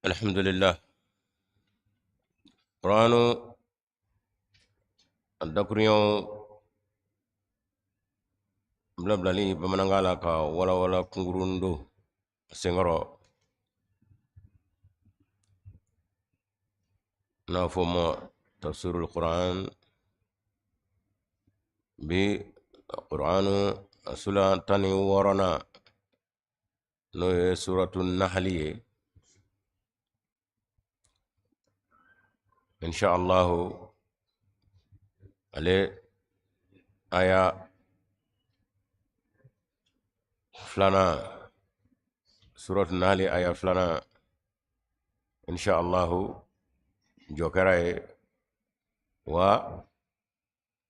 الحمد لله. قرآن الدكريو بلا بلالي بمنغالا كا ولا كنغروندو سينغرو نافوما تفسير القرآن بقرآن سورة تاني ورنا نو سورة النحل إن شاء الله عليه آية فلانا سورة النحل آية فلانا إن شاء الله جوكراي و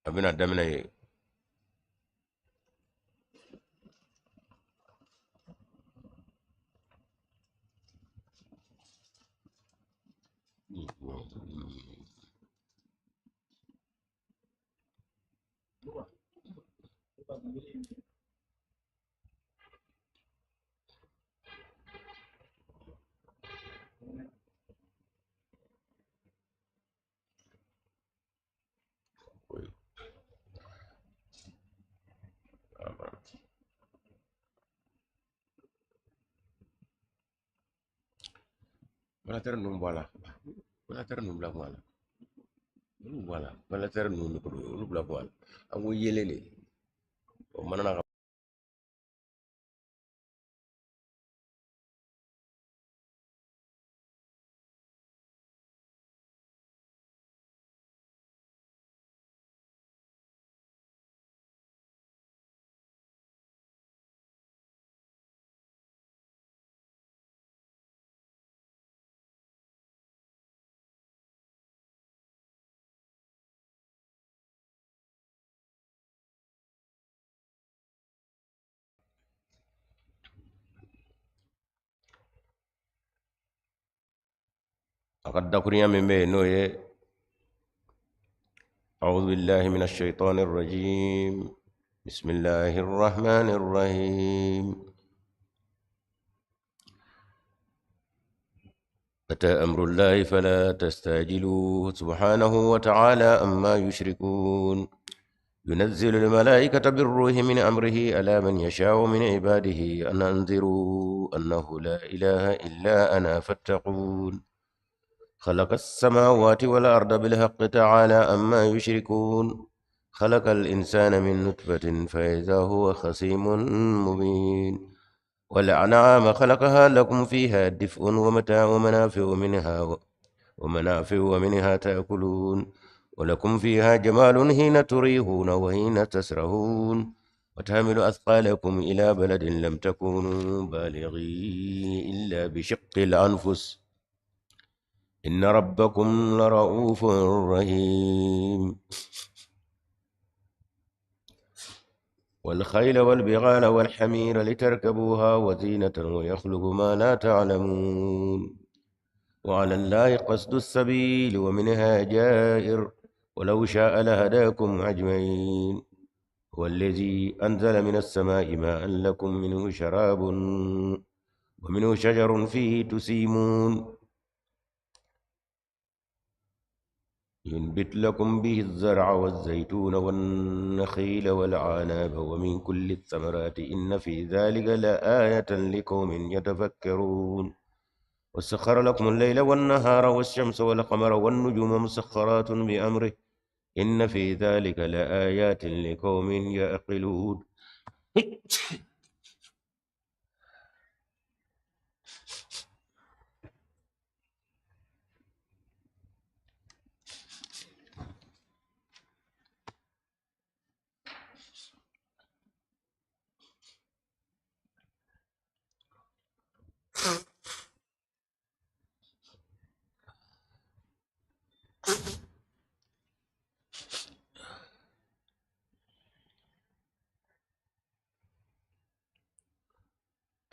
أبنا دمني ولا ترى نمبالا ولا ترى نمبالا wala wala ter nunu ko lu bla wala amu yelele o manana akad dakuriya min be no ye أعوذ بالله من الشيطان الرجيم بسم الله الرحمن الرحيم أتى أمر الله فلا تستعجلوه سبحانه وتعالى أما يشركون ينزل الملائكة بالروح من أمره على من يشاء من عباده أن أنذروا أنه لا إله إلا أنا فاتقون خلق السماوات والأرض بالحق تعالى أما يشركون خلق الإنسان من نطفة فإذا هو خصيم مبين والأنعام خلقها لكم فيها دفء ومتاع ومنافع ومنها تأكلون ولكم فيها جمال حين تريحون وحين تسرحون وتحمل أثقالكم إلى بلد لم تكونوا بالغيه إلا بشق الأنفس إن ربكم لرؤوف رحيم والخيل والبغال والحمير لتركبوها وزينة ويخلق ما لا تعلمون وعلى الله قصد السبيل ومنها جائر ولو شاء لهداكم أجمعين هو الذي أنزل من السماء ماء لكم منه شراب ومنه شجر فيه تسيمون ينبت لكم به الزرع والزيتون والنخيل والعناب ومن كل الثمرات إن في ذلك لآية لقوم يتفكرون وسخر لكم الليل والنهار والشمس والقمر والنجوم مسخرات بأمره إن في ذلك لآيات لقوم يعقلون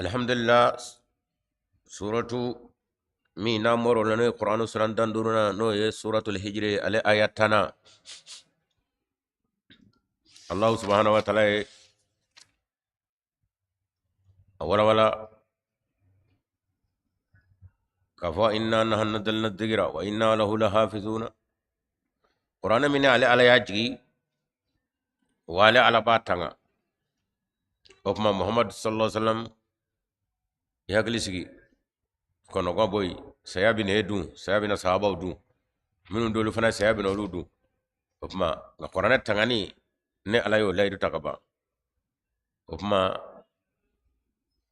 الحمد لله. سورة مي نامور لنا القرآن سورة دندورنا نو سورة الهجر على آياتنا الله سبحانه وتعالى ولا كفى إنا نحن نزلنا الذكر وإنا له لحافظون قرآن من على يجي وعلى على باتنا وكما محمد صلى الله عليه وسلم يغلسي كونو غبوي سيابين يدو سيابين صحابه دو منو دولو فنا سيابين ولودو وكما القرآن تغني ne ala yo laydu takaba وكما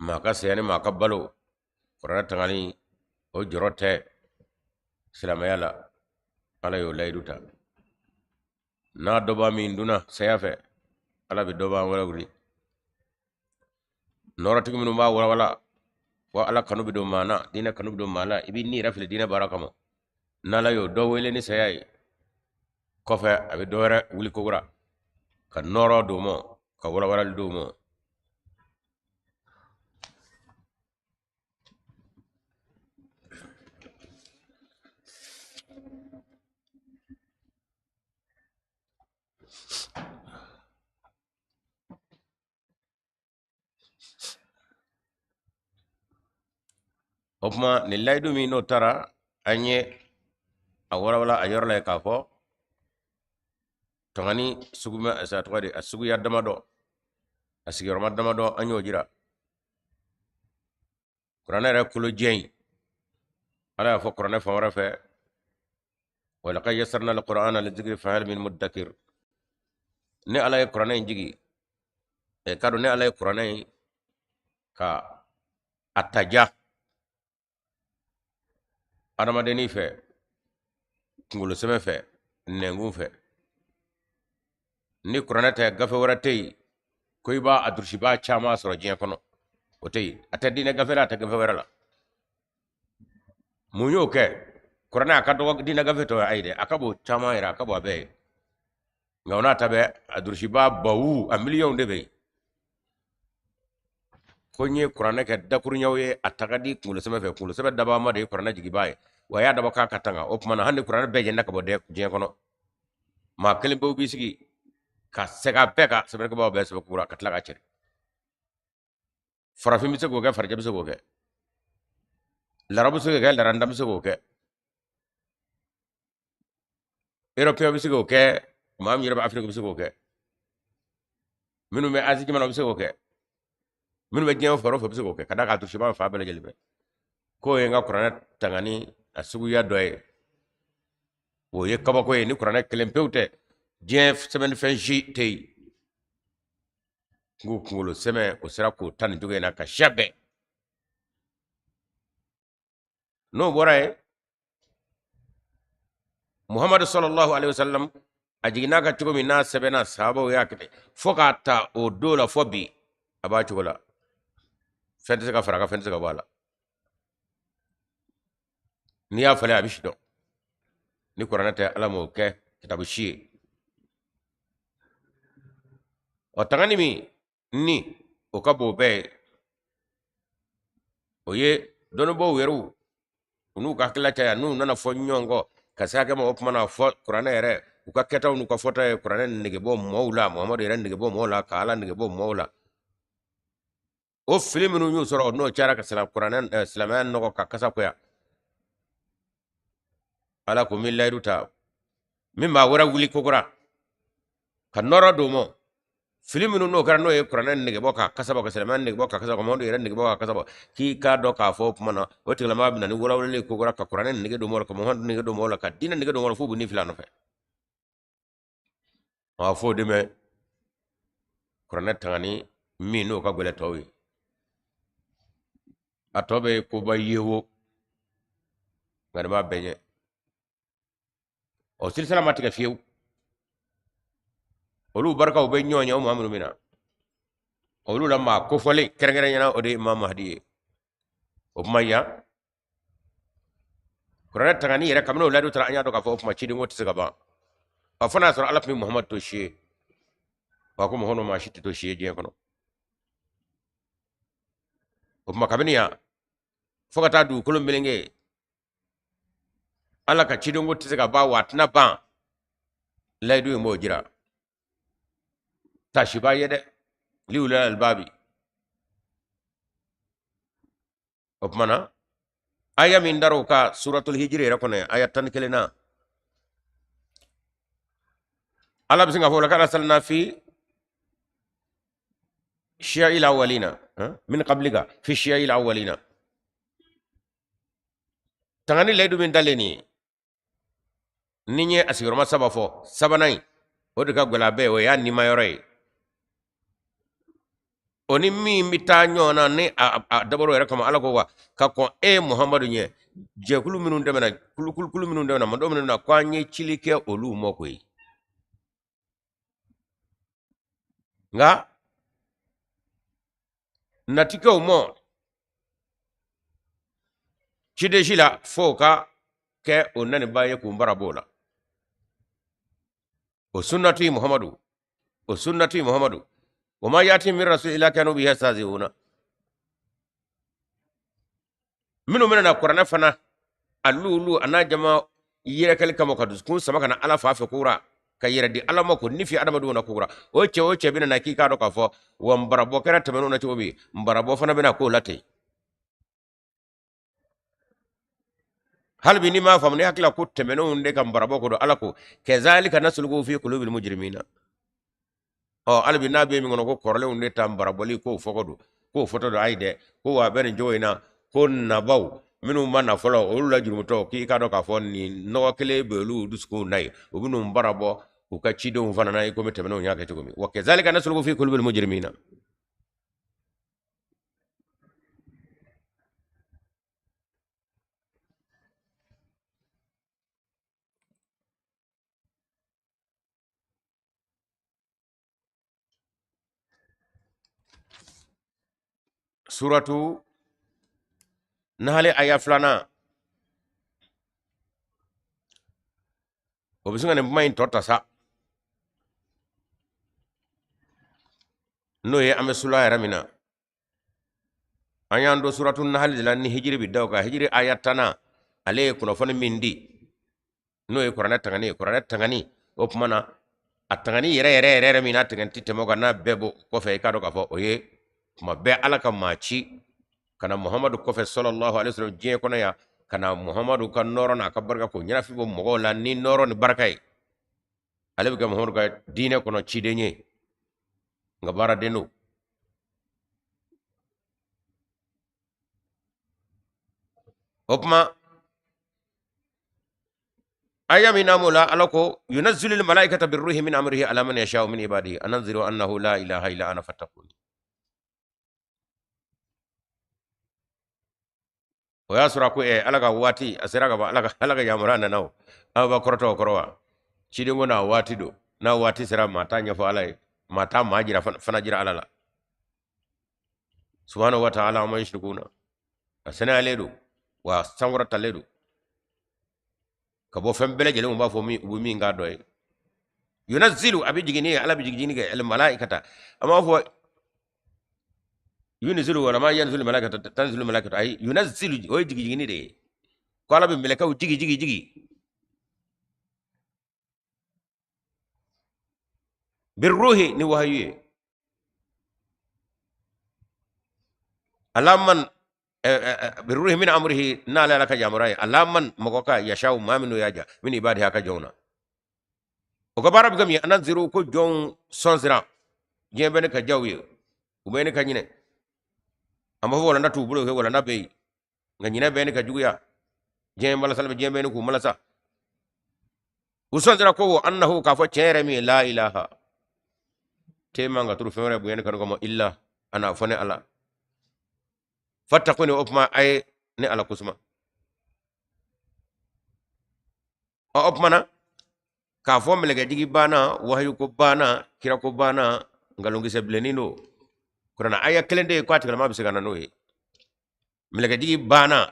ما كسياني ما كبلو قرآن تغني o jorote silamayala ala yo layduta na doba min duna sayafe ala bi doba wala guri norati minu ba wala wa ala kanu bi do mana dina kanu bi do mala ibi ni rafile dina barakamo nala yo do wele ni sayay kofe abi dore wuli kogura ka noro do mo ka wala do mo opma ni laydu mi no tara anye a wala ayor lay ka fo tongani suguma sa twadi asugu ya damado asigiro madamado anyo jira qur'ana ra kulo jey ala fo qur'ana fa wara fe wala qad yassarna alqur'ana lidhikri fa hal min mudakkir ne ala qur'ana jigi e kado ne ala qur'ana ka ataja adama deni fe ngulo seme fe nengu fe ni qur'ana ta gafe wara tey koy ba adurshi ba chama soro jiya kono o tey atadi ne gafe la ta gafe wara la munyo ke qur'ana akado dina gafe to ayde akabo chama ira akabo be ngawna tabe adurshi ba bawu a million de be konye qur'ana ke dakur nyawye atagadi ngulo seme fe ngulo seme daba ma de qur'ana jigi baye waya daba ka katanga opmana hande qur'ana be je nakabo de jiya kono ma kelimbo bisigi ka sega peka sebe ko ba be sebe kura katla ka chere farafi mi se go ga farja bi se go ga larabu se ga laranda mi se go ga européen bi se go ga mam yirba afrique bi se go ga minu me asie ki man bi se go ga minu me gem faro bi se go ga kada ka tu shiba fa bele gelbe ko ye nga qur'ana tangani asugu ya doy wo ye kaba ko ye ni qur'ana kelempewte jef semen fenji tey ngulo seme o sira ko tan joge na ka shabe no boray muhammad sallallahu alaihi wasallam ajigina ka tugo mi na sebe na sabo ya kete foka ta o dola fobi aba chugola fente ka faraka fente ka bala ni ya fale abishido ni qur'ana ta alamo ke kitabu shi o tangani mi ni o kabo be o ye dono bo weru unu ka kila ta nu nana fo nyongo kasake mo opmana fo qur'ana ere u ka keta unu ka fota qur'ana nige bo mawla muhammad ere nige bo mawla kala nige bo mawla o film nu nyu soro no chara ka salam qur'ana islaman no ka kasa ko ya ala ko min layruta mimma wara wuli kokora ka noro do mo film nu no karano e qur'ana nige bo ka kasaba ka salaman nige bo ka kasaba ko mondo ere nige bo ka kasaba ki ka do ka fo mana o tigla ma bina ni wala wala ko gora ka qur'ana nige do mo ka mo nige do mo ka dina nige do mo fu bu ni filano fe ma fo de me qur'ana tangani mi no ka gole tawi atobe ko ba yewo ngada ba beje o silsala matika fiu olu barka be nyonya o mamru mina olu lamma ko fole kerengere nyana o de imam mahdi o maya qur'ana tangani ere kamno ladu tara anya do ka fo ma chidi ngoti sega ba afana sura alaf mi muhammad to shi ba ko mo hono ma shi to shi je kono o ma kabiniya fogata du kolum belenge ala ka chidi ngoti sega ba watna ba laydu mo jira tashiba yede liwla albabi opmana aya min daro ka suratul hijri rakone aya tan kelena ala bisinga fola kala salna fi shi'a al-awwalina min qablika fi shi'a al-awwalina tangani laydu min daleni ninye asigoroma saba fo sabanai odi ka gola be o ya ni mayore oni mi mita nyona ni a dabaro era kama ala ko wa ka ko muhammadu nye je kulu minun demena kulu minun demena mando minun na kwanye chilike olu mokwe nga natika umo chide shila foka ke onani baye kumbara bola o sunnati muhammadu وما ياتي من رسول الله كانوا به يستهزئون مننا القران فنا اللولو انا جما يركل كما كدس كون سما كان على فاف كورا كيردي على ما كون نفي ادم دون كورا اوچه بنا نكي كادو كفو ومبربو كره تمنو نتوبي مبربو فنا بنا كولاتي هل بني ما فهمني اكلا كوت تمنو ندي كم بربو كدو على كذلك نسلكو في قلوب المجرمين albi na be mi ngono ko korle unde tambara boli ko fokodo ko foto do ayde ko wa ben joyna ko nabaw minu mana folo o la jurumu to ki ka do ka fonni no kele belu dusko nay o binu barabo ko ka cido fana nay ko meteme no nyaaka to mi wa kazalika nasluku fi qulubil mujrimina suratu nahale aya flana o bisunga ne main tota sa no ye ame sula ramina ayando suratu nahale lan hijri bidaw ka hijri ayatana ale kuno fon mindi no ye qur'ana tangani opmana atangani yere mina tanganti temo kana bebo ko fe ka do ka fo oye ma be alaka machi kana muhammadu kofe sallallahu alaihi wasallam je kono ya kana muhammadu kan noro na ka barka ko nyina fi bo mogo la ni noro ni barkay ale ga muhammadu ka dine kono chidenye nga bara denu opma ayamina mula alako yunazzilu al malaikata birruhi min amrihi ala man yasha'u min ibadihi ananziru annahu la ilaha illa ana fattaquni o ya sura ko alaga wati asira ga alaga yamurana naw aba korto korwa chidi ngona wati do na wati sira mata nya fo alai mata majira fana jira alala subhanahu wa ta'ala ma yushrikuna asana aledo wa sangura taledo kabo fembele jele mba fo mi ngado yunazzilu abijigini ala bijigini ga al malaikata amma fo yunzilu wala ma yanzilu malaikata tanzilu malaikata ay yunazzilu o jigini de ko ala be meleka o jigi birruhi ni wahyi alaman birruhi min amrihi nala laka jamurai alaman mogoka yashau maminu yaja min ibadi haka jona o ko barab gam ya anziru ko jon sonsira jembene ka jawye ubene ka nyine amma fo wala natu bulo he wala nabe nga nyina bene ka juguya jembala salbe jembene ku malasa usandira ko annahu ka fo chere mi la ilaha tema nga turu fere bu yen kan ko mo illa ana fone ala fattakuni opma ay ne ala kusma o opmana ka fo melege digi bana wahyu ko bana kira ko bana ngalongi seblenino kurana aya kelende ko atikala ma bisagana no e melege digi bana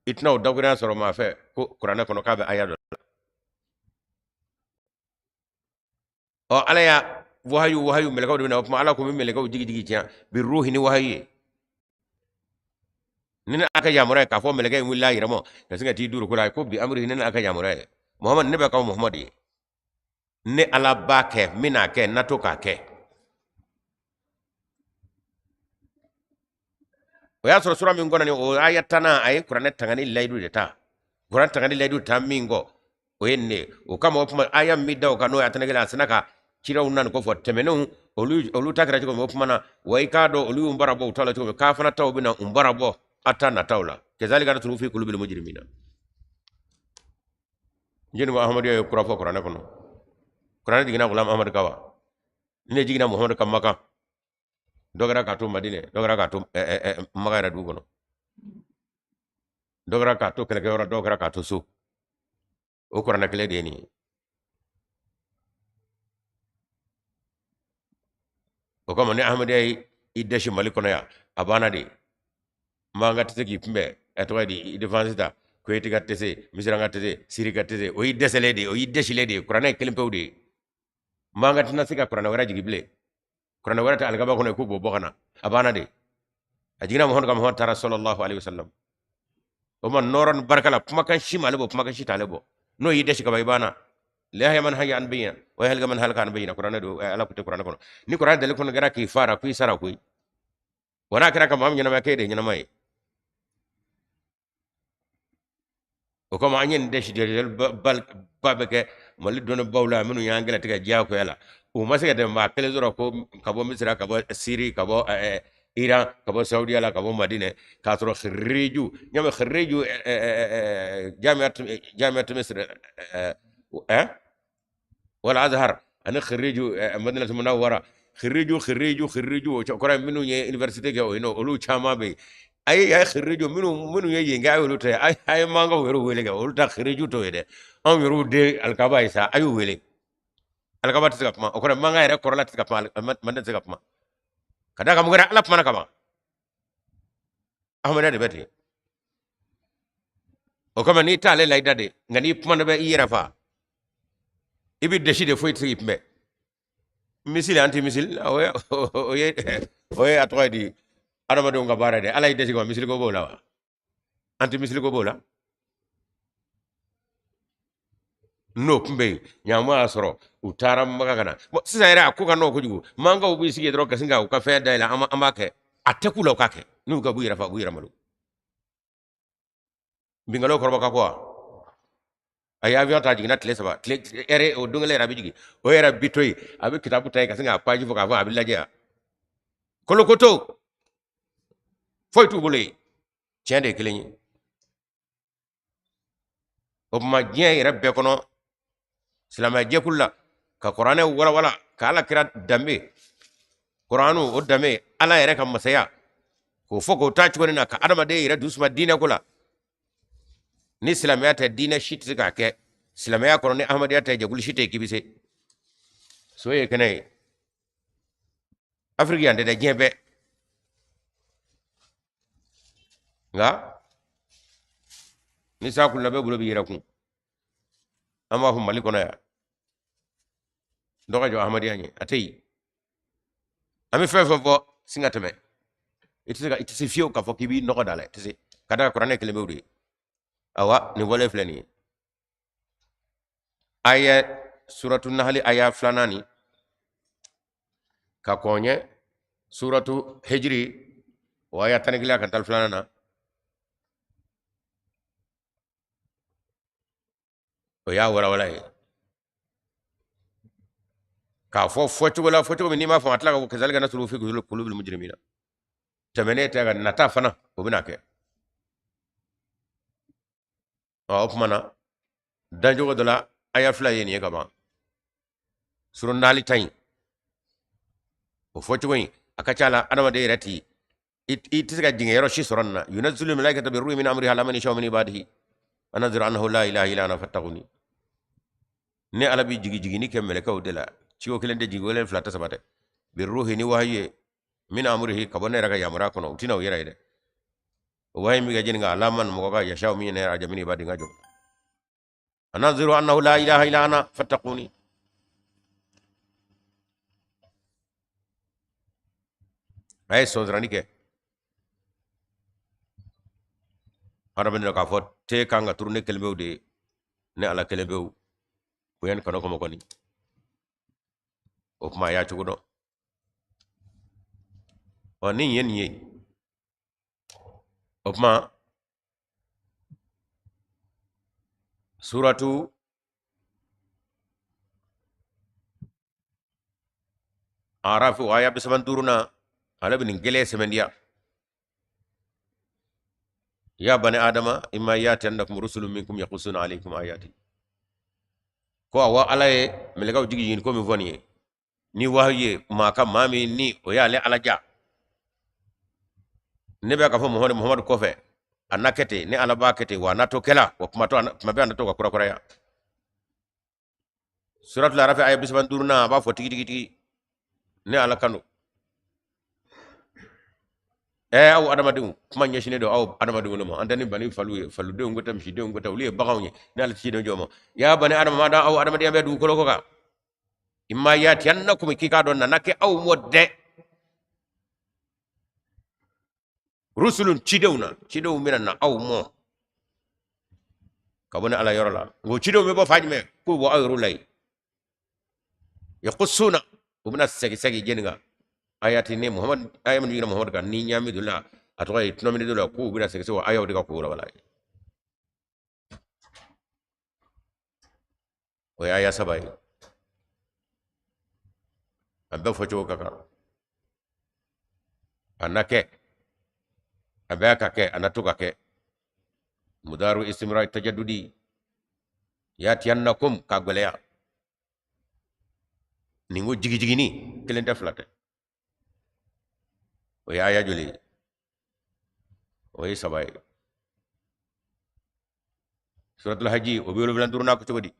itna dawgina soro ma fe ko kurana kono kabe aya do o alaya wahyu melege do na opma ala ko melege digi tiya bi ruhi ni wahyi nina aka jamura ka fo melege mulla yiramo da singa ti duru kula ko bi amri nina aka jamura muhammad ne ba ka muhammadi ne ala ba ke mina ke nato ka ke ya sura sura min gonani o ayatana ay qur'an tangani laydu de ta qur'an tangani laydu ta mingo o yenne o kama opuma ayam midda o kano atana gela sanaka kira unnan ko fo temenu olu takra ko opuma na way kado olu umbara bo tala to ka fana taw bina umbara bo atana tawla kezalika natru fi qulubil mujrimina jeni mo ahmad yo qur'an fo qur'an kono qur'an digina gulam ahmad kawa ne jigina muhammad kamaka dogara ka to madine dogara ka to magara du gono dogara ka to kele gora dogara ka to su o qur'an kele de ni o kama ne ahmad ay ideshi malikono ya abana de manga tete pimbe etwa di defense da ko yiti gattese misira gattese siri gattese o idese lede o ideshi lede qur'an kele pewde manga tana sika qur'an wara jigi ble qur'an wara ta algaba kono ko bo bokana abana de ajina muhammad kam tara sallallahu alaihi wasallam o man noron barkala puma kan shima lebo puma kan shita lebo no ideshi ka baybana la ya man hayya an bayina wa halga man halka an bayina qur'an do ala ko te qur'an kono ni qur'an dal kono gara ki fara ku sara ku wana kira kam am nyana ma kede nyana mai o kama anyen deshi de bal babeke mali dono bawla minu yangela tiga jaako yala o masega de ma kele zoro ko kabo misra kabo siri kabo iran kabo saudi ala kabo madine kasro khiriju nyama khiriju jamiat misr wala azhar ana khiriju madinatu munawwara khiriju ko minu ye university ke o no olu chama be ay khiriju minu ye yinga ay olu te ay manga wero wele ga olu ta khiriju to yede on wero de alkaba isa ayu wele alkaba tsaka kuma o ko manga ere korla tsaka kuma man tsaka kuma kada ka mugara alap mana kama ahmada de beti o ko ni tale layda de ngani puma be yera fa ibi de shide foi tri pme misil anti misil oye atwa di adama do ngabara de alay desi ko misil ko bola wa anti misil ko bola no pmbe nyama asoro utara maga kana sisa era ko kanu ko jugu manga ubi sige dro kasinga ko fe dayla amake atekula kake nu ga buyira fa buyira malu bingalo korba ka ko aya avion ta jigina tele saba tele ere o dungale rabi jigi o era bitoy abi kitabu tay kasinga paji fo ka fa abi laje kolo koto foy tu bole tiende keleni o ma jien rabbe kono silama je kulla ka qur'ane wala kala kira dambe qur'anu o dambe ala yere kam masaya ko foko ta ci wona ka adama de yere dusma dina kula ni silama ta dina shit ga ke silama ya kono ni ahmadiya ta jagul shite kibise so ye kenai afrika de jembe nga ni sa kula be bulo bi yere kun amma fu mali kono ya ndoga jo ahmadiya ni atay ami fefo singatame itisi fiyo ka fo kibi noko dale tisi kada qur'ane kele bewdi awa ni wole flani aya suratul nahl aya flanani ka konye suratu hijri wa aya tanigila kan tal flanana o ya wala ka fo foto ni ma fo atla ko kazalika nasru fi qulubil mujrimina tamene ta nata fana o bina ke o mana danjo dola aya fla yeni kama surun nali tay o foto wi akachala adama de rati itisiga jingero shi soronna yunazzilu malaikata bi ruhi min amri ala man yasha min ibadihi anazir annahu la ilaha illa ana fattaquni ne alabi jigi ni kemele ka odela ciwo kilende jigi wala flata sabate bi ruhi ni wahye min amrihi kabone raga yamura kono utina o yera ide wahi mi gajin ga alaman mo ga yasha min ne raja min ibadi ngajo anazir annahu la ilaha illa ana fattaquni ay sozrani ke harabin ka fot te kanga turne kelbew de ne ala kelbew kuyen kono ko mokoni o ma ya chugo o ni yen yi okuma suratu arafu aya bisaban duruna ala bin gele semendia ya bani adama imma yati annakum rusulun minkum yaqussuna alaykum ayati ko awa alaye melagaw jigi yin ko mi voniye ni wahye maka mami ni o yale alaja nebe ka fo muhammad ko fe anakete ni alaba kete wa nato kela wa kuma to mabe anato ka kura kura ya suratul arafi aya bisaban duruna ba fo tigi tigi ne ala kanu aw adamadiŋo kuma ɲɛsinen do aw adamadiŋo le ma antani bani faludenw gota misidenw gota olu ye baganw ye ne ala ciden joma ya bani adama mada aw adamadiya be dugukolo ko kan imma yatiyannakum kika do nana ke aw modde rusulun cidenw minan na aw mo kabone ala yoro la ngo cidenw me bo fajme ko bo ayru lay yaqussuna ubna segi jeninga ayati ne muhammad ayam ni muhammad kan ni nyami dula atoy tnomini dula ku bira segi so ayaw diga ko wala o aya sabay abba focho kaka anake abaka ke anatuka ke mudaru istimrar tajaddudi yatiyannakum kagweleya ningo jigi ni kelen deflate o aya joli o sabay suratul haji o biolo bilandurna ko togodi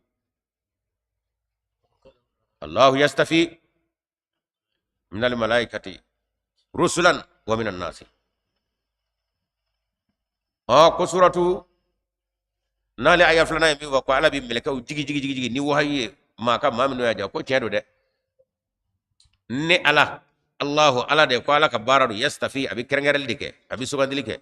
allah yastafi min al malaikati rusulan wa min an nasi ko suratu nale aya flana mi wa ko ala bi meleka jigi ni wahaye maka mamino ya ko cedo de ne ala allahu ala de ko ala ka baradu yastafi abi kerengerel dike abi sugandilike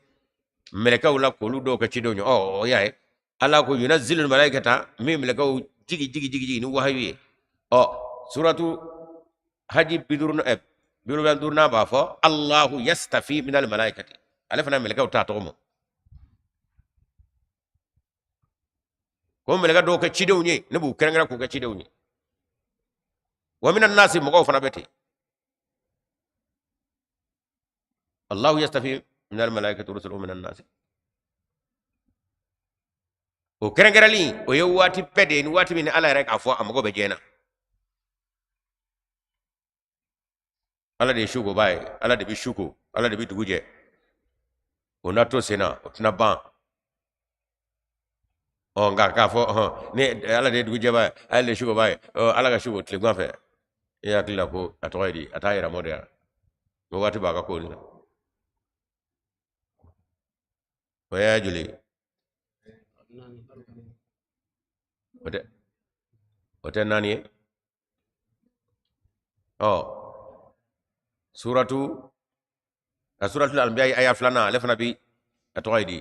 meleka wala ko lu do ka cido nyo o yae ala ko yunazzilul malaikata mi meleka jigi ni wahaye suratu haji bidurna bidurna ba fo allahu yastafi min al malaikati ala fana meleka ta to mo ko meleka do ka cido nyi ne bu kerengera ko ka cido nyi wa min an nasi mo ko fana beti الله يستفي من الملائكة ورسله من الناس وكرنجرالي ويواتي بدين واتي من الله رك عفوا أمغو بجينا الله دي شوكو باي الله دي بيشوكو الله دي بيتوجه وناتو سينا وتنبان nga kafo ne Allah de duguje bay Allah de shugo bay Allah ga shugo tlegwa fe ya kila ko atoydi atayira modera mo wati baga ko ni waya juli ote nani suratul anbiya aya flana lefna bi atoydi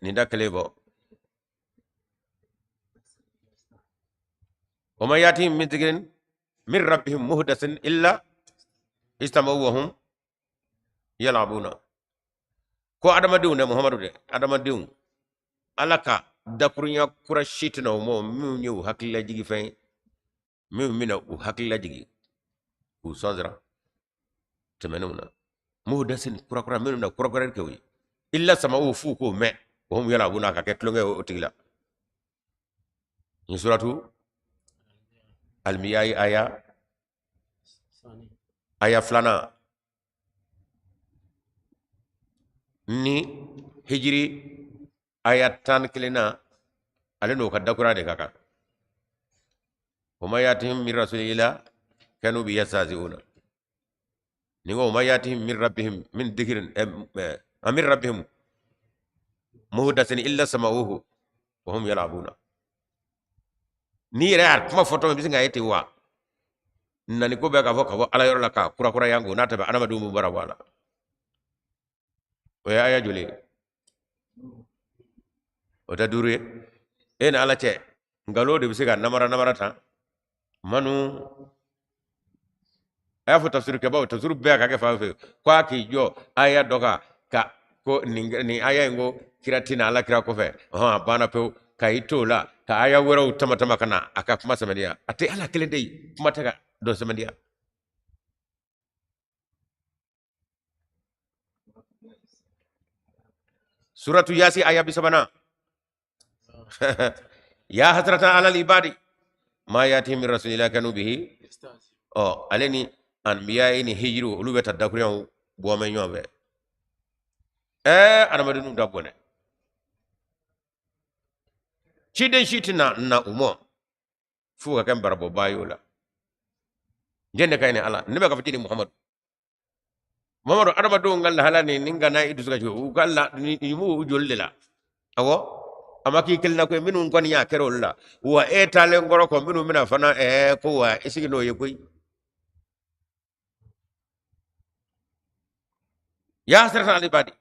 ni dakelebo وما ياتيهم من ذكر من ربهم محدث الا استمعوا وهم يلعبون ko adama diw ne muhammadu de adama diw alaka dakurunya kura shitna mo mi ñew hakilla jigi fay mi mina u hakilla jigi u sazra temenuna muhdasin kura mi na kura kewi illa sama u fu ko me hum yala buna ka ketlonge o tigla ni suratu almiyai aya flana ni hijri ayatan kilina aleno ka dakura de kaka wama yatihim min rasulillah kanu bi yasaziuna ni wama yatihim min rabbihim min dhikrin amir rabbihim muhdathin illa sama'uhu wa hum yal'abuna ni real kuma foto mi bisinga yeti wa nani ko be ka foka ala yor la ka kura yangu nata ba anama dumu bara wala o aya juli o ta dure en ala ce ngalo de bisiga namara ta manu aya fo tafsir ke ba tafsir be ka ke fa fe kwa ki jo aya doka ka ko ni aya ngo kiratina ala kira ko fe ha bana pe kaito la ka aya wero tama kana aka kuma samadiya ate ala kele dai kuma taka do samadiya suratu yasi aya bisabana ya hasratan ala al-ibadi ma yati min rasulillahi kanu bihi aleni anbiya ni hijru ulubeta dakuriyan bo men yobe adamadinu dabone ciden shitina na umo fuka kan barabo bayola jende kayne ala nibe ka fitini muhammad adamadu ngal halani ninga na idu suka ju kala ni mu jollila awo amaki kelna ko minu kon ya kerolla wa etale ngoro ko minu mina fana ko wa isigino yekoy ya hasratan al ibadi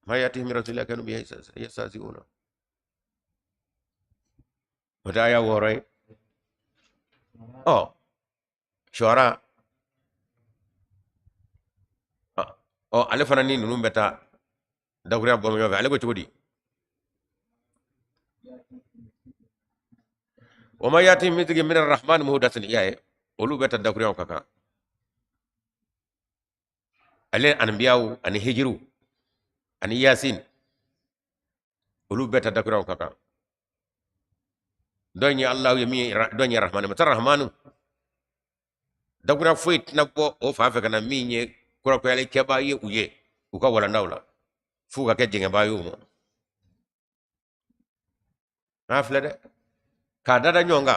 ما يأتيهم من رسول الله كانوا به يستهزئون ودايا وري شعراء ale fana ni nunun beta daguriya bomo yobe ale ko cogodi wama yati mitigi min arrahman muhdathin iyaye olu beta daguriya kaka ale anbiyawu ani hijiru ani yasin olu beta daguriya kaka donyi allah yemi donyi rahman mata rahmanu daguriya fait nabbo o fa fe kana minye kura ko yale keba ye uye uka wala ndawla fuga ke jinga bayu mo afle de ka dada nyonga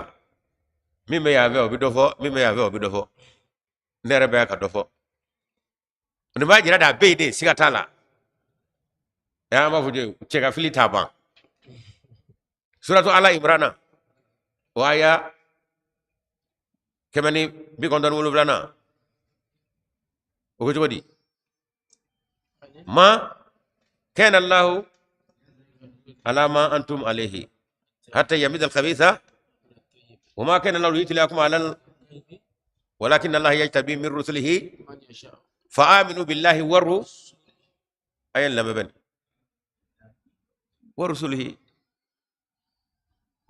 mime ya ve obidofo nere be ka dofo ni ba jira da be de sigatala ya ma fuje cheka filita ba suratu ala imrana waya kemani bi kondon wulu blana وكجودي ما كان الله على ما أنتم عليه حتى يميز الخبيث وما كان الله يتلاكم على ولكن الله يجتبي من رسله فآمنوا بالله أين لم يبن ورسله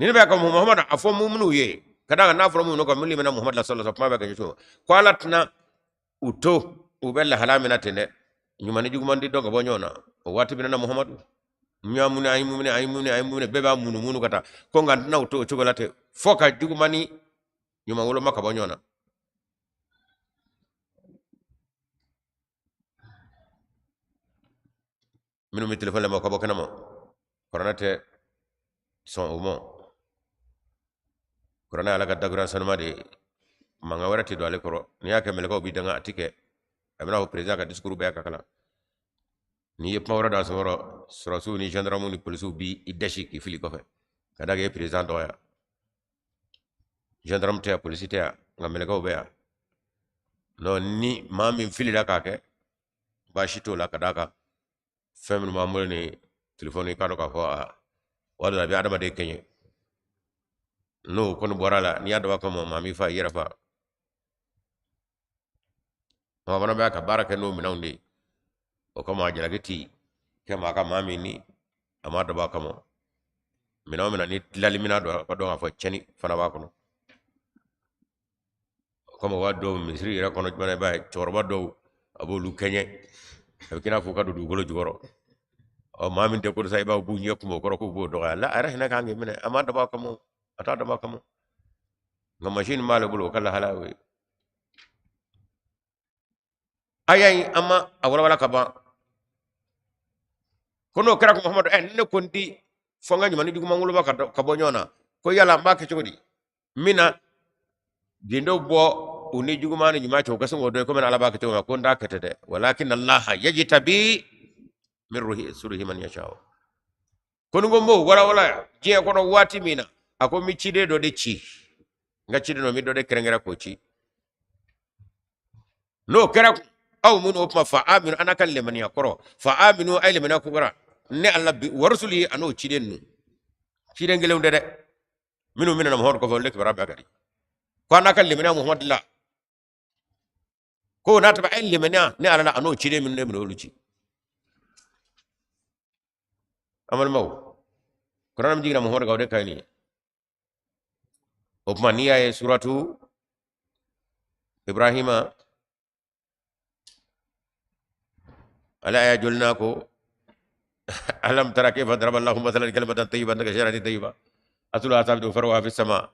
نبقى محمد أفهم منو يه كذا نافرم منو كملي من محمد صلى الله عليه وسلم ما بقى يشوف قالتنا uto ubella halamina tene nyumani jugumandi doga bonyona wati binana muhammadu nyamune aymune beba munu kata ko ngandina uto chogolate foka jugumani nyuma wolo maka bonyona minu mi telefon le mako bokana mo koronate son umo korona ala gadda gran sanmade manga warati do ale koro ni yake meleko bi danga atike amna ho president ka discours be kala ni yep mawra da soro surasu ni gendarme ni police bi idashi ki fili ko fe kada ge president do ya gendarme te police te nga meleko be ya no ni mami fili da kake ba shito la kadaka femme ma mo ni telephone ka do ka fo wala bi adama de kenye no kono borala ni adwa ko mami fa yera fa ma bana ba ka baraka no minawndi o kama jalagati kama ka mami ni amado ba kama minawmina ni lalimina do ko do fa ceni fana ba kono kama wado misri ra kono bana ba chorba do abo lu kenye kina fu ka do golo jugoro o mami de ko say ba bu ñek mo ko bo do la ara hina ka ngi mine amado ba kama ata do ba kama nga machine mala bulo kala halawe ayay ama awala wala kaba kono kera ko muhammad ne kondi fonga nyuma ni duguma ngulu baka kabo nyona ko yala mbake chodi mina dindo bo uni juguma ni nyuma cho kaso do ko men ala baka to ko nda ketede walakin allah yajtabi min ruhi surihi man yasha kono ngombo wala je ko do wati mina ako mi cide do de ci nga cide no mi do de kerengera ko ci no kera aw mun opma fa aminu ana kan leman yakoro fa aminu ay leman yakora ne allah bi warsuli ano ciden nu ciden gelem de minu minna mo ko lek rabbi akari ko ana kan leman muhammad la ko nata ba ay leman ne ala ano ciden min ne mo luci amal mau Quran mjigina Muhammad gawde kayni o maniya e suratu Ibrahima ala ya julna ko alam tara kayfa daraba Allahu mathalan kalimatan tayyibatan ka shajaratin tayyiba asluha thabitun faruha fis sama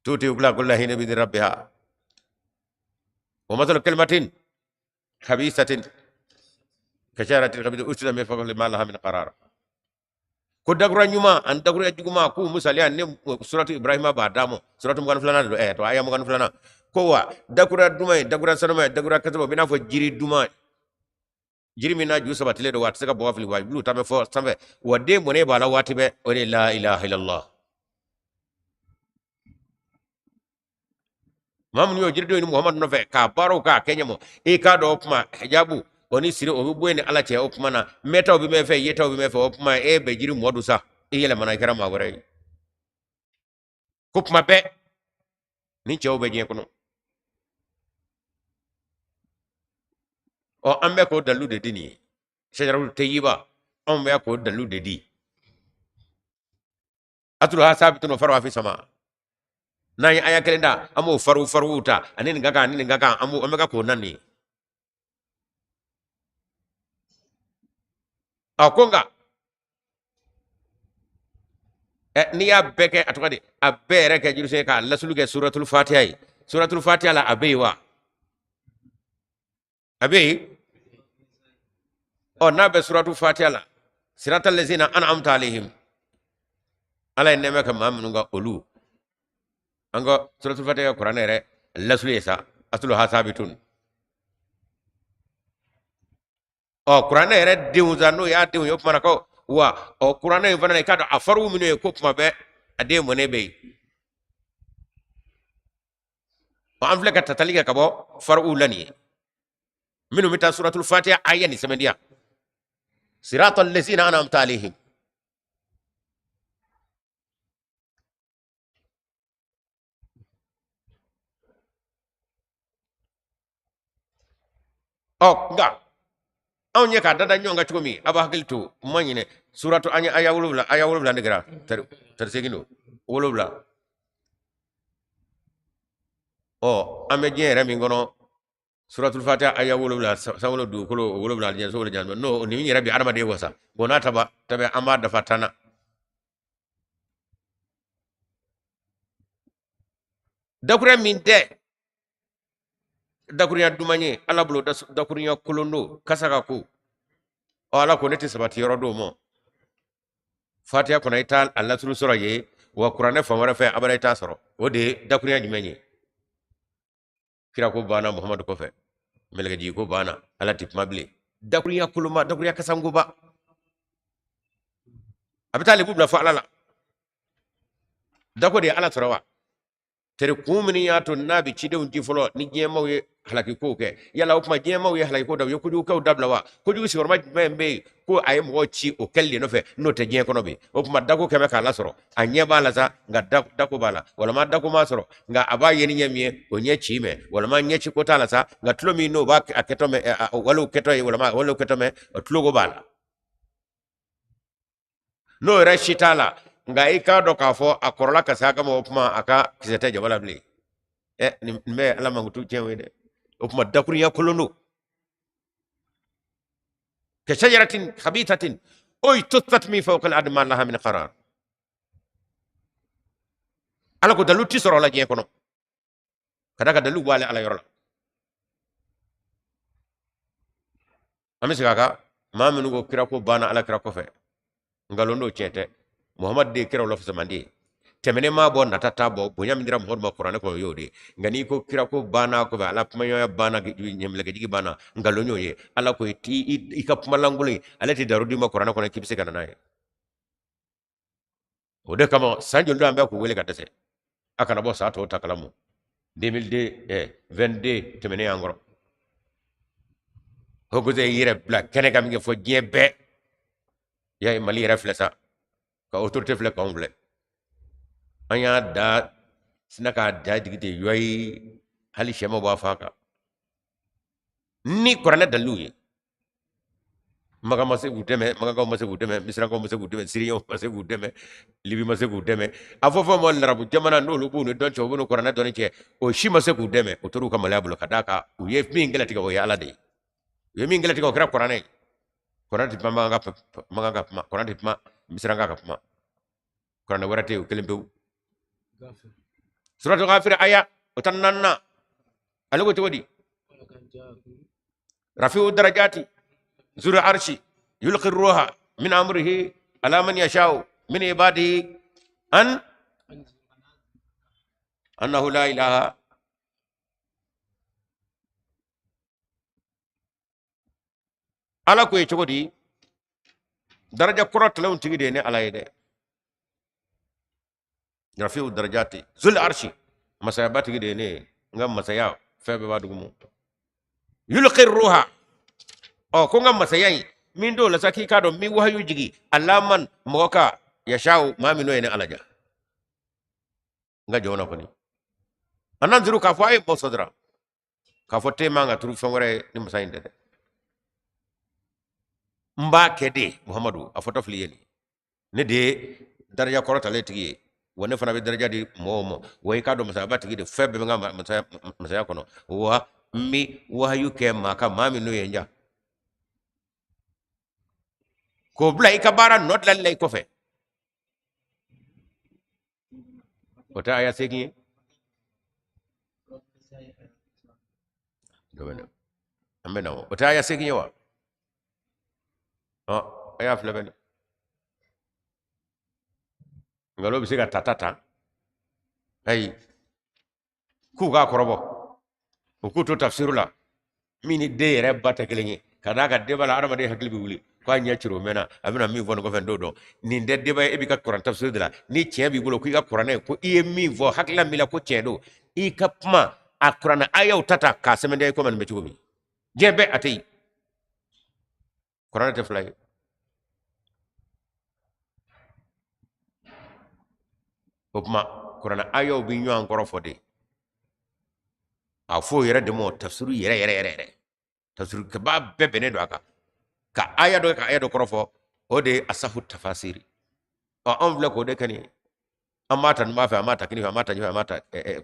tuti ukla kullu hina bi rabbiha wa mathalu kalimatin khabisatin ka shajaratin khabisatin usida min fawqi ma laha min qarar ko dagura nyuma an dagura juguma ku misali an ne suratu Ibrahima ba damo suratu mugan fulana do to aya mugan fulana ko wa dagura dumay dagura sanama dagura katabo bina fo jiri duma jiri mina ju sabatile do wat saka bo fili wa blu tame fo sambe wade mone bala watibe o la ilaha illallah mamun yo jiri do ni Muhammad no fe ka baro ka kenyamo e ka do kuma hijabu oni sire o bweni ala che o kuma na meta obi me fe yeta obi me fe o kuma e be jiri modu sa e yele mana kara ma gore ko kuma be ni che o be je kono o ambe ko dalu de dini shajaratul tayyiba ambe ko dalu de di atulu hasabitun farwa fi sama na yi aya kelenda amo faru uta anini ngaka amu omega ko nani akonga niya beke atokade abere ke jiruse ka lasulu ke suratul fatiha la abewa abe o nabe suratul fatiha la siratal ladzina an'amta alaihim ala inema ka mamunga olu anga suratul fatiha qur'an re lasulu esa aslu hasabitun o qur'an re diwzano ya diw yo mana ko wa o qur'an e fana ka do afaru minu e ko kuma be ade mo ne be o amfle ka tataliga ka bo faru lani minu mita suratul fatiha ayani semendia siratal ladzina an'amta alaihim o nga awnya ka dada nyonga chumi aba hakiltu manyine suratu anya aya wulubla negra ter segino wulubla o ame jere mi ngono suratul fatiha aya wulubla sawlo du ko wulubla je so jan no ni mi rabbi adama de wasa bona tabe amada fatana dakure min de dakuriya dumanye ala bulo dakuriya kolondo kasaka ko o ala ko neti sabati yoro do mo fatiha ko naita alla tulu sura ye wa qur'ane famara fe abara ita soro o de dakuriya jumenye kira ko bana muhammad ko fe melga ji ko bana ala tip mable dakuriya kuluma dakuriya kasango ba abitali bubla fa ala dako de ala surawa tere kumini ya to nabi chide unji folo ni jema we halaki ko ke yala o kuma jema we halaki ko da yo kuju ko dabla wa kuju si horma membe ko ay mo chi o kelle no fe no te jen ko no be o kuma dako keme ka la soro anya bala sa nga dako bala wala ma dako ma soro nga aba yeni nyamie o nye chi me wala ma nye chi ko tala sa nga tulo mi no ba aketo me wala keto wala ma wala keto me tulo go bala no rashitala nga ika do ka fo akorola ka saka mo kuma aka kisete jabala bli ni me ala mangutu chenwe de o kuma dakuri ya kolono ka shajaratin khabithatin oy tusat min fawqa al-adma laha min qarar ala ko daluti soro la je kono kada ka dalu wala ala yorola amisi kaka maminu go kira ko bana ala kira ko fe ngalondo chete muhammad de kira lof samandi temene ma bo natata bo bonya mindira muhammad ma qur'an ko yodi ngani ko kira ko bana ko ala pmayo ya bana nyemle gidi bana ngalonyo ye ala ko ti ikap malanguli ala ti darudi ma qur'an ko na kibse kana naye o de kama sanjo ndo ambe ko wele katase akana bo sa to takalamu 2022 temene angoro hoguze yire black kene kam nge fo jebe ya mali reflesa ka autorité fle ka ongle anya da sinaka da digite yoy hali shema ba faka ni korana daluye maga mase gudeme maga ko mase gudeme misra ko mase gudeme siriyo mase gudeme libi mase gudeme afofo mo larabu jamana no lubu no don chobu no korana don che o shi mase gudeme o toru kamala bulo kadaka u ye mingela tiga o yala de ye mingela tiga o kra korane korana tipma maga korana tipma misra ga kapma korana warate o kelembe suratul ghafir aya o tananna alugo to wadi rafi'u darajati ذو العرش يلقي الروح من امره على من يشاء من عباده انه لا اله على كوي تشودي درجه كرات لون تيجي دي على يده رفيع الدرجات ذو العرش مسيابات تيجي دي ngam masaya febe badugumu yulqi الروح o ko ngam masayai min do la saki kado mi wahayu jigi alaman moka ya shau mami no ene alaja nga jona ko ni anan zuru ka fo ay mo sodra ka fo te manga turu fongore ni masayinde de mba kede muhammadu afoto fliyeni ne de daraja korota le tigi wone fana be daraja di momo way kado masabati gi de febe nga masaya kono wa mi wahayu ke maka mami no yenja ko blay ka bara not lan lay ko fe o ta aya segi do bene amena o ta aya segi wa aya fle bene ngalo bisiga tatata ay ku ga korobo o ku to tafsirula mini de rebata kelengi kada ga de bala arama de hakli bi wuli ko anya ciro mena amina mi vono ko fen dodo ni de de bay e bi ka kuran tafsir dila ni cien bi bulo ku ga kurane ko iye mi vo hakla mila ko cedo i kapma akurana ayaw tata ka semende ko man be ci mi jebe atay kurana te flay opma kurana ayaw bi nyu ankoro fode a fo yere de mo tafsiru yere tafsiru ka ba bebe ne do aka ka aya do korofo o de asahu tafasiri o on vle ko de kani amata ma fa amata kini fa amata jifa amata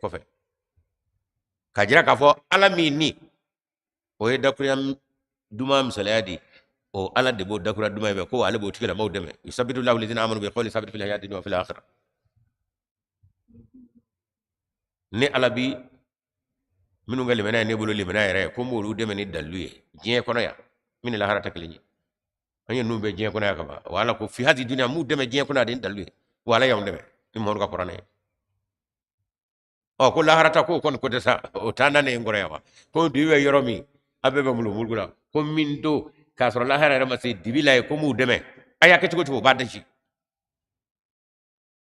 ko fe ka jira ka fo alami ni o ye dakuriyam duma misalayadi o ala de bo dakura duma be ko ala bo tikala mawdeme yusabbitu lahu alladhina amanu bi qawli sabit fil hayati wa fil akhirah ni ala bi minu ngali mena ne bolo limena yere ko mo lu de meni daluye jien kono ya min la harata kalinya anya numbe jien kono ya kaba wala ko fi hadi dunya mu de me jien kono de daluye wala yam deme ni mo ko korane o ko la harata ko kon ko de sa o tanda ne ngore ya ko diwe yoromi abebe mulu mulgula ko min do kasro la harara ma se dibila ko mu de me aya ke ko ba da shi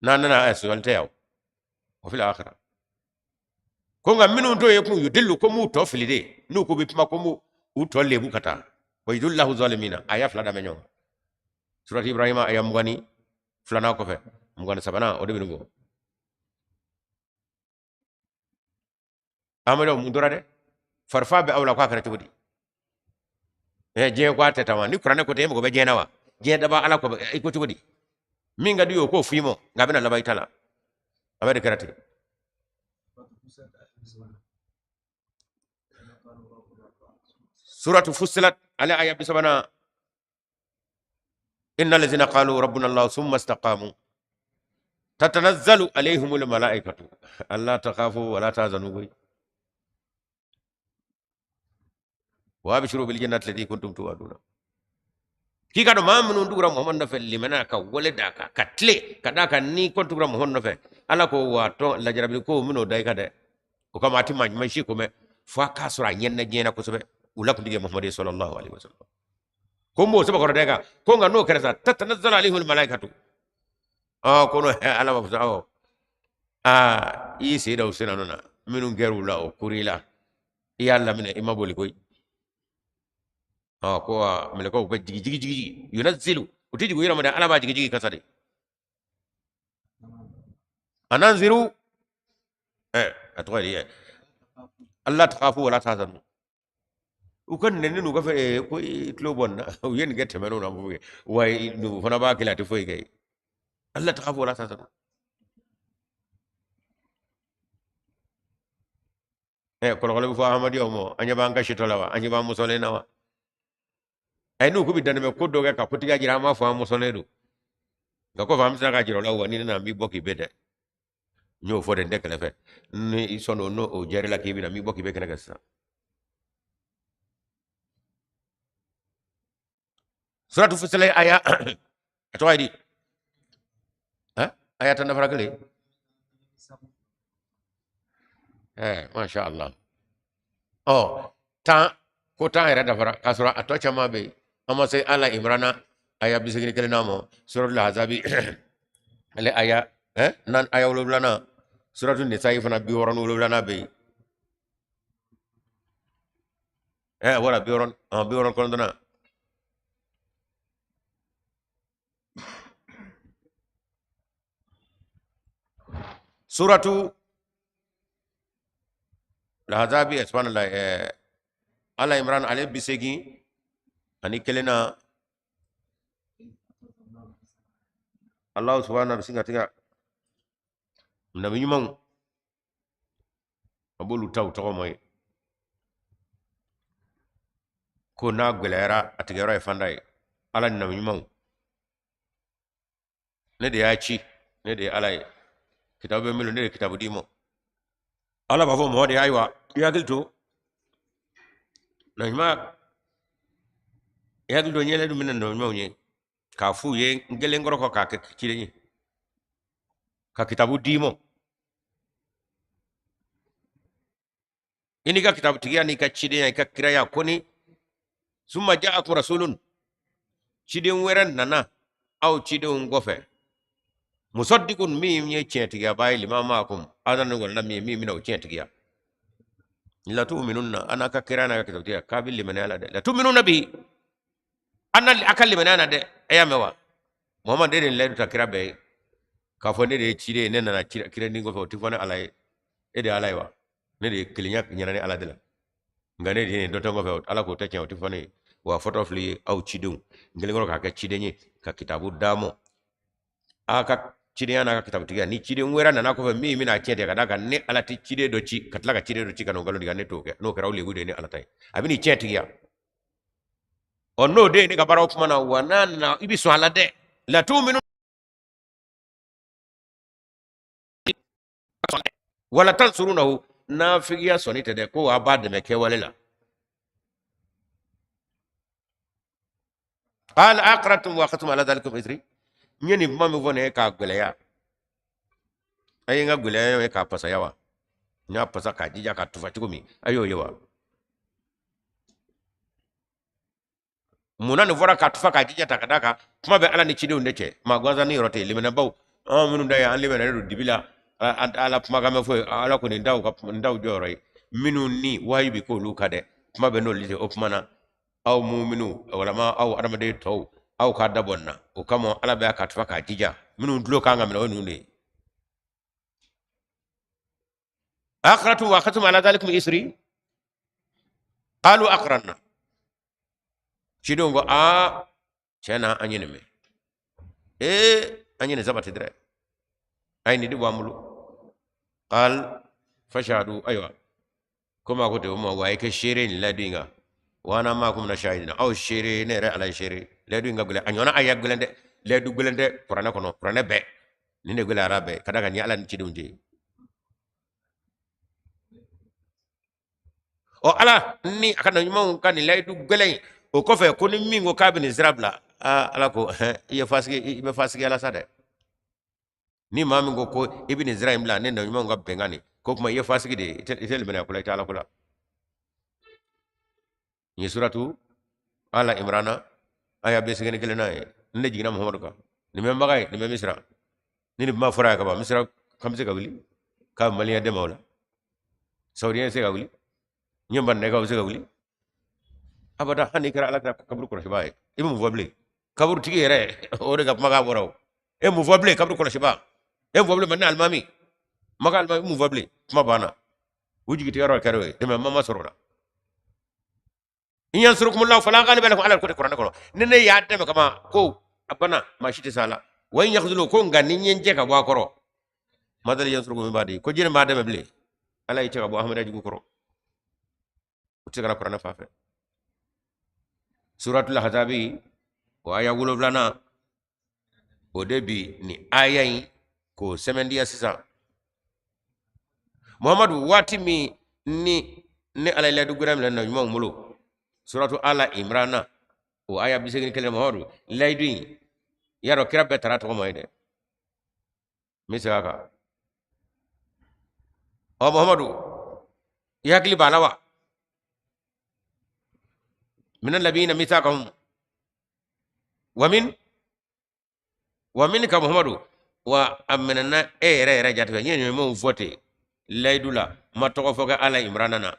na aswalte yaw o fil akhirah ko ngam minu to ye ku yudillu ko mu to filide nu ko bi pima ko mu u to lebu kata wa yudullahu zalimina aya flada menyo surat ibrahima aya mugani flana ko fe mugani sabana o de bingo amado mu dorade farfa be awla ko akara tugudi e je ko atata wa ni kurane ko te mo be jenawa je da ba ala ko e ko tugudi minga diyo ko fimo ngabena la baytala amade karate سورة فصلت على آية بسبنا إن الذين قالوا ربنا الله ثم استقاموا تتنزل عليهم الملائكة ألا تخافوا ولا تحزنوا وابشروا بالجنة التي كنتم توعدون كي كانوا ما من ندور محمد نفع لمنا كولدك كتلي كذاك ني كنت تقول محمد نفع ألا كو واتو لا جرب كو منو داي كده وكما أتي ما يشي كم فكاسرا ينجينا كسبه ولكن دي محمد صلى الله عليه وسلم كم سبب كردك كونغ نو كرسا تتنزل عليهم الملائكة كونو على ما فسأو يسير أو سنانا منو غيرو لا أو كوريلا يلا من إما بولي كوي كوا ملكو بجي جي جي جي ينزلوا وتيجي كوي رمضان على ما جي جي كسري أنزلوا أتقولي الله تخافوا ولا تحزنوا وكان ننو كفى كوي تلوبون وين جت منو نبوي واي نو فنا باكي لا تفوي جاي الله تخاف ولا تحزن eh kono kala fo ahmadi o mo anya banga shitola wa anya ba musole na wa ay nu kubi dan me koddo ga ka kutiga jira ma fo musole do ga ko fam sa ga jiro lawa ni na mi boki bede nyo fo de kala fe ni sono no o jere la kibi na mi boki be kana gasa suratu fusala aya to aydi ha aya tan nafara kale masha Allah oh ta ko ta era dafara kasura ato chama be amma sai ala imrana aya bisigini kale namo suratul azabi ale aya nan aya wululana suratul nisa fana bi woron wululana be wala bi woron kon dana suratu al-azabi subhanallah ala imran ale bisigi ani kelena allah subhanahu wa ta'ala nabi nyumang abulu taw to moy ko na gelera atigero e fandai ala nabi nyumang ne de yachi ne de ala kitabu milo ne de kitabu dimo ala bafo mo de aywa yagilto na nyuma yagilto nyele dum nan do nyawnye ka fu ye ngele ngoro ko ka kirenyi ka kitabu dimo ini ka kitabu tigia ni ka chide ka kiraya koni summa ja'akum rasulun chide weran nana au chide ngofe musaddiqun mi nye chetiga bay limamakum adan ngol na mi no chetiga la tu'minunna ana ka kirana ka kitabu tigia kabil liman ala de la tu'minuna bi anna akal liman ana de ayamewa muhammad de le ta kirabe ka fo ne de chide ne na kire ni ngofo tifona alay ede alaywa ne de klinya nyana ala de la ngane de do tongo fe ala ko ta chen tifone wa photo fli au chidung ngel ngoro ka chidenye ka kitabu damo aka chide yana ka kitabu tiga ni chide ngwera na ko mi na chede ka daga ne ala ti chide do chi katla ka chide do chi kanu galo diga ne to ke no kara ule gude ne ala tai abini chete ya onno de ni ka baro kuma na wanana ibi so ala de la tu minu wala tansurunahu na figiya sonite de ko abade me ke walela قال أقرأتم وأخذتم على ذلك إثري نيني مامي فوني كا غليا أي nga غليا كا pasa yawa nya pasa ka jija ka tufa tikumi ayo yawa munani vora ka tufa ka jija takadaka kuma be ala ni chidi undeche magwaza ni rote limena baw minu ndaya an limena do dibila ala kuma ga me fo ala ko ni ndaw ka ndaw joroy minu ni wayibi ko lukade kuma be no lite opmana aw muminu wala ma aw adamade taw aw ka dabonna o kamo ala be ka tufa ka jija minu dulo ka ngam no ne akhratum wa khatum ala dhalikum isri qalu aqranna chidongo chena anyene me anyene zabati dire ayni di wamulu qal fashadu aywa kuma ko te mo waye ke shere ni ladinga wana ma kum na shahidina aw shere ne re ala shere ladinga gule anyona ayagulende ledu gulende qur'ana kono qur'ana be ni ne gule arabe kada ga ni ala ni chidunje o ala ni akana nyuma kan ledu gule o ko fe ko ni mingo kabini zrabla ala ko ye fasike ala sade ni mami go ko ibn Israil la ne nyuma ngo bengani ko kuma ye fasike de itel mena kula ta ala kula ni suratu ala imrana aya be sigene kele na ne jigina muhammadu ka ni me magay ni me misra ni ma fura ka ba misra kam se ka wuli ka maliya de mawla saudien se ka wuli nyamban ne ka se ka wuli abada hani kara ala kabru ko shiba e mu voble kabru tigi yere o de ga maga boraw e mu voble kabru ko shiba e voble man almami maga almami mu voble ma bana wuji ti yaro karwe de mama sorona إن ينصركم الله فلا غالب لكم على القرآن كله نني يادم كما كو أبنا ما شئت سالا وإن يخذلوكم غنين ينجك واكرو ماذا ينصركم من بعدي كجين ما دم بلي على يتشك أبو أحمد أجيكو كرو وتشكر القرآن فافه سورة الأحزاب وآية ولو لنا ودبي ni ayayi ko semendiya sisa muhammadu wati mi ni ala ila duguram la na nyuma mulo suratu ala imrana o aya bisegin kele muhammadu laydu yaro kirabe tarata ko moyde misaka o muhammadu yakli balawa min allabina mithaqahum wa min ka muhammadu wa amnana ere jatbe nyen mo vote laydula ma to foga ala imrana na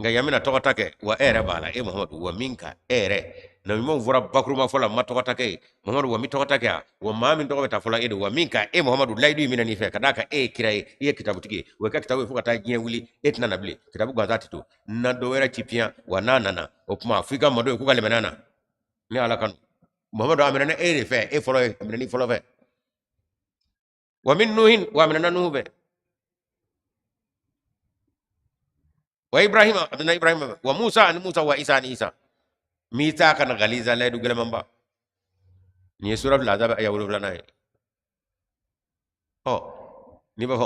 nga yamina to take wa ere bala e muhammadu wa minka ere na mo vora bakruma fola ma to take muhammadu wa mi to take wa ma min to ta fola e wa minka e muhammadu laydu mina ni fe kadaka e kirai ye kitabu tigi wa ka kitabu fuka ta gien wuli etna na bli kitabu gwa zati na do wera chipia wa nana opma afrika modo ku gale menana ni ala kan muhammadu amina ere fe e folo amina ni folo fe wa min nuhin wa amina nuhu be wa ibrahim abdina ibrahim wa musa an musa wa isa an isa mita kan galiza la du gelman ba ni surah al-azab aya wulu lana oh ni ba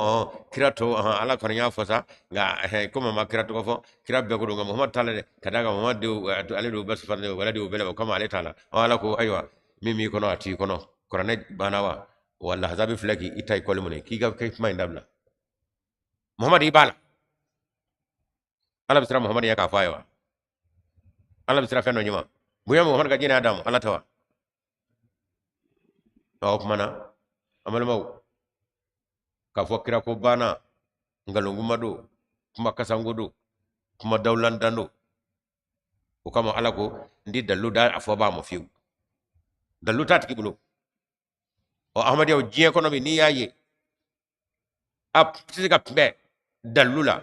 kirato ala kan ya fosa nga kuma ma kirato ko kirab be ko nga muhammad taala de kadaga muhammad de ali do bas farne wala de bele ko ma ale taala ala ko aywa mimi kono ati kono korane banawa wala hazabi flaki itay kolmune ki ga kay may ndabla muhammad ibala ala bisra muhammad ya ka faywa ala bisra fenno nyuma buya muhammad ga jina adam ala tawa to mana amal maw ka fokira ko bana ngalungu mado kuma kasangudo kuma dawlan dando o kama ala ko ndi dalu da afoba mo fiu dalu tatiki bulo o ahmad yaw jien kono bi ni yaye ap tisika be dalula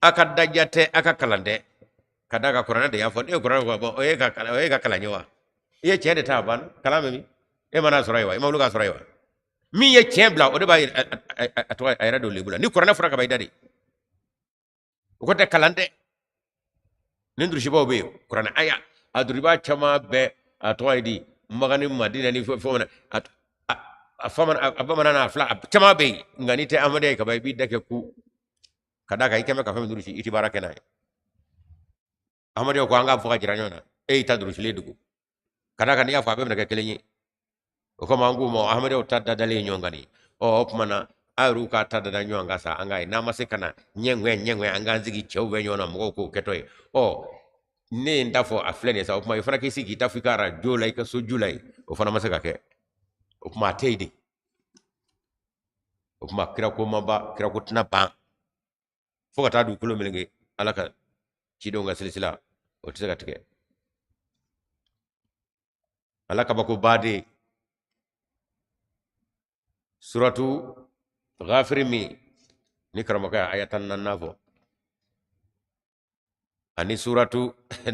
aka dajate aka kalande kadaka qur'ana de yafon e qur'ana ko o e ka kala nyowa ye chede taban kalame mi e mana suraywa e mawluga suraywa mi ye chembla o de bay atwa ay rado lebula ni qur'ana fura ka bay dadi ko te kalande nindur shibo be qur'ana aya adriba chama be atwa di magani madina ni fo mana afaman abamana na fla chama be ngani te amade ka bay bi dake ku kadaka ikeme ka fami durushi iti barake na amade ko anga fuka jiranyona e ita durushi ledugo kadaka ni afa be na kelenyi ko mangu mo amade o tadda dale nyongani o opmana aru ka tadda da nyonga sa anga na masekana nyengwe anga nzigi chewbe nyona mo ko ketoy o ne ndafo aflene sa opma ifana kisi gitafikara jolay ka so julay o fana maseka ke opma teidi opma kira ko maba kira ko tna ba foka ta du kulo melenge alaka cido nga silsila o tsaka tike alaka bako bade suratu ghafir mi ni karamaka ayatan nanafo ani suratu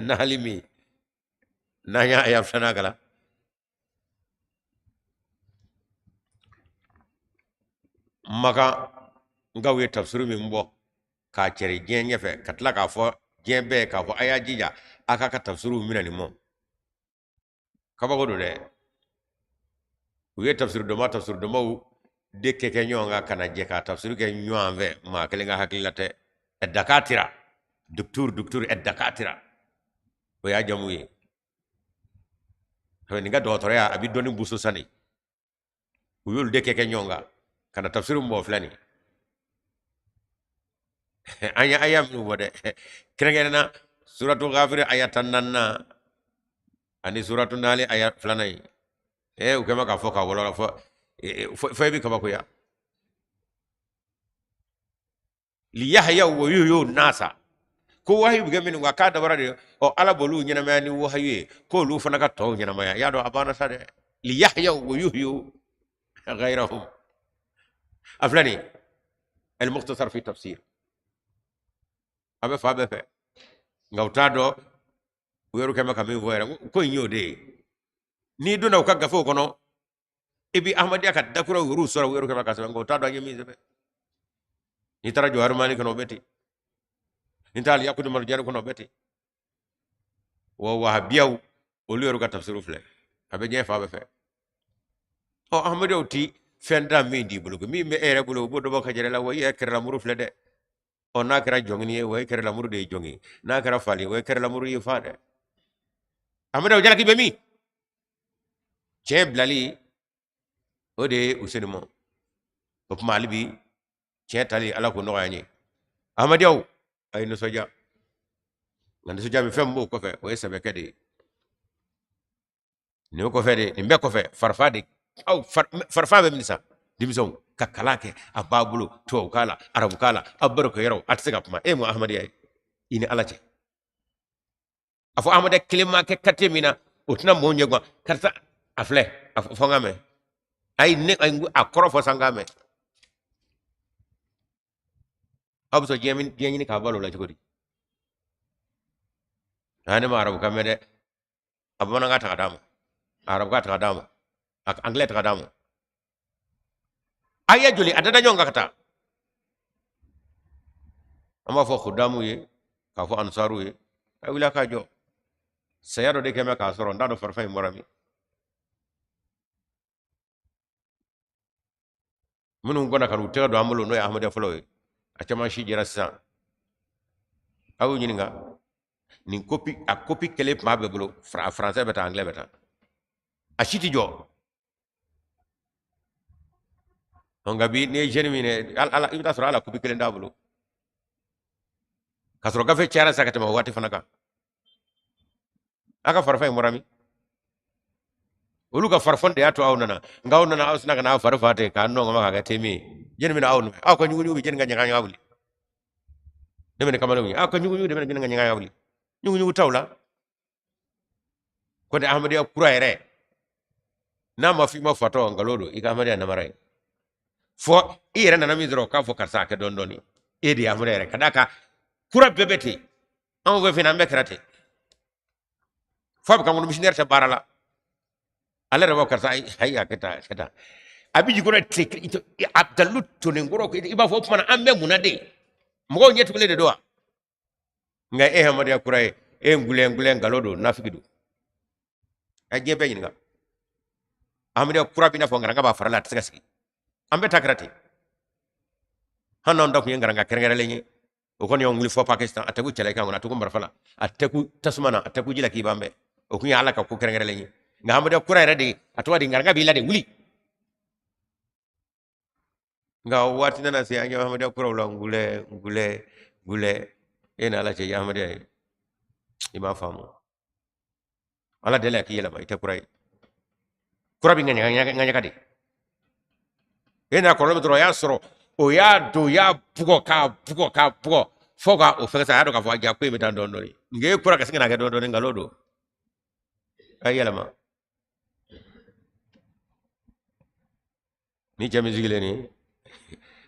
nahlimi nanya ayaf sanagala maka ngawe tafsiru mi mbo ka chere jenye fe katla ka fo jembe ka fo aya jija aka ka tafsiru minani mo kaba godo de uye tafsiru do ma tafsiru do mo de keke nyonga kana je ka tafsiru ke nyonve ma kelenga hakilate edakatira doktor edakatira o ya jamuye to ni ga doctor ya abi doni buso sani uyul de keke nyonga kana tafsiru mo flani aya ayam nu wode krengena suratul ghafir ayatan nanna ani suratul nali ayat flanai ukema ka foka wala fo bi kaba ko ya li yahya wa yuyu nasa ko wahyu bi gamin wa ka da barade o ala bolu nyina mani wahyu ko lu fana ka to nyina maya ya do abana sade li yahya wa yuyu غيرهم المختصر في تفسير أبا فابا ngawtado weru kema kami voyra ko nyode ni duna ko gafo kono ibi ahmadi aka dakura wuru sura weru kema kasaba ngawtado anyemi zebe ni tara jawar mani kono beti ni tal yakudu mal jar kono beti wa wahabiyaw o leru ka tafsiru fle abe je fa be fe o ahmadi oti fenda mi di bulugo mi me ere bulugo bodo baka jere la wa ye kera muru fle de o na kera jongi ni wa kera muru de jongi na kera fali wa kera muru yi fade ahmadi o jala ki be mi che blali o de usenmo o malibi che tali ala ko no yani ahmadi o ay no soja ngande soja mi fembo ko fe o sebe kedi ni ko fe de ni be ko fe farfade aw farfa be minisa dimison kakalake ababulo to kala arabu kala abbar ko yaro atsiga kuma mo ahmadi ay ini alace afo ahmadi klima ke katemina utna mo nyegwa karta afle afongame ay ne ay akorofo sangame abso jemin ni ka balo la jogodi ane ma arabu kamede abona ngata kadama arabu gata kadama ak anglais kadama aya joli adada nyonga kata ama fo khudamu ye ka fo ansaru ye ay wila ka jo sayado de kema ka soro ndado farfay morami munu gona kanu tega do amulo no ya ahmadu folo ye acama shi jera sa awu nyininga ni copie a copie kele ma be bolo français beta anglais beta a shiti jo onga bi ne jeni mine ala ibta sura ala copie kele ndabulu kasro gafe chara sakata ma wati fanaka aka farfay morami olu ka farfon de ato awnana ngawnana awsna kana farfate ka no ngama ka temi jeni mine awnu aw ko nyugu nyugu jeni nga nyanga ngawli de mine kamalo aw ko nyugu nyugu de mine nga nyanga ngawli nyugu nyugu tawla ko de ahmadiya kuraire na ma fi ma fato ngalodo ika ahmadiya na marai fo ire na namizro ka fo karsa ke don doni edi ahmadiya kadaka kura bebeti an we fina mekrate fo be kangu missionnaire ta barala ala rebo karsa ay aketa abiji gona tek ito abdalut to ne ngoro ko iba fo mana ambe munade mo nyetu le de doa nga ahmadiya kurai ngule ngalodo nafikidu ajje be nyinga ahmadiya kura bina fo ngara ba farala tsasi ambe takrati hanon dak ngara nga kerengere lenyi o kon yongli fo pakistan ataku chele kan ataku marfala ataku tasmana ataku jila ki bambe o kun yala ka ko kerengere lenyi nga ahmadiya kura rede atwa di ngara bi lade wuli nga wati nana se anya ahmadiya kura la ngule ena ala che ahmadiya ima famu ala dele ki yela ba ite kura bi nganya kadi ena ko lo dro ya soro o ya do ya bugo foga o fesa ya do ka fo ja ko mi tan don doni nge kura ka singa ga don doni ngalodo ayela ma ni jami zigile ni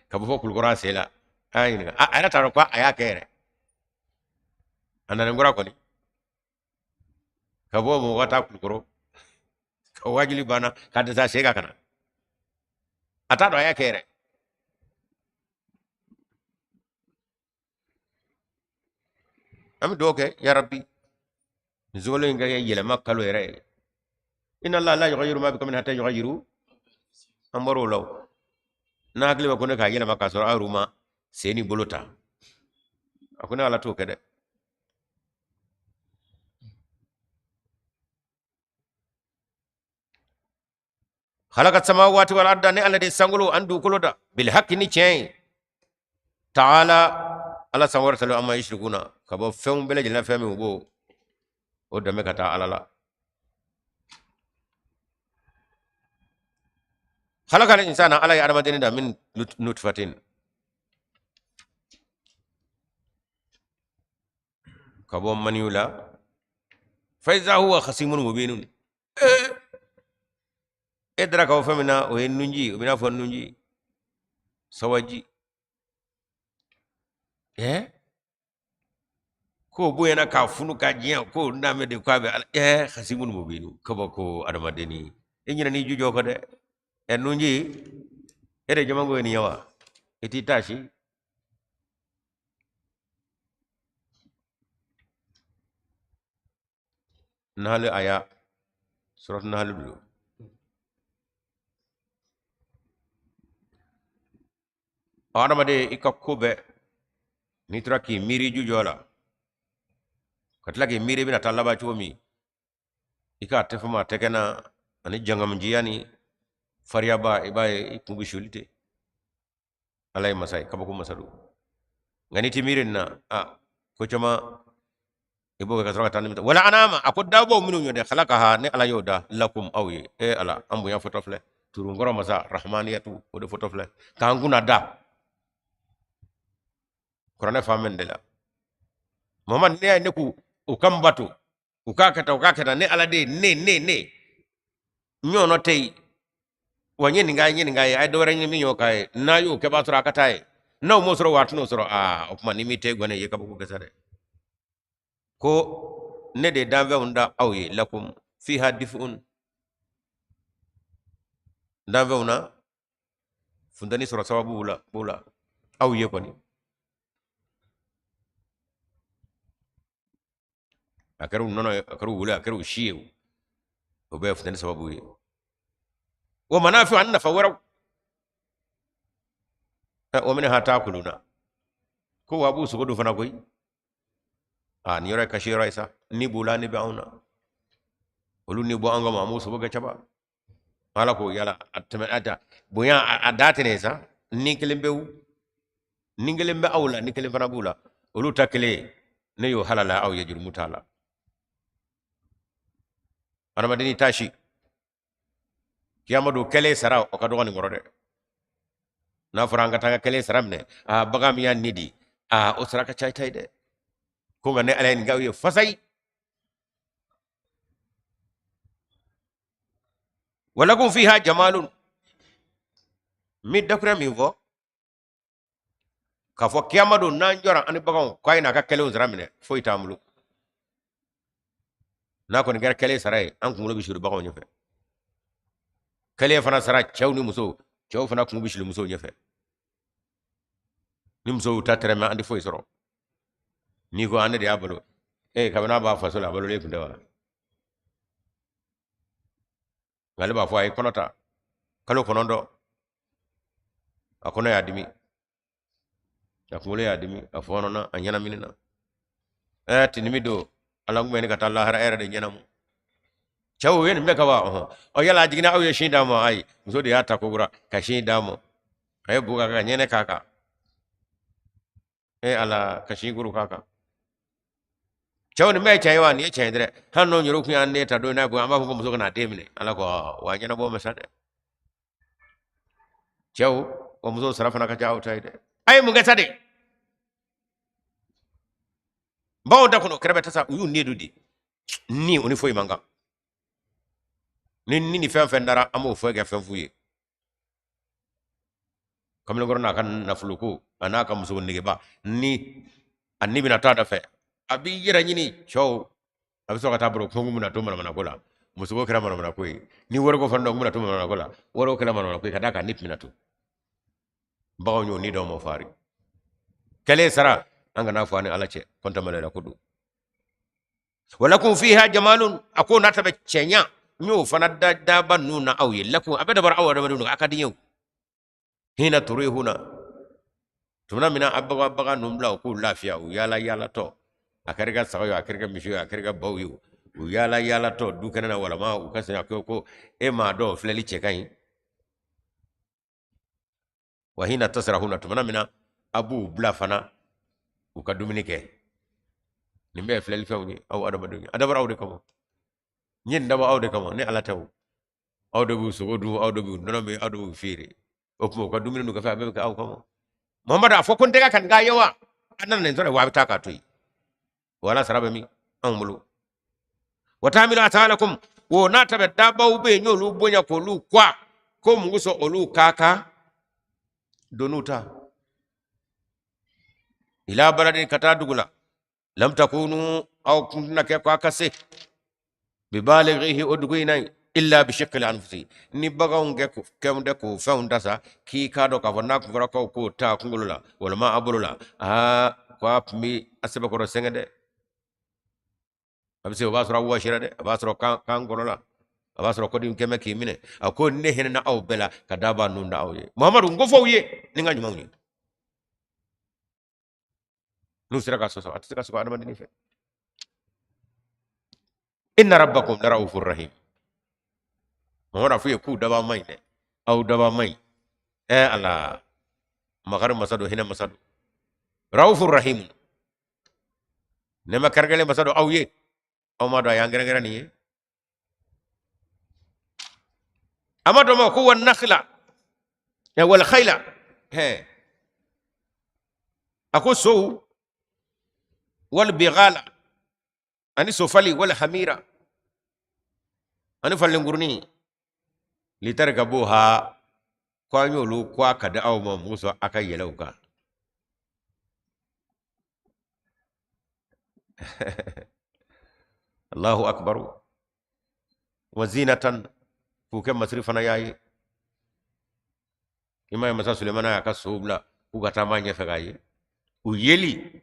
ka bo fo kura sela ayina ana taro kwa aya kere ana ngora ko ni ka bo mo wata kuro ka wajili bana ka da sega kana atado aya kere am doke ya rabbi zolo nga yele makalo ere inna allah la yughayyiru ma bikum hatta yughayyiru amaro law na agli ba kone ka yele makaso aruma seni bolota akuna ala to kede خلق السماوات والارض ان الذي سانغلو اندو كلودا بالحق ني تشين تعالى الله سمور سلو اما يشركون كبو فهم بلا جنا فهم بو o dame kata alala khalaqal insana ala ya armadin da min nutfatin kabo maniula fa iza huwa khasimun mubinun edra ka famina o enunji o bina fo nunji sawaji ko boyena ka funu ka jiya ko ndame de ko be khasimul mubinu ko ko adama deni enyina ni jujo ko de en nunji ede jamango ni yawa iti tashi nahal aya surat nahal dulu adama de ikakube nitraki miri jujola katlaki miri bina talaba chomi ika tefuma tekena ani jangam jiyani fariaba ibaye ikungi shulite alay masai kabako masadu ngani timirin na ko chama ibo ka sura tan wala anama akod dawbo minu nyode khalaqaha ne ala yoda lakum awi ala ambu ya fotofle turu ngoro masa rahmaniyatu o de fotofle kanguna da korone famen de la moman ne ku ukambatu ukakata ne ala de ne nyono tei wanyeni ngai ay do renyi mi nyokai na yu ke basura katai no mosro watno soro opma nimite gone ye kabu gesare ko ne de danve unda awye lakum fiha difun danve una fundani soro sababu bula awye koni akaru nono akaru wula akaru shiu obe fundani sababu ye wa manafi anna fawara wa min hata kuluna ko wabu su gudu fana koi ni yore kashira isa ni bula ni bauna olu ni bo anga mamu su boga chaba mala ko yala atme ata boya adate ne sa ni kelembe awla ni kelembe fana bula olu takle ne yo halala aw yajur mutala ana madini tashi kiyamadu kele sara o ka dogani ngorode na faranga tanga kele saramne bagam ya nidi o saraka chay tayde ko ngane alen gawiye fasay walakum fiha jamalun mi dakra mi vo ka fo kiyamadu na njora ani bagam koyna ka kele saramne fo itamulu na ko ngar kele saray an kumulo bi shuru bagam nyofe kele fana sara chawni muso chaw fana kumulo bi shuru muso nyofe nimso tatere ma andi foy soro ni ko ande de abalo kabana ba fasola abalo le kundawa ngaliba fo ay konota kalo konondo akono ya dimi akumulo ya dimi afono na anyana minina tinimi do alangu meni kata Allah har era de nyanamu chawo yen mbeka wa o yala jigina aw yeshinda mo ay muso de ata ko gura ka shinda mo ay buga ka nyene kaka ala kashi guru kaka chawni me chaywa ni chaydre hanno nyoro ku ande ta do na go amba ko muso kana demine ala ko wa nyana bo masade chaw o muso sarafana ka chaw tayde ay mu gasade bawo da kono krebe tasa yu nedudi ni oni foy manga ni fen dara amo foy ga fen fuye kamle gorna kan nafuluku anaka muso nige ba ni annibi na tada fe abi yira nyini chow abi so kata bro kongu muna to mana kola muso ko kira mana koy ni worgo fando muna to mana kola woro kira mana koy kadaka nip minatu bawo nyo ni do mo fari kale sara anga na fani alache konta mala kudu walakum fiha jamalun akuna tabe chenya nyo fana da banuna awi lakum abada bar awada madunu akadiyo hina turihuna tuna mina abaga numla ko lafiya u yala to akarga sayo akarga mishu akarga bawu u yala to dukana na wala ma u kasanya ko ma do fleli chekai wa hina tasrahuna tuna mina abu blafana u kaduminike nimbe fleli fawni aw adabadu adabar awde kamo nyin daba awde kamo ne ala taw awde bu sugodu awde bu nonobe awde bu firi okmo ka duminu ka fa be ka aw kamo Muhammad afokon tega kan ga yawa anan ne zore wa ta ka toyi wala saraba mi amulu watamilu atalakum wo na tabe dabaw be nyolu bonya ko lu kwa ko munguso olu kaka donuta ila baladin kata dugula لم تكونوا أو كنا كاكسي ببالغيه أدغينا إلا بشكل أنفسي نبغون جكو كم دكو فون دسا كي كادو كفنا كفركو كو تا كنغلولا ولا ما أبلولا كواب مي أسبكو سنجد أبسي وباسرا واشرة أباسرا كان abasoro ko dim keme kimine ako ne hene na aw bela kadaba nunda aw ye muhammadu ngofo ye ninga nyumawni nu sira ka soso atisika so adama dini fe inna rabbakum la raufur rahim muhammadu fu ye ku daba mai ne aw daba mai ala magar masado hene masado raufur rahim ne makargale masado aw ye aw ma do ya ngere ngere ni ye amado ma ko wan nakhla ya wal khayla he ako so wal bighala ani sofali wal hamira ani falengurni litargabuha kwanyo lu kwa kada aw ma muso aka yelauka Allahu akbar wa zinatan fukem masrifana yayi ima masa Sulemana ya kasubla ugata manye fagaye uyeli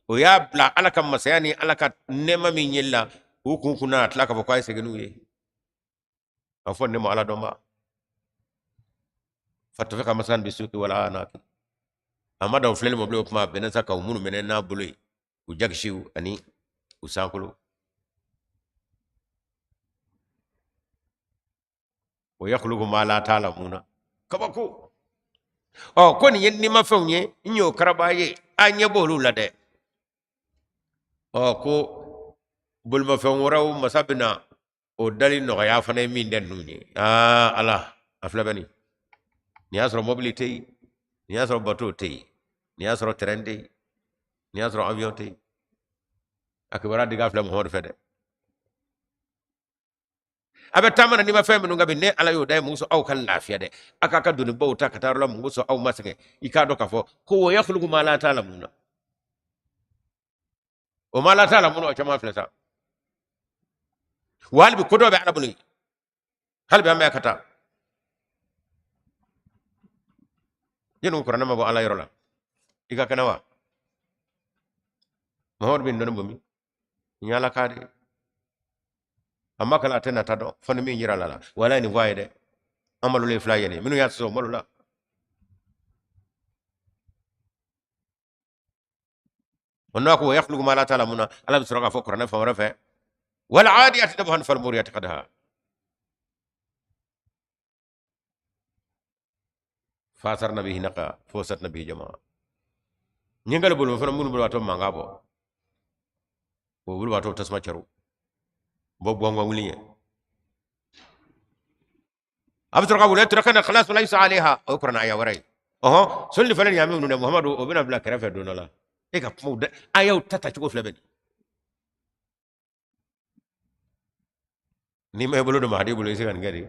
oya bla alaka masayani alaka nema minyella ukun kuna atlaka bokwa segenu ye afon nemo ala domba fatafika masan bisuki wala anaki amada uflele mobile kuma benasa ka umunu menena buloi ujagshiu ani usankulu ويخلق ما لا تعلمون كبكو كون يني ما فوني نيو كرباي اني بولو لده كو بول ما فون وراو مسابنا او دالي نو يا فني مين دن نوني الله افلبني نياسرو موبيليتي نياسرو باتو تي نياسرو ترندي نياسرو افيون تي akibara diga flam hor fede abe tamana ni mafeme nunga bine ala yo dai muso au kan lafiya de aka ka duni bauta ka tarlo muso au masake ikado ka fo ko ya khlugu ma la ta'lamuna o ma la ta'lamuna o chama flesa wal bi kodo be ala bulu hal be amma kata yenu qur'an ma bo ala yorola iga kanawa mahor bin non bumi nyala kadi amma kala tena tado fon mi nyira lala wala ni voye de amalu le flyene minu ya so molula onako yakhluqu ma la ta'lamuna ala bisraga fo qur'an fa rafa wal adiyat dabhan fal muriyat qadha fasar nabihi naqa fosat nabihi jamaa nyingal bulu fa mun bulu wato mangabo bo bulu wato tasma charu bo bongo wuliye abdurqa wala trakana khalas laysa alaiha ukran aya warai solli falan yamin ne muhammadu obina bla karafa donala e ka mu ayaw tata ci ko flabeni ni may bulu do mahdi bulu sigan ngari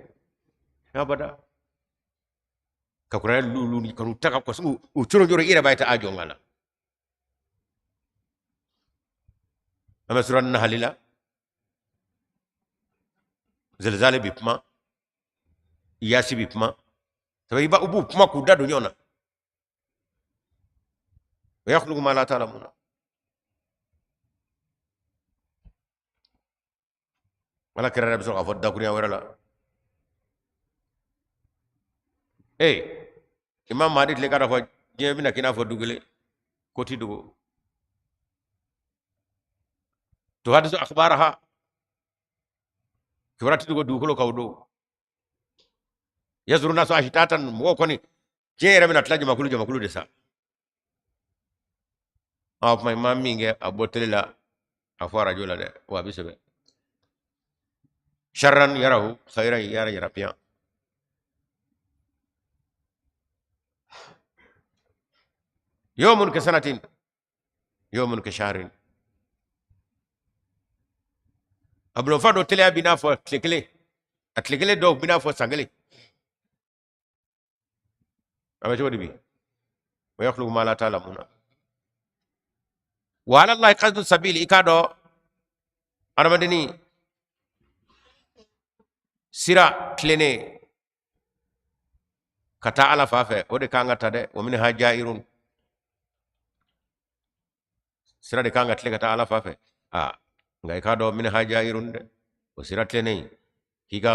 abada ka kuran lulu ni kanu taka ko su u choro joro ira bayta ajo ngala ama suran halila zelzale bipma yasi bipma tabi ba ubu pma ku dadu nyona yakhluqu ma la ta'lamuna wala kira rabbi so afod dakuri awrala imam mahdi le kada fo jebi na kina fo dugule koti dugo to hadisu akhbaraha kibrati dugo dukulo kawdo yazuru nasu ashitatan mo koni jere mina tlaji makulu de sa my mami nge abotela afara jola de wa bisebe sharran yarahu khairan yara pian يوم كسنة يوم كشهر ablo fado tele bina fo tlekele atlekele do bina fo sangele abe jodi bi wa yakhluqu ma la ta'lamuna وعلى الله قصد السبيل إكادو أنا مدني سيرا كليني كتا على فافه ودي كانغا تده ومنها جائرون سيرا دي كانغا تلي كتا على فافه ngai ka do min haja irunde o sirate nei higa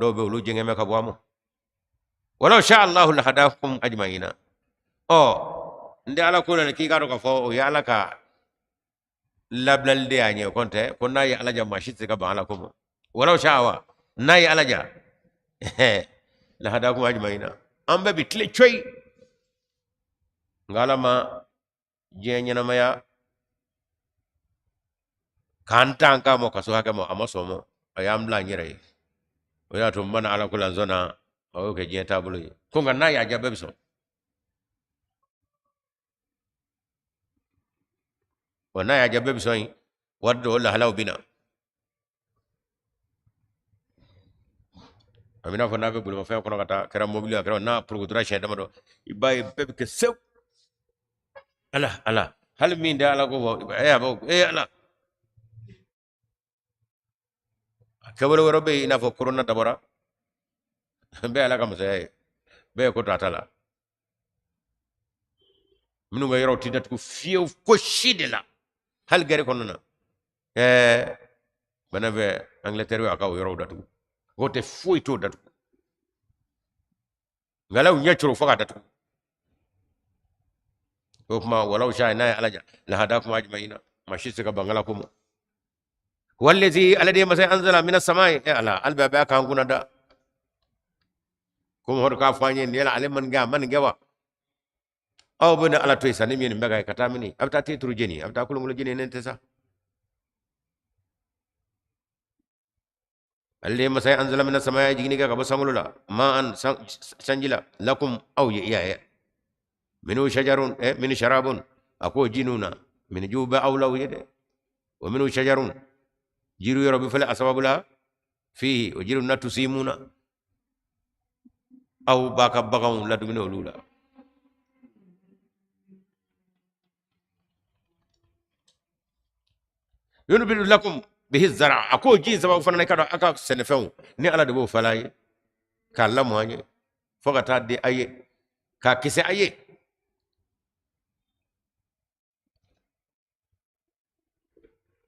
do be lu jenge me ka bwamo walau sha Allah la hadakum ajmaina o nde ala ko ne ki ka do ka fo o ya ala ka lablal de anye konte ko nayi ala jamma shitte ka ba ala ko walau sha wa nayi ala ja la hadakum ajmaina ambe bitle choy ngalama jenya na maya kantan ka mo kaso haka mo amaso mo ayam la nyere o ya to man ala kula zona o ke je tabulu ko ngana ya jabe biso wana ya jabe biso waddo wala halaw bina amina fo nabe bulu ma fe ko kata kera mobile kera na produira che dama do ibay bebe ke sew ala hal min da ala ko ya bo ala kebolo woro be ina fo corona dabora be ala kam say be ko tatala minu nga yoro tidat ko fiew ko shidela hal gari kono na bana be Angleterre wa ka yoro datu gote fuy to datu ngalaw nyachro faka datu ko kuma walau sha na alaja la hadakum ajmaina mashi suka bangala kuma wallazi alladhi masai anzala minas samai ala alba ba kan kuna da kuma hor ka fanye ne la aliman ga man gawa aw bana ala toy sanim yen mega kata mini abta titru jeni abta kulungul jeni nente sa alladhi masai anzala minas samai jigini ga basangulula ma an sanjila lakum aw ya minu shajarun min sharabun ako jinuna min juba awlaw yede wa minu shajarun jiru yoro bi fala asbabula fihi wa jiru natu simuna aw baka bagaw la dumino lula yunbidu lakum bihi zara ako ji sababu fana kada aka senefew ni ala de bo falaye ka lamu anye fogata de aye ka kise aye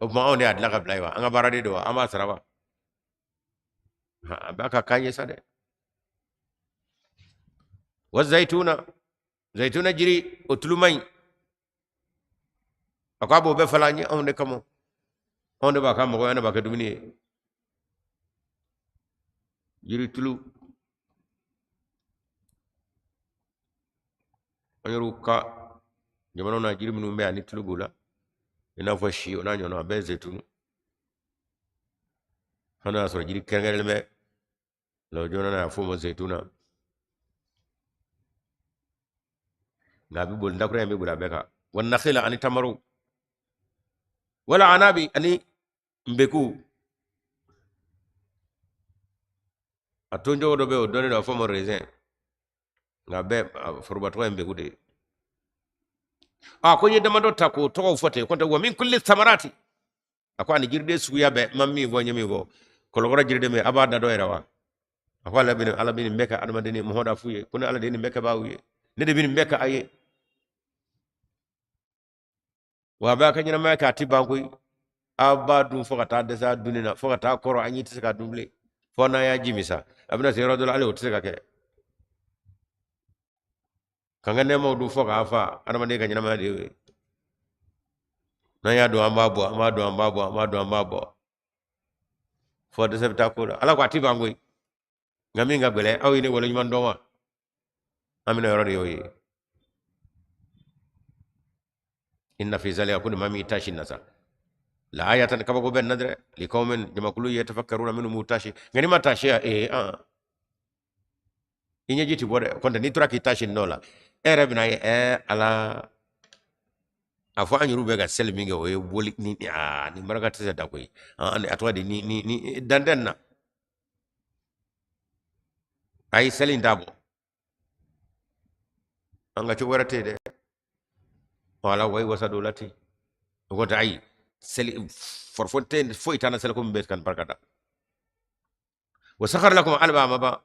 o ma on ya adla blaiwa anga barade do ama sarawa baka kanye sade wa zaituna jiri otulumai akabo be falanye on de kamo on de baka mo yana baka dumini jiri tulu anyoru ka jamano na jiri minu me ani tulu bula ina fo shi ona nyono be zaitun hana so jiri kengel me lo jona na fo mo zaituna ngabi bol ndakure me bula beka wan nakhila ani tamaru wala anabi ani mbeku atonjo do be o doni do fo mo raisin ngabe forbato mbeku de ko yedda ma dotta ko to fote ko wa min kulli thamarati akwani jirde suya be mammi go nyami go ko logora jirde me abada do erawa akwala bin ala bin meka adama deni mo hoda fuye ko ala deni meka bawuye ne de bin meka aye wa ba ka nyina meka tibanko abadu fokata desa dunina fokata koro anyi tisaka dumle fona ya jimisa abina se rodol ale otisaka ke kanga ne mo du foka afa adama de ka nyina ma de na ya do ambabo fo de sebta ko ala ko tibanko ngami ngabele aw ni wala nyman do wa amina yoro yoyi inna fi zalika kun mami tashi nasa la ayatan kaba ko ben nadre li qaumin jamakulu yatafakkaruna minhu mutashi ngani ma tashi inya jiti bode konta ni turaki tashi nola bina ala afa anyuru be ga sel minge o boli ni ni maraka tese da koy ani atwa de ni dandenna ay selin dabo anga ci warate de wala way wasa dolati وقلت أي سلي فرفونتين فويت أنا سلكم بيت كان بركة وسخر لكم ألبا مبا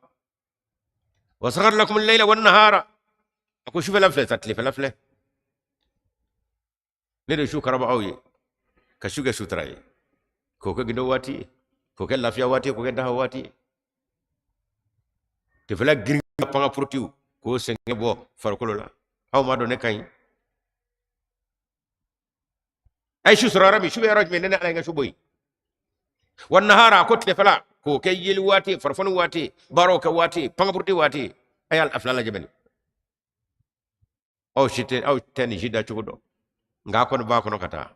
وسخر لكم الليل والنهار أكو شوف الأفلة تتلف الأفلة نري شو كربا أوي كشوكة شو تراي كوكا جدو واتي كوكا لافيا واتي كوكا ده واتي تفلا جرين بانغا بروتيو كو سنجبو فرقلو لا أو ما دون كاين أي شو سرارمي شو يراج مننا على شو بوي والنهار أكو تلفلا كوكا يل واتي فرفون واتي باروكا واتي بانغا بروتيو واتي أي الأفلا لا جبني أو شتى أو تاني جدا شو ngakon ba kono kata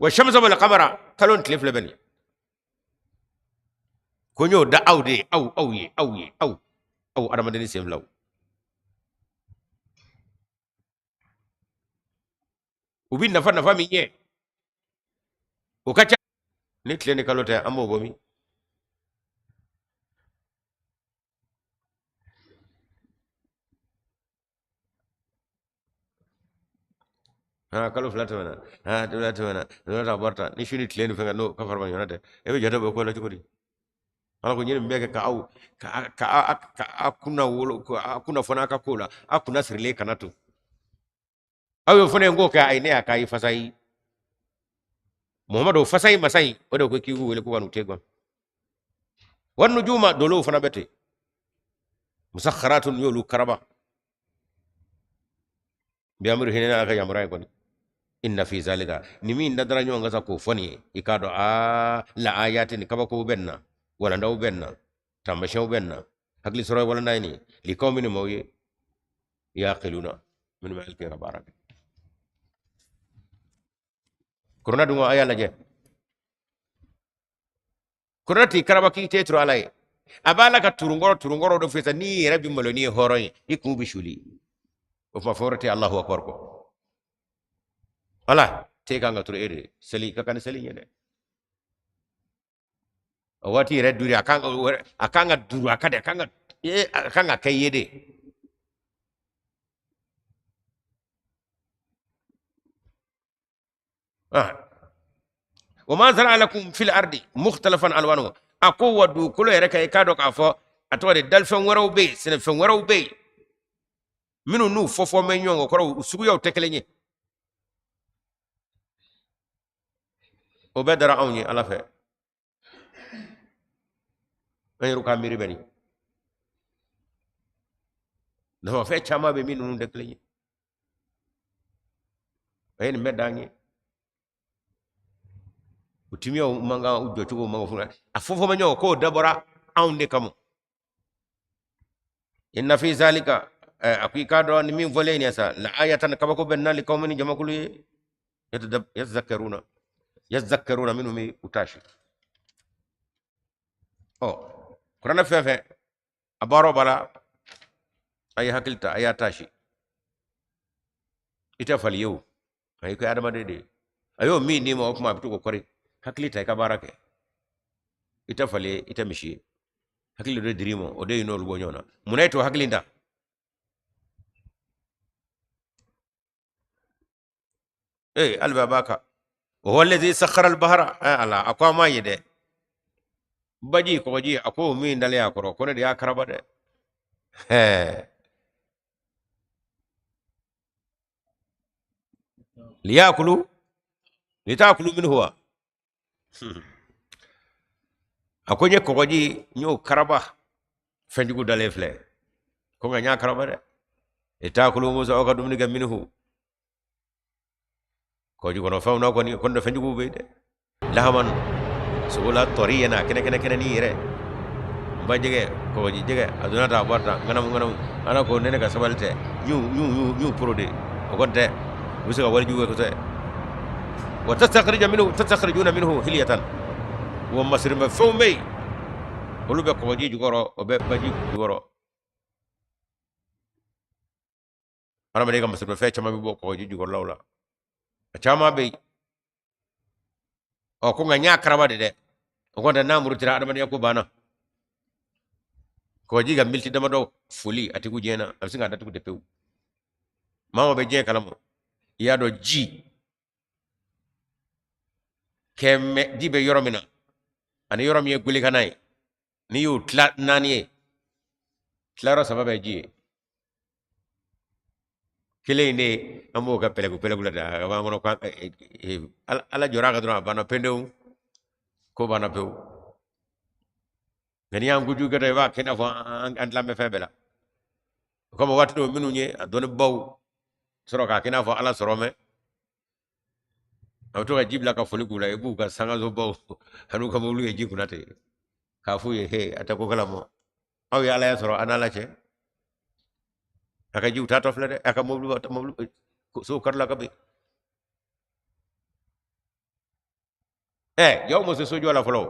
wa shamsa wal qamara kalon tlif lebani ko nyo da awde aw adama deni sem law ubi nafa mi nye o kacha ni tleni kalota amo gomi ha kalo flata wana ha dulata wana dulata barta ni shuni tleni fenga no kafar ma yonate ebe jata be ko la chukudi ala ko nyini mbeke ka aw ka akuna wolo akuna fona ka kola akuna sirle kanatu ayo fone ngo ka aine aka yi fasai muhammadu fasai masai wado ko kiwu wele ko wanu tegon wan nujuma dolo fana bete musakharatun yolu karaba bi amru hinena aka yamra ko inna fi zalika nimi ndadara nyo ngasa ko foni ikado a la ayatin kaba ko benna wala ndaw benna tamba shew benna hakli soro wala nayni li qawmin mawye yaqiluna min malki rabarak kurna dungo aya laje kurna ti karaba ki tetro alay abala ka turungoro do fesa ni rabbi maloni horoy ikum bishuli o fa forati Allahu akbar ko ala te kanga tur ere seli kakan seli nyede wati red duri akanga duru akade akanga kayede وما زرع لكم في الارض مختلفا الوانه اكو ودو كل يركا كادو كافو اتوري دالفن ورو بي سنفن ورو بي منو نو فوفو منيون كرو سوغو يو تكلني وبدر اوني على فه غيرو كاميري بني دو فه چاما بي منو نو تكلني اين مداني utimio manga ujo chugo manga funa afofo manyo ko dabora aunde kamo inna fi zalika akika do ni min voleni asa la ayatan kabako benna li qaumin jamakulu yazakkaruna minhum utashi kurana fefe abaro bala ay hakilta ayatashi ita faliyo ay ko adama dede ayo mi ni mo kuma bitu ko kore hakili tay ka barake ita fale ita mishi hakili do dirimo o de no lugo nyona munayto hakili nda alba baka وهو الذي سخر البحر ala akwa ma yede baji ko ji ako mi ndale akoro ko ne ya karaba de liyakulu litakulu min huwa akonye kokoji nyo karaba fenjugu dale fle ko nga nya karaba de itakulu musa o kadum ni minhu ko ji kono fawna ko ni kondo fenjugu be de lahaman sugula toriyana kene ni re bajege ko ji jege aduna ta barta nganam ana ko nene ka sabalte ñu prode o gonte musa wal juwe ko te وتستخرجون منه هلية ومصر مفهومي ولو بكو جي جورو وبجي جورو انا منيغا مصر مفه چما بيبو جي جورو لولا چما بي o ko nga nya karaba de o ko na murutira adama ne ko bana ko ji ga milti dama do fuli ati ku jena am singa datu de pew mama be je kalamo yado ji kemme dibe yoromina ani yorom ye guli kanai ni yu tlat nani claro sababe ji kile ne amo ka pelegu la da ba ngono kwa ala jora ka dra bana pendeu ko bana peu ngani am guju gata ba kena fo an lambe febela ko mo watto minu nye don baw soro ka kena fo ala soro me auto ka jibla ka foli kula e bu ka sanga zo baw hanu ka mulu e jikuna te ka fu ye he ata ko kala mo aw ya ala ya soro anala che aka jiw ta tof la de aka mulu so kar la ka bi yow mo se sojo la folo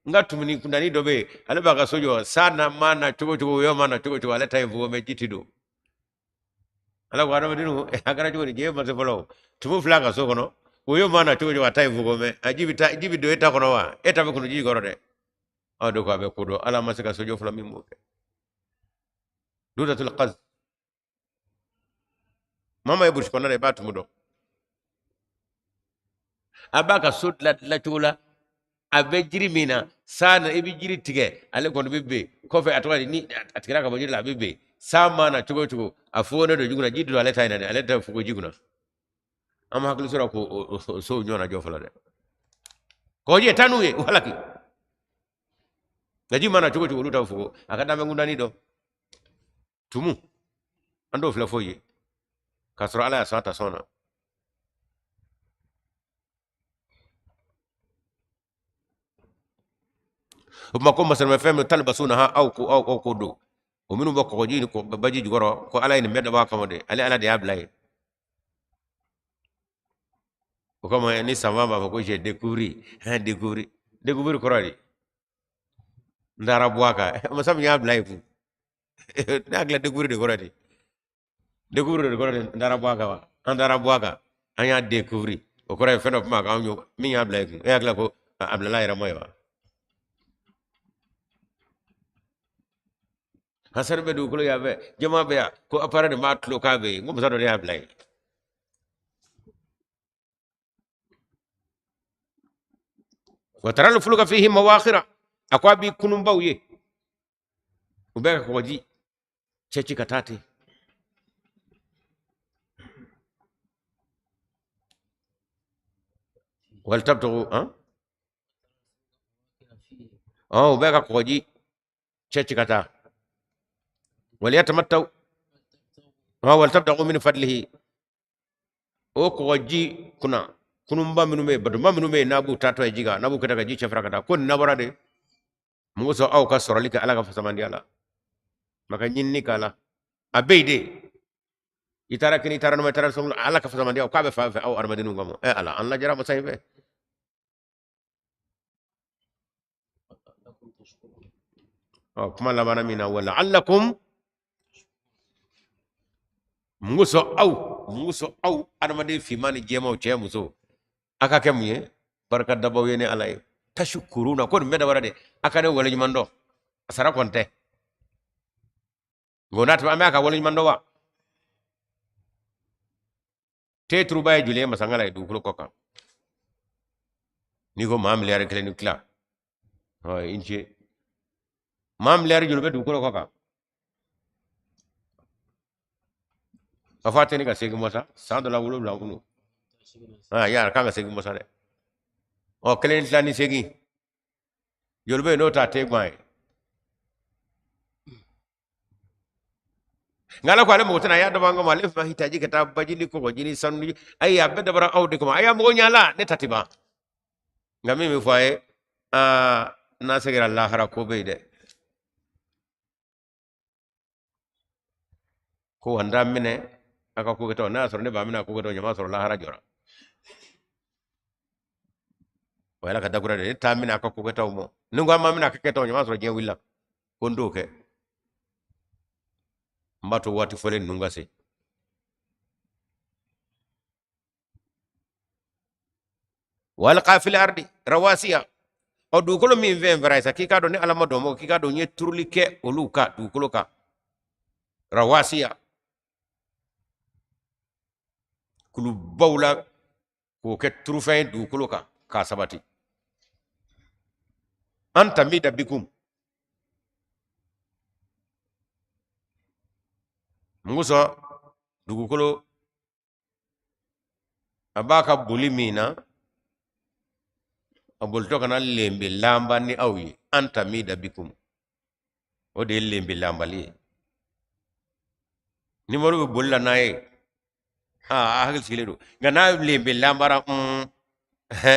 ngatumni kundani dobe ale baga sojo sana mana chugo yo mana chugo ale tay vo me jitido ala wara madinu agara chugo ni je ma se folo tumu flaga so kono wo yo mana chugo tay vo me ajibi do eta kono wa eta be kono ji gorode o do ko be kudo ala masika sojo flo mi mo dudatul qaz mama ebush kono le batu mudo abaka sud la chula abe jiri mina sana ebi jiri tige ale kono bebe kofe atwali ni atikira ka bojiri la bebe sama na chugo afone do juguna jidu ale tayna de ale ta fugo jiguna ama haklu sura ko so nyona jofala de ko je tanuye walaki gaji mana chugo luta fugo akada mengunda ni do tumu ando fla foye kasra ala sata sona وما كون مثلا فهم تلبسونها او كودو ومنو بكو جي كو باجي جورو كو على ان مد با كمودي على دي ابلاي وكما ني سما با كو جي découvrir كورالي ndara boaka ma sam nya ابلاي fu nagla découvrir ndara boaka wa ndara boaka anya découvrir o ko feno ma ka nyu mi nya ابلاي fu e agla ko ablalay ra moy wa hasar be du ko ya be jama be ko apara de matlo ka be ngum sa do ya blay wa tara al fuluka fihi mawakhira akwa bi kunum bawye ubeka ko waji ceci katate wal tabtu ubeka ko waji ceci kata وليتمتعوا ولتبتغوا من فضله o ko waji kuna kunumba minu me badu maminu me nabu tato e jiga nabu kata ga ji chefra kata kon nabara de mu so aw ka soralika ala ga fasamandi ala maka nyinni kala abeide itara kini itara no itara so ala ka fasamandi aw ka be fa aw armadinu ngamo ala an la jara masaybe kuma la bana mina wala allakum muso aw adamade fi mani jemo che muso aka kemye barka dabaw yene alay tashkuruna kon meda warade aka de wala nyumando asara konte gonat ba aka wala nyumando wa te trubay jule masangala du ko koka ni ko mam leer kele ni kla inche mam leer jule du ko koka afate ni ka segi mosa sando la wulo la kunu ya ka segi mosa de o kelen tlani segi yolbe no ta te mai ngala ko ale mo tana ya do banga male fa hitaji ka ta bajini ko jini sanu ay ya bedda bara awde ko ay mo nyala ne tatiba ngami mi faye na segira allah hara ko beide ko wanda mine aka ko to na soro ne ba mina ko to nyama soro la hara jora wala ka dagura de ta mina aka ko to mo nungo ma mina ka to nyama soro je willa ko ndoke mbato wati fole nunga se wal qafil ardi rawasiya o du ko mi vem vraisa ki ka do ne ala modomo ki ka do nye turlike oluka du ko ka rawasiya kulu bawla ko ke turufen du kulu ka sabati anta mida bikum muso dugukolo abaka boli mina abolto kana lembe lamba ni awyi anta mida bikum o de lembe lamba li ni mo be bolla naye hagil siledo ngana lembe lambara he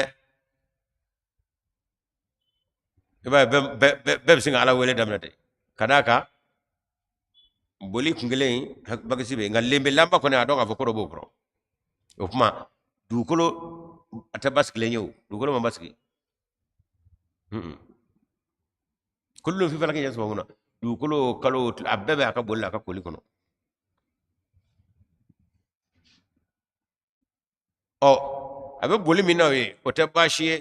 be singa ala wele damnate kadaka boli kungele bagasi be ngal lembe lamba ko ne adonga fo ko do bokro o kuma dukolo atabaski le ñew dukolo ma baski kullu fi falaki yasma huna dukolo kalo abbe aka bolla aka koli kono o abe boli minawe o te bashiye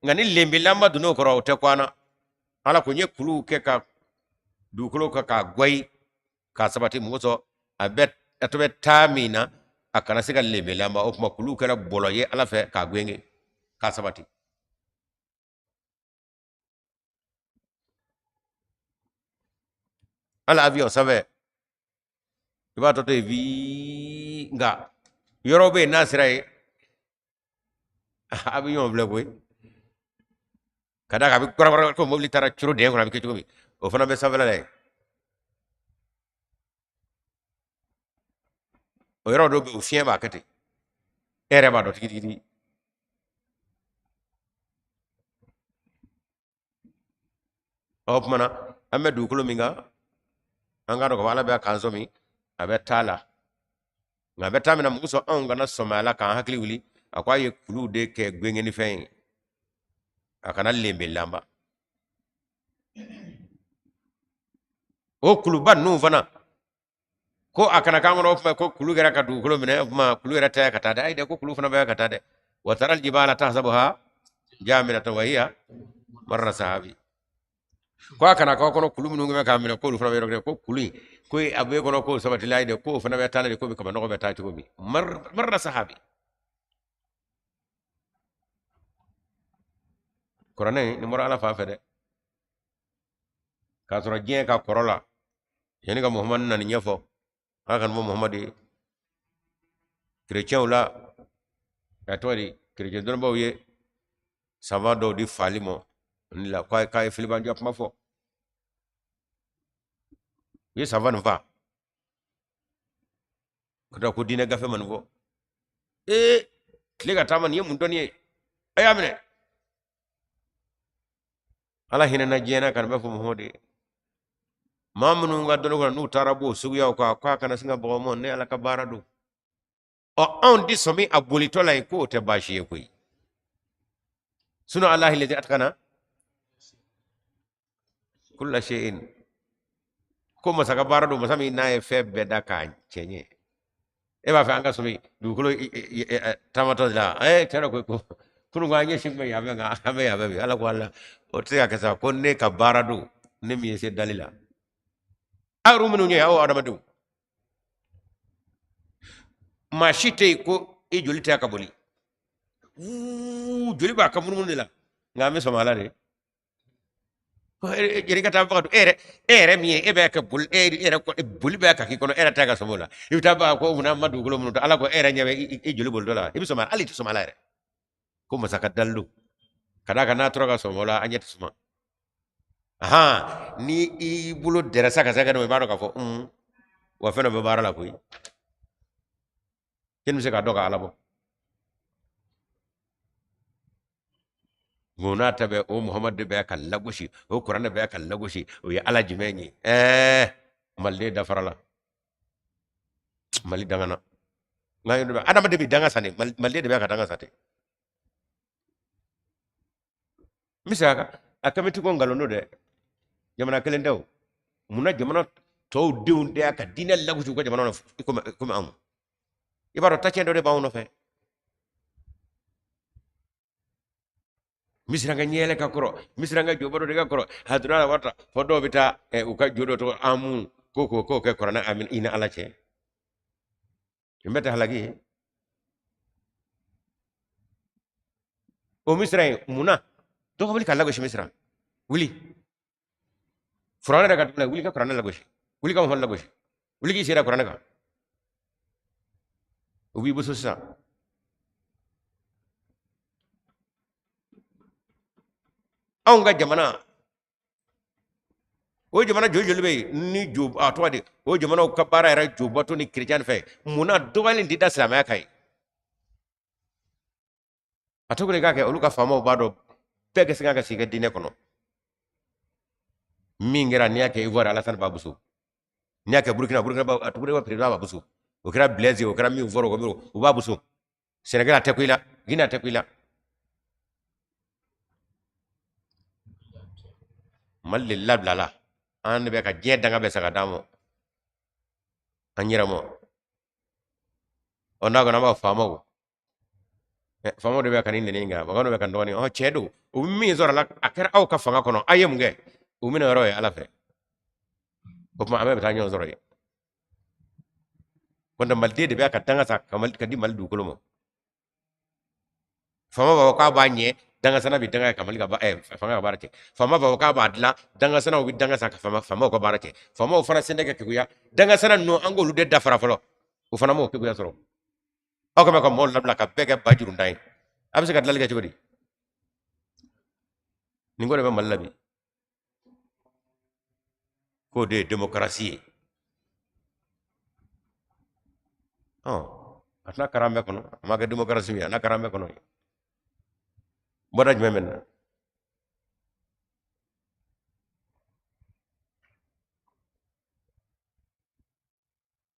ngani lembe lamba duno ko o te kwana ala ko nye kulu ke ka dukolo ka gwai ka sabati muso abe atobe tamina akana siga lembe lamba o kuma kulu kala boloye ala fe ka gwenge ka sabati ala avion save iba to te vi nga yorobe nasirai avion ble boy kada ka bi ko mobli tara churu de ko na bi ke chubi o fana be savela lay o yoro do be fien ba kete ere ba do tigi op mana amme du kulo minga anga do ko wala be kanzo mi abe tala ngabe tamina muso anga na somala kan hakli wuli akwa ye kulu de ke gwenge ni fen akana lembe lamba o kulu ban nu fana ko akana kangono ko kulu gara ka du kulo mine ma kulu gara ta kata da ide ko kulu fana ba kata de wa taral jibala tahsabuha jamilatan wa hiya marra sahabi ko akana ko kono kulu minu ngame kamina ko fana be ko kulu ko abe kono ko sabati layde ko fana be tala ko be kama no be ta to mi marra sahabi korane ni mora ala fa fede ka sura jien ka korola yani ka muhammad nan nyefo akan mo muhammadi chrétien la atwari chrétien don bawo ye savado di falimo ni la kwa kai filiban jop mafo ye savan va kada ko dina gafe man vo lega taman ye mun doni ayamne ala hina na jena kan be fo muhammadi mamunu nga dono ko nu tarabo sugu yaw ko kana singa bo mon ne ala ka baradu o on di somi abuli to lay ko te bashi ko yi sunu allah alladhi atkana kullu shay'in ko masaka baradu masami na e febbe da ka chenye e ba fa anga somi du ko tamato la tero ko kunu nga nye shimbe ya be nga abe ya be ala ko ala o te ka sa ko ne ka baradu ne mi se dalila aru minu nye awo adamadu mashite ko e joli ta kaboli joli ba kamunu mun la ngame somala de jeri kata ba ere mi e be ka bul ere ko bul be ka ki kono ere ta ka somola ibta ba ko muna madu gulo mun to ala ko ere nyabe e joli bol dola ibi somala ali to somala ere ko masaka dallu kada kana troga somola anyet suma aha ni i bulo derasa ka saga no baro ka fo wa feno be bara la koy ken mi se ka doga ala bo ngona tabe o muhammad be ka lagoshi o qur'an be ka lagoshi o ya ala jimeni malde da farala mali dangana ngayo be adama de bi danga sane malde de be ka danga sate misaka akameti ko ngalono de jamana kelen daw muna jamana to deun de aka dina lagu ko jamana no ko am ibaro tacendo de bawno fe misra nga nyele ka koro misra nga joboro de ka koro hadra wata fodo bita e uka jodo to amun ko ke korana amin ina alache mbeta halagi o misra muna to ko kala go shi misra wuli furana daga tula wuli ka qur'ana lagoshi wuli ka mohon lagoshi wuli ki sira qur'ana ka ubi bususa aw ga jamana o jamana jojol be ni job atwade o jamana ka bara era jobato ni christian fe muna dogalin dida islamaya kai atogole ga ke oluka famo bado pege singa ka siga dine kono mingira niake ivoire alassane babusu niake burkina ba atugure ba president babusu o kira blaise o kira mi voro ko miro o babusu senegal atekwila gina atekwila malli lablala an be ka je danga be saka damo anyira mo onda ko namba famo famo de be kan inde ninga ba be kan doni o chedu o mi zora la akara aw ka fanga kono ayem nge o mi na roye ala fe ko ma abe ta nyon zora yi wanda malde de be ka danga sa kamal kadi mal du kolomo fama ba ka ba nye danga sana bi danga kamal ga ba fanga ga barake fama ba ka ba adla danga sana bi danga sa fama ko barake fama o fana sende ka kuya danga sana no angolu de dafara folo o fana mo kuya soro o ko mo labla ka bege bajuru ndai abse ka dalga jibodi ni ngore ba mallabi ko de demokrasi atna karambe kono maga demokrasi mi ana karambe kono bodaj memen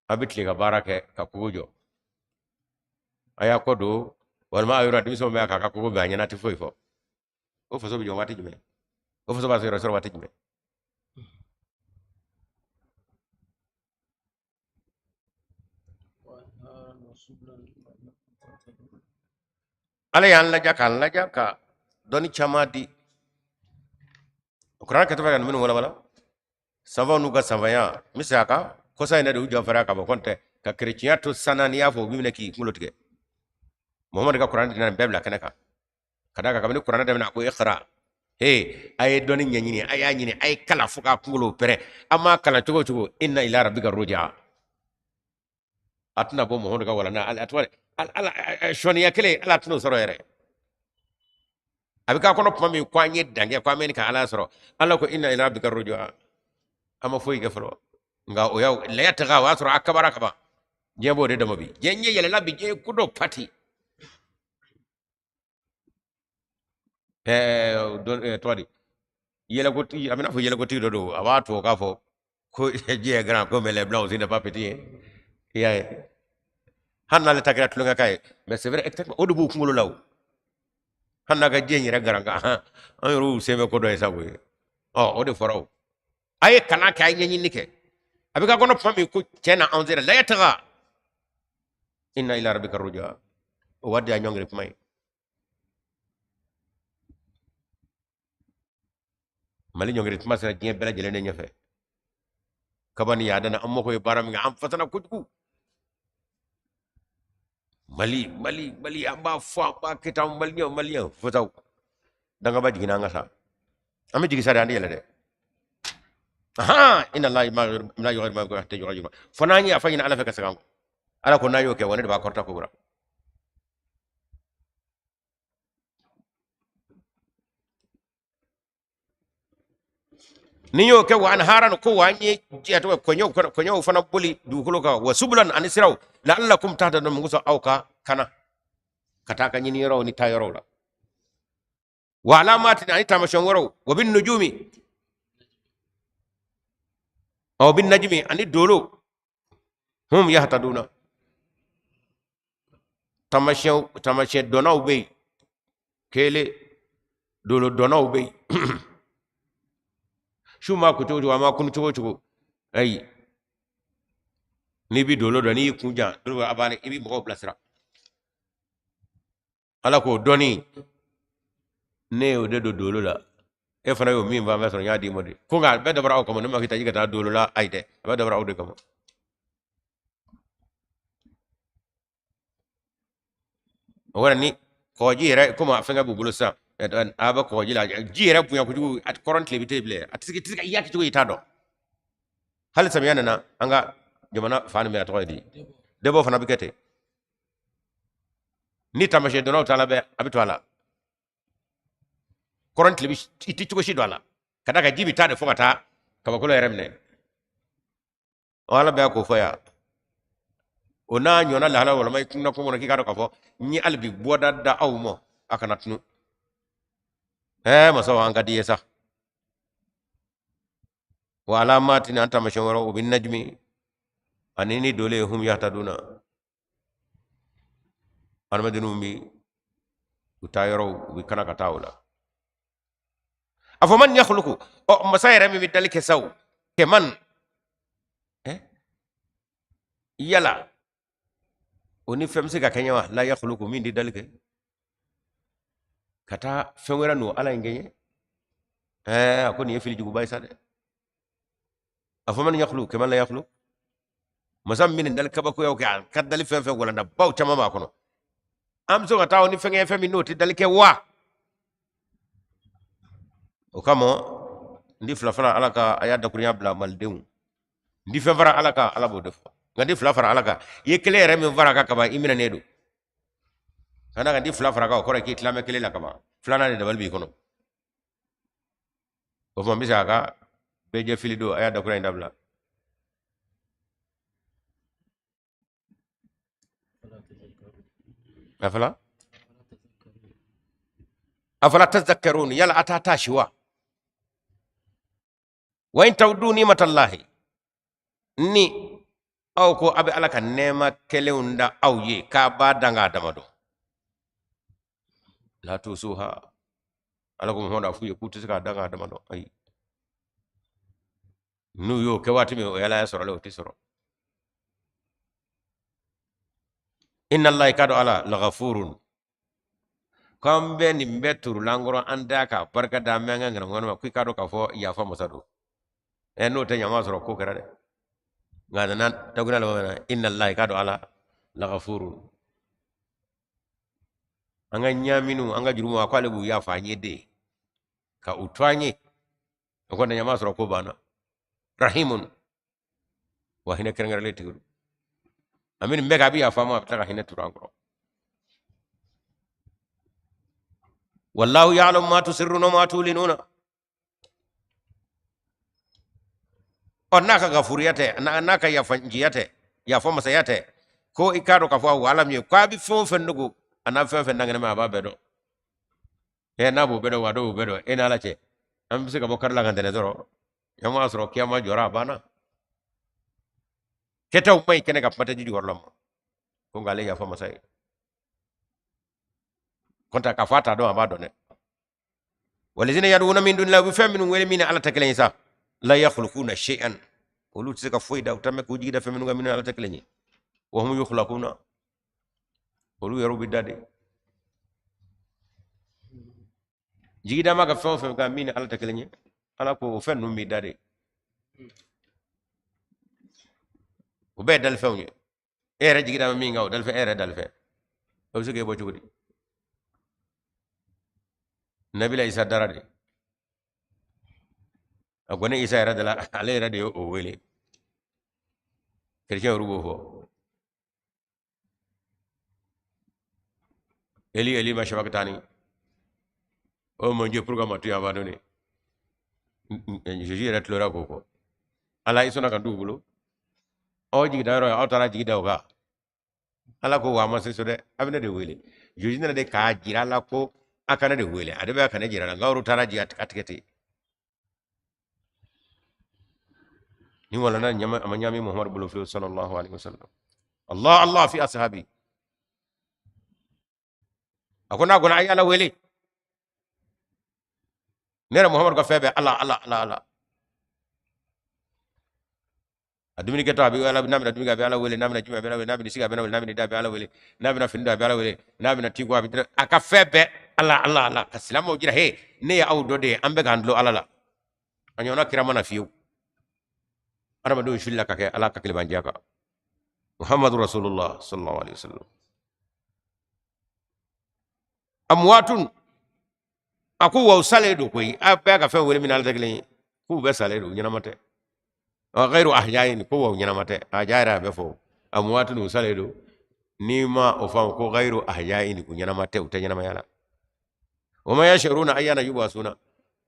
abitli ga barake ka kujo aya kodo walma ayura dimiso me ka kugo be anyana ti foifo o fo so bi jomati jume o fo so ba so wati jume ala yan la jaka doni chamadi Quran ka tafaga min wala wala sava nu ga savaya misaka ko sai na du jafara ka ba konte ka chrétien to sanani afo bimne ki ngulotige muhammad ka Quran dinan bebla kanaka kada ka kabini Quran da na ko iqra ay doni nyanyini ay anyini ay kala fuka kungulo pere amma kala tugo inna ila rabbika rujaa atna bo muhammad ka wala na al atwale al shoniya kele ala tno soro yere abika kono pami kwa nye dange kwa meni ka ala soro ala ko inna ila rabbika rujua ama foyi ga falo nga o yaw la yataga wa soro akabara kaba jebo de dama bi jenye yele labi je kudo pati todi yele ko ti amina fo yele ko ti do awato ka fo ko je grand comme les blancs ils ne pas petit ya hanna le takira tulunga kay mais c'est vrai exactement o do bu kungolo law hanna ga jenyi rek garanga an yoru seme ko do e sabu o de foro ay kana kay nyenyi nike abika kono fami ko cena anzira la yataga inna ila rabbika rujaa o wadde a nyongre pamay mali nyongre pamasa jien bela jele ne nyafe kabani ya dana amma ko baram nga am fatana kutku mali amba fa ba kitam mali fotaw danga ba jigina nga sa ami jigi sare andi yele de aha inna allahi ma yughayyiru ma hatta yughayyiru fanani afayna ala faka sagam ala ko nayo ke wonde ba korta ko bura niyo ke wa an haran ko wanye jiato ko nyo fana boli du ko ka wasubulan an siraw la'allakum tahtadun musa auka kana kata ka nyini raw ni tayoro la wa alamatin an tamashon waraw wa bin nujumi aw bin najmi an dolo hum yahtaduna tamashe donaw be kele dolo donaw be shuma ku to wa ma kun to ay ni bi dolo do ni kunja dolo abane ibi mo blasra ala ko doni ne o de do dolo la e fana yo min va mesro nya di modi ko ngal be dabara o ko no ma kita jigata dolo la ayde be dabara o de ko wala ni ko jire kuma fenga bu bulusa aba ko jila jire bunya ku jugu at currently bitable at tisika yaki jugu itado hal samiyana na anga jamana fani me to di debo fana bikete ni tamashe dono tala be abitwala currently bi iti jugu shi dola kada ka jibi tade fogata kaba kulo yeremne wala be ko faya ona nyona la hala wala may kunna ko mo ki kado ka fo ni albi boda da awmo akana tunu maso an kadi yesa wa alamatin anta mashawara bin najmi anini dole hum yahtaduna armadinu mi utayro wi kana katawla afaman yakhluqu o masayra mi dalike saw ke man yala oni femse ka kenyawa la yakhluqu min di dalike kata fenwera no ala ngenye akoni yefili jugu bay sade afaman yakhluqu keman la yakhluqu masam min dal kabako yow ka kadali fen fen wala na baw chama ma kono am so kata oni fenge femi noti dalike wa o kamo ndi flafara alaka ayada kuriya bla maldew ndi fevara alaka ala bo def ngandi flafara alaka ye kelere mi varaka kaba imina nedo kana ngandi flafara ka ko re ki tlame kele la kaba flana de dabal bi kono o fo mbisa ka beje filido ayada kuriya ndabla afala tadhakkarun yala atata shiwa wa in tawdu nimatallahi ni aw ko abe alaka nema keleunda aw ye ka ba danga damado la tusuha alakum honda fu ye kutisika danga damado ay nu yo ke wati me yala yasoro lo tisoro inna allahi kadu ala laghafurun kambe ni mbeturu langoro andaka barka da menga ngana ngona ku kadu ka fo ya fa musado no te nyama soro ko kera de ngana nan taguna la inna allahi kadu ala laghafurun anga nyaminu anga jurumo akwale bu ya fa nyede ka utwanye ko na nyama soro ko bana rahimun wa hina kera ngara leti amin mbega bi ya fa ma taka hina turangro wallahu ya'lamu ma tusirruna ma tulinuna onaka gafuriyate naka ya fanjiyate ya fama sayate ko ikado ka fa wala mi kwa bi fon fendugo ana fefe nangene ma ba bedo na bo bedo wado bedo ina lache am bisika bokar la ngandene doro yama asro kiyama jora bana keta umay kene ka pata jidi warlam ko ngale ya fama say konta ka fata do amado ne walazina yaduna min dunillahi famin wala min ala taklen sa la yakhluquna shay'an ulu tsika foida utame ko jigida famin min ala taklen wa hum yukhlaquna ulu yaru bidade jigida maga fon fon ka min ala taklen ala ko fennu mi dade ko be dal fewni ere jigida mi ngaw dal fe ere dal fe o suge bo jugudi nabila isa darade agone isa era dala ale era de o wele chrétien rubo fo eli ma shabakatani o mon je programme tu aba doni je era tlora koko ala isona kan dubulo o jigi daro o tara jigi dawga ala ko wa ma se so de abina de wele je jina de ka jira la ko akana de wele adabe akana jira la ngawru tara ji atikete ni wala na nyama amanyami muhammad bulu sallallahu alaihi wasallam allah fi ashabi akona gona ay ala wele nera muhammad ko febe ala adumini keto abi ala namina adumini abi ala wele namina jima abi ala wele namina siga abi ala wele namina dabi ala wele namina finda abi ala wele namina tigo abi aka febe ala kasilamo jira he ne ya awdo de ambe gandlo ala la anyona kiramana fiu ana madu shilla kake ala kakle banjaka muhammadur rasulullah sallallahu alaihi wasallam amwatun aku wa saledo koy abba ka fe wele min ala tegle ku be saledo ñanamate غير أحياء كو ونمته أجارا بفو أموات نسالدو نيما أفهم كو غير أحياء كو نمته وتنما يلا وما يشعرون أيانا يبعثون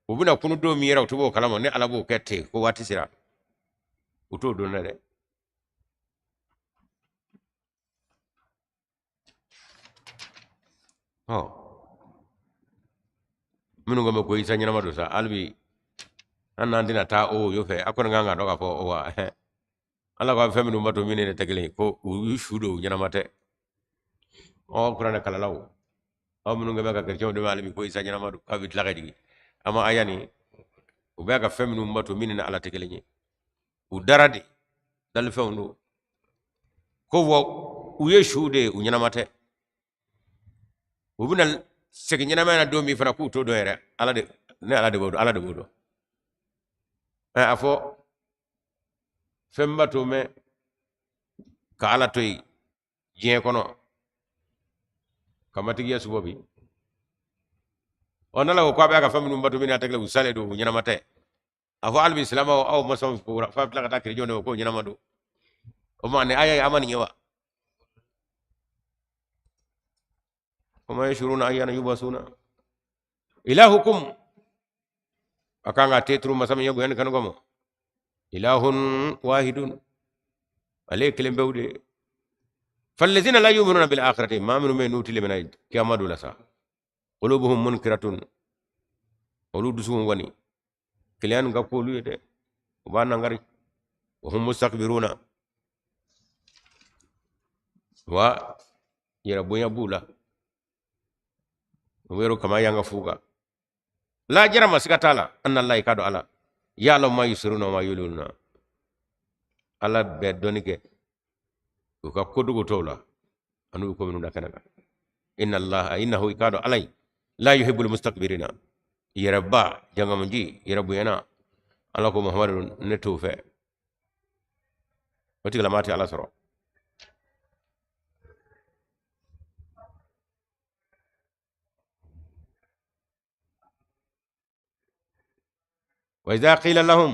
وبنا كنو دو ميرا وتبو كلام ني على بو كتي كو واتي سرا وتو دو نده ها منو غم كو يسا نما دوسا albi anandina ta o yo fe akon nganga doga fo o wa ala ko feminu mato minene tegle ko shudo nyanamate o kurane kala law o munu ngaba ka kerjo de malami ko isa nyanamadu ka bit lagadi ama ayani o be ka feminu mato minene ala tegle ni u darade dal fewnu ko wo u ye shude u nyanamate o bunal segi nyanamana do mi fana ku to do yere ala de ne ala de bodo afo fembato me ka ala toy jien kono kamati ya subobi onala ko be ka faminu mbato min atakle usale do nyina mate afo albi islam aw masom ko fa la ka takri jono ko nyina mado o mane aya amani yawa kuma yashuruna ayana yubasuna ilahukum akanga tetru masam yogo en kan gomo ilahun wahidun عليك لم بودي فالذين لا يؤمنون بالآخرة ما من نوتي لمن كما دولسا قلوبهم منكرة ولود سون وني كليان غقولوا يده وانا غري وهم مستكبرون و يربون يبولا ويرو كما ينغفوغا لا جرم سكتالا أن الله يكادو على يعلم ما يسرون وما يلون ala be donike ko kodugo tawla anu ko minu dakana inna allaha innahu ikadu alay la yuhibbul mustakbirina yarabba jangamunji yarabu yana ala ko muhammadun neto fe wati lamati ala soro wa idha qila lahum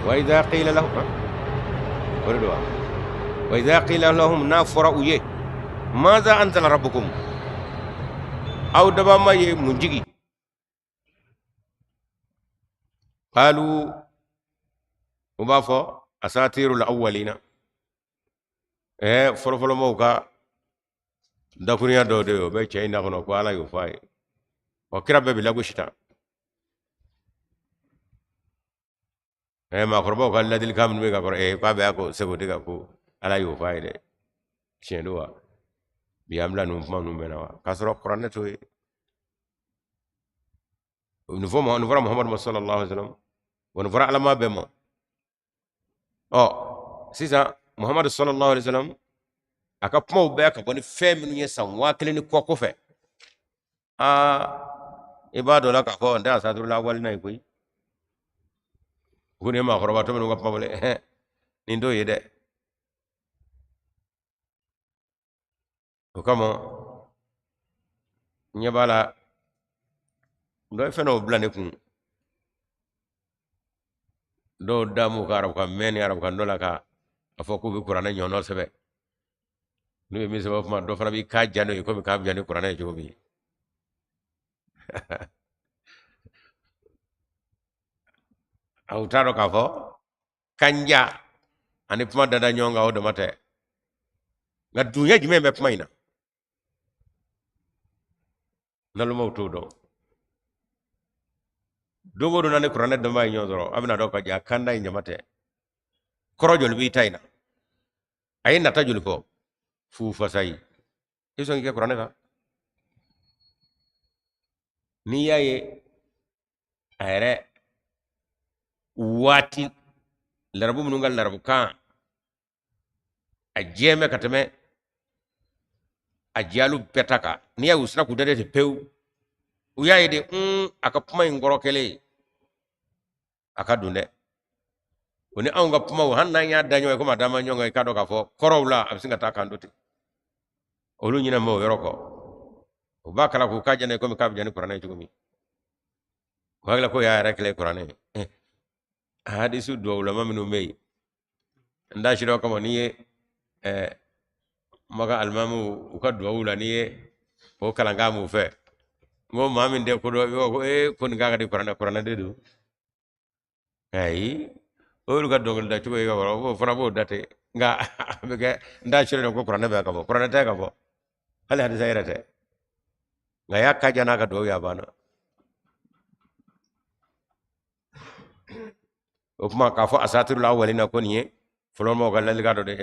وإذا قيل لهم وإذا قيل لهم نافروا يه ماذا أنزل ربكم أو دبا ما منجي قالوا وبافو أساطير الأولين فرفلو موكا دكونيا دودو بي تشينا كنو كوالا يوفاي وكرب بلاغو شتا ما قربو قال الذي كامن ميغا قر قابي اكو سبوديغا كو على يوفاي دي شيندوا بياملا نوفما نومنا كسرو قران توي نفر محمد صلى الله عليه وسلم ونفر على ما بما سيسا محمد صلى الله عليه وسلم aka puma ubeka boni feminu yesa wakile ni kwa kofe ibado la ka ko nda sa la wal nay koy gune ma khoroba to nga pamale ni ndo yede o kamo nyabala ndo feno blane kun do damu karab ka men yarab kan do la ka afoko bi qur'ana nyono sebe ni mi sebe ma do fana bi ka jano ko mi ka jano qur'ana jobi autaro ka fo kanja ani puma dada nyonga o do mate nga dunya jime me puma ina nalu mawto do dogo do nane qur'ana do may nyodoro amina do ka ja kanda nyamate korojol bi tayna ayina tajul ko fu fasai iso ngi qur'ana ka ni yaye ayre wati larabu munungal larabu kan a jeme katame ajalu petaka niya usna kudade te pew uyaye de aka puma ngoro kele aka dunde woni awga puma hanna ya danyo ko madama nyonga ka do ka fo korowla absinga ta kandote olu nyina mo yoroko o bakala ko kajane ko mi kabjani qur'ana jugumi wagla ko ya rekle qur'ana hadisu do ulama minu mei nda shiro kama niye maga almamu uka do wula niye o kala ngamu fe ngo mamin de ko do ko kon ngaga di qur'ana de do ay o ga dogol da tuwe ga woro fona bo date nga be nda shiro ko qur'ana be ka bo qur'ana ta ka bo hal hadisa irate nga yakka jana ka do ya bana o kuma ka fo asatirul awwalina ko niye fulon mo gal liga do de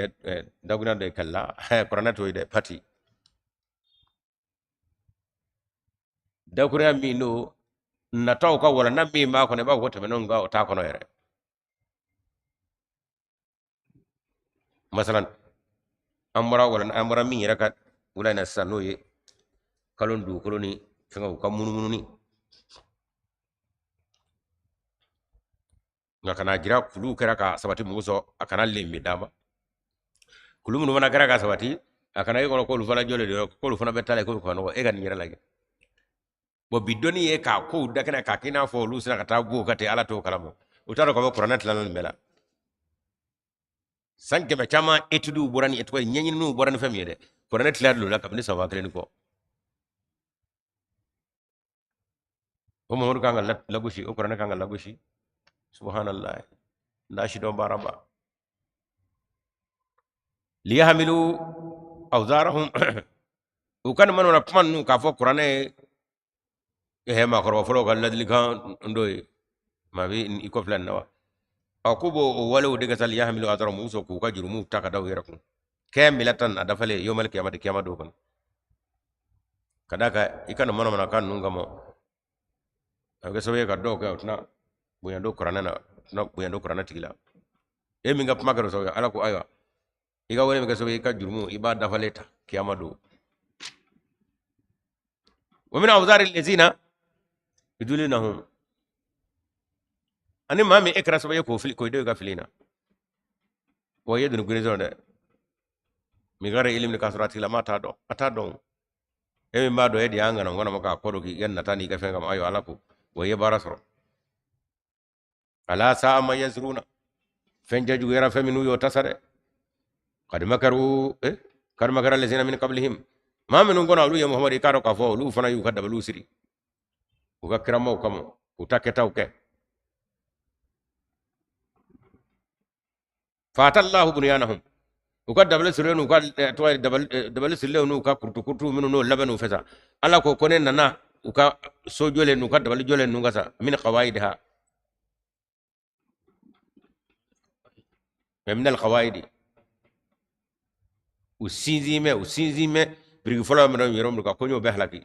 daguna de kala qur'ana to de pati dakura mi no na taw ka wala na mi ma ko ne ba ko te menon ga ta ko no yere masalan amara wala amara mi yere ka wala na sano ye kalon du koloni fenga ka munu ni nga kana gira kulu kera ka sabati muso akana lembi dama kulu munu mana kera ka sabati akana yi ko lu fana jole de ko lu fana betale ko ko no e ga nyira lagi bo bidoni e ka ko dakana ka kina fo lu sina kata bu kate ala to kalamo utaro ko qur'anat lan mela sanke be chama etudu burani etwa nyenyi nu burani famiyede qur'anat lan lu la kabni sawa kalen ko o mo hono kanga lagushi o qur'an kanga lagushi subhanallah nashi do baraba liyahmilu awzarahum ukan manona pman ka fo qur'ane ma korwa folo gal ladli kan ndoy ma bi iko plan nawa akubo wala diga sal yahmilu awzarahum uso ku ka jurumu taka daw yerakum kamilatan adafale yomal qiyamati qiyama do kan kadaka ikana mana kan nungamo aga sobe ka do ka utna buya do qur'ana na buya do qur'ana tigila e mi ngap magaro so ala ko aywa iga wole mi ga sobe ka jurumu ibada faleta qiyama do wa min awzar allazina yudulunahum ani mami ekra sobe ko fili ko do ga filina wa yedun gune zonde mi gare ilim ni kasrati la mata do ata do e mi mado edi anga no ngona maka kodo ki yanna tani ga fenga ayo ala ko wa yebarasro ala sa ma yazruna fenja ju yara feminu yo tasare qad makaru kar makara allazina min qablihim ma min ngona lu ya muhammad ikaro ka fo lu fana yu kadda lu siri uga kiramo kamo utaketa uke fatallahu bunyanahum uka dabal sirenu uka to dabal sirenu uka kurtu minu no labanu fesa ala ko konen nana uka sojole nu ka dabal jole nu ngasa min qawaidha من القواعد وسينزيمه بريغ فلا من يروم لك كونيو بهلاكي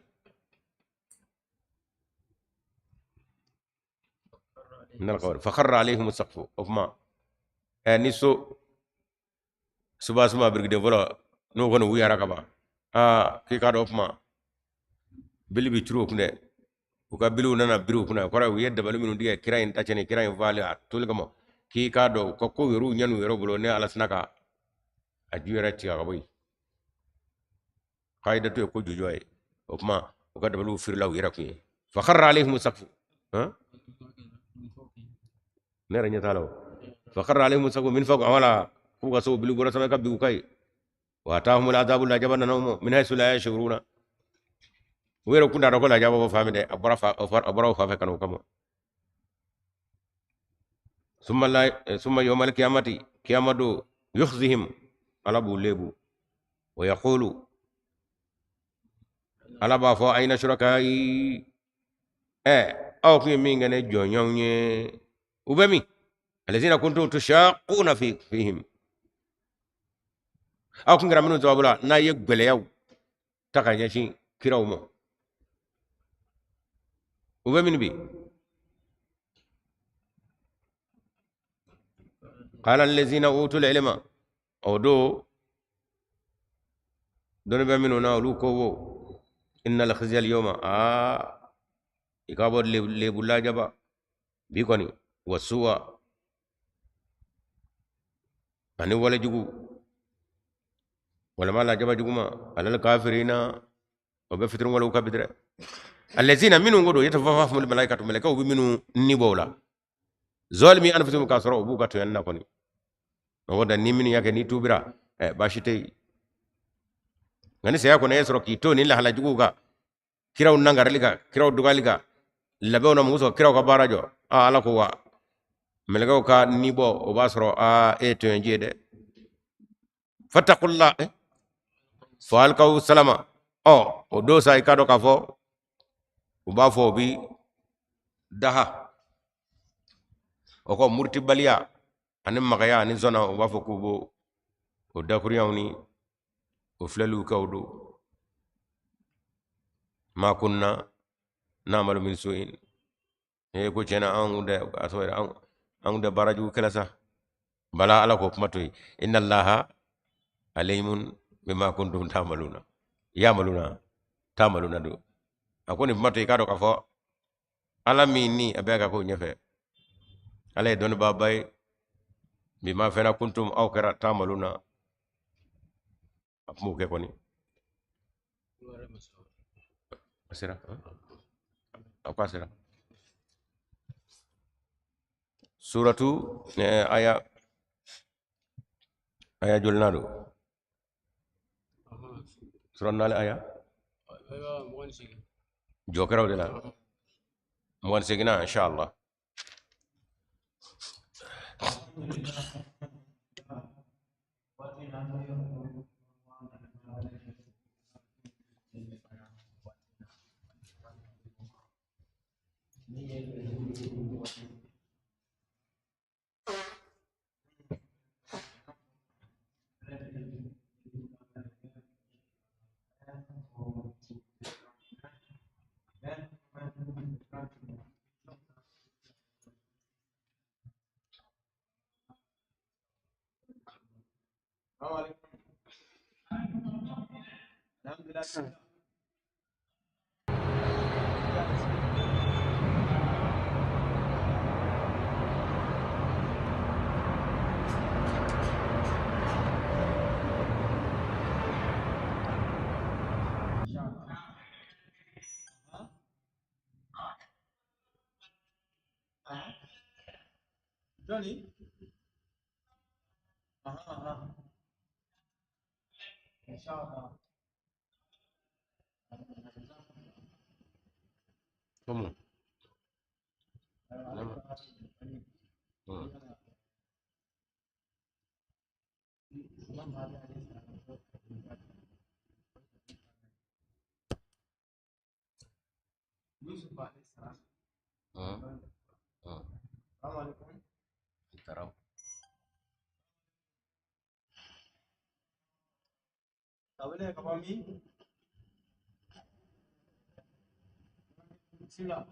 من القواعد فخر عليهم السقف وما نيسو سبا سما بريغ دي فلا نو كونو ويا ركبا كي كادو فما بلي بيترو كنه وكا بلو نانا برو كنه كورا ويد دبل منو دي كراين تاچني كراين فالي تولغمو ki ka do ko ko yoru nyanu yoro bulo ne ala snaka ajira ti ga boy qaida to ko jujoy o kuma o ga dabalu firlaw yira ko fa kharra alaihim saqfu ha nera nyatalo fa kharra alaihim saqfu min fawq awala ku ga so bilu gora sama ka bi kai wa tahum al adabu la jabanna nawm min haythu la yashuruna wero kunda ko la jabo famide abara fa fa kanu kamo ثم يوم القيامة قيامة يخزهم على بوليبو ويقول على بافو أين شركائي أو في مين غني جونيوني وبمي الذين كنتم تشاقون فيهم أو كن غرامنو زوابلا نا يقبليو تكانيشي كيرومو وبمي نبي قال الذين اوتوا العلم او دو دون بمنو ناولو كوو إن الخزي اليوم إكابر لبلا جبا بيكوني والسوى أني ولا جوجو ولا ما لا جبا جوجما على الكافرين وبفترون ولا كبدر الذين منهم قدوا يتفافهم الملائكة ملائكة وبمنوا نيبولا ظالمي أنفسهم كاسروا أبوك تيانا كوني ودا نيمين ياك ني توبرا باشتي ngani saya ko ne soro ki to ni la hala juguga kiraw nangar liga kiraw dugaliga labe ona muso kiraw ka barajo ala ko wa melgaw ka nibo o basro e to njede fattaqullah fal kaw salama o do say kado ka fo o ba fo bi daha o ko murti baliya anin magaya anin zona o ba fo kubo o dakuriyawni o flalu kawdo ma kunna na'malu min su'in ko cena an da asoira an da baraju kala sa bala ala ko kuma toy inna allaha alaymun bima kuntum ta'maluna ya'maluna ta'maluna do akoni mato kado ka fo ala minni abega ko nyefe ala don babay bima fena kuntum aw kara ta'maluna amu ke koni asira akasira suratu aya julnado suran nale aya jokeraw de la mon segina inshallah Johnny? Inshallah. Como? Yusuf alaihissalam. Assalamualaikum. Tabule kapami? Sila.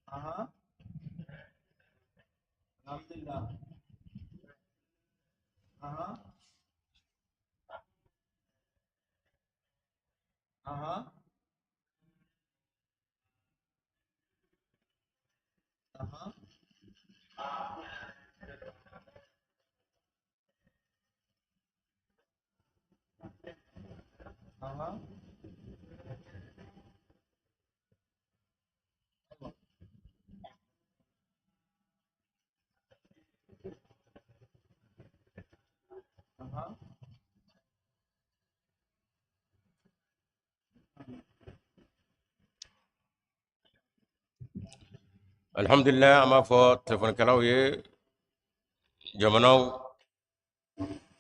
Aha. Alhamdulillah. Aha. Aha. Aha. Aha. Aha. الحمد لله أما فو تفن كلاوي جمانو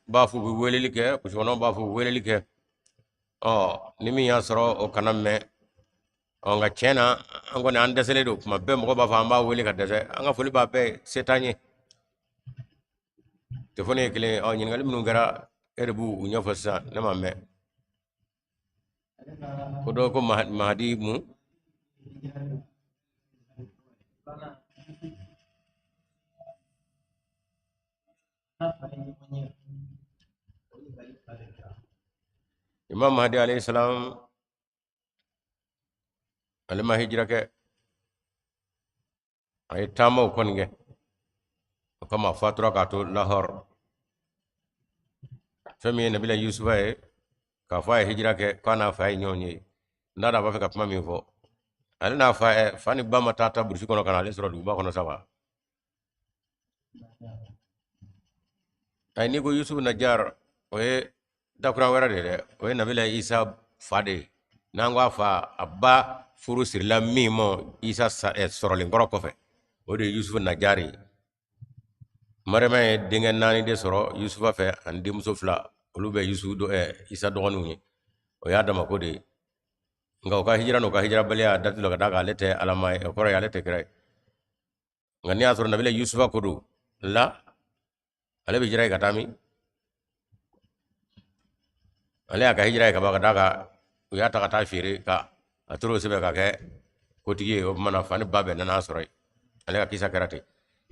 بافو بويلي لك كشمانو بافو بويلي لك nimi ya soro o kanam me nga chena ango ne andesele do kuma be mo ba fa amba weli ka dese anga fuli ba be setanye telefone kile nyin ngal minu gara erbu unya fasa na mamme ko do ko mahdi mu imam mahdi alayhi salam alima hijira ke ay tamo konge kama fatura ka to lahor femi nabila yusufa e ka fa hijira ke kana fa nyonyi ndada ba fe ka pama mi fo ali na fa fani bama tata bursi kono kana le soro du ba kono sawa ay ni go yusuf najar oye dakura wara de oye nabila isa fade nangwa fa abba furu sirla mimo isa soro le ngoro kofe o de yusuf najari marama dingen nani de soro yusufa fe andi muso fla olu be yusuf do isa dogonu ni o ya dama ko de nga ka hijira no ka hijira baliya datulo ka daga lete alama e koro ya lete kray ngani asoro nabila yusufa ko do la ale be hijira ka tami ale ka hijira ka baga daga o ya ta ta fere ka aturo sebe ka ke kotigi o mana fani babe nana asoro ale ka kisa karate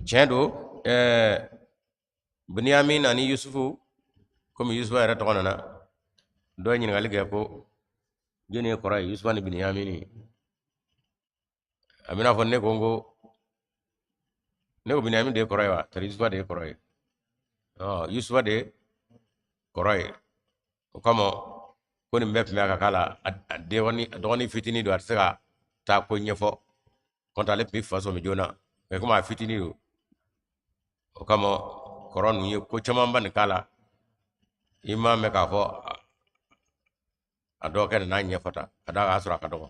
chendo Binyamin ani Yusufu comme Yusufu era tokona do nyi ngali ge ko jeni ko ray Yusufu ni Binyamin amina fonne kongo ne ko Binyamin de ko ray wa tari Yusufu de ko ray Yusufu de ko ray kamo ko ni mbep me aka kala de woni doni fitini do atsaka ta ko nyefo konta le bi faso mi jona e ko ma fitini do kamo koron ye ko chama ban kala imam me ka fo ado ken na nyefota ada asura ka dogo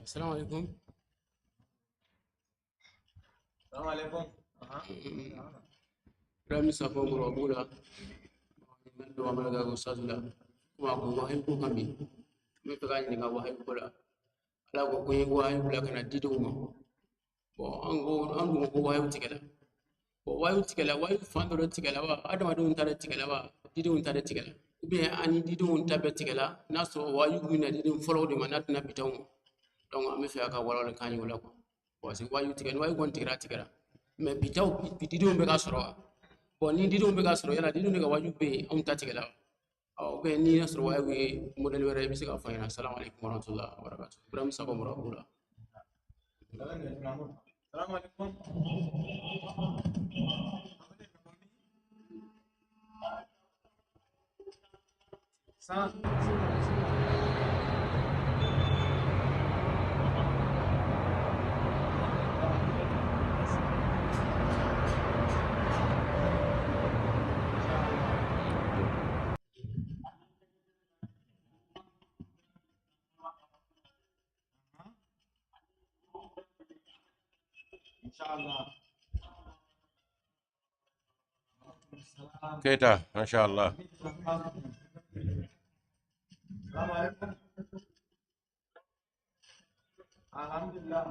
Assalamu alaikum. Assalamu alaikum. Rami safo muro bula. Do amala ga ustazula. Kuma ko wahay ko kambi. Me to gani ga wahay ko la. Ala ko ko yego wahay bula kana dido mo. Bo ango ko wahay tikala. Bo wahay tikala wahay fandoro tikala wa adama do ntare tikala wa dido ntare tikala. Ube ani dido ntabe tikala naso wayu mina dido follow de manat na bitaw. Donc ame fe aka wala le kanyi wala ko wasi wayu tikala wayu gon tikala mais bitaw dido be ka soro bon ni dido be ka soro yala dido ne ga waju be on ta tikala o be ni nasro wayu model were bi sika fayna assalamu alaikum warahmatullahi wabarakatuh ibrahim sabo murabula Assalamu alaikum. Inshallah. Keita mashallah Assalamu alaikum. Alhamdulillah.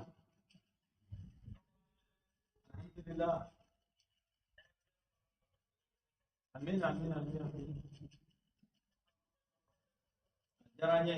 Alhamdulillah. Amin, amin, amin, amin. Caranya.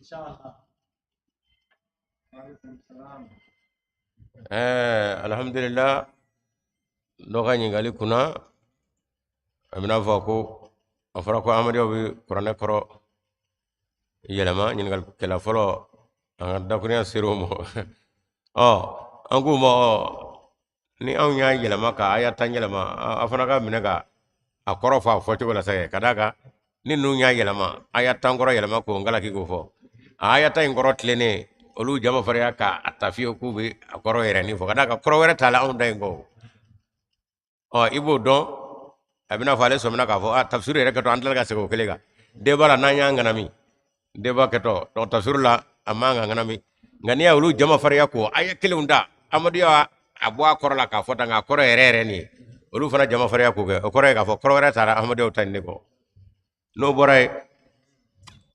Inshallah. Waalaikumsalam. alhamdulillah do ganyi ngali kuna amina fa ko afara ko amadiyo bi qur'ane koro yelama nyin ngal kala folo an da kuriya siromo angu mo ni an nya yelama ka aya tan yelama afana ka minega akoro fa fo to la say kadaka ni nu nya yelama aya tan goro yelama ko ngala ki go fo aya tan goro tlene olu jama fariya ka atafiyo ku be akoro yere ni fo kadaka koro were tala on dai go ibo don abina fale so mina ka fo tafsir yere ka to andal ga sego kelega de bala na nya nganami de ba keto to tafsir la amanga nganami ngani ya olu jama fariya ko aya kelunda amadiya abwa koro la ka fo tanga koro yere ni olu fana jama fariya ko ge koro ga fo koro were tala amadiya tan ni ko no boray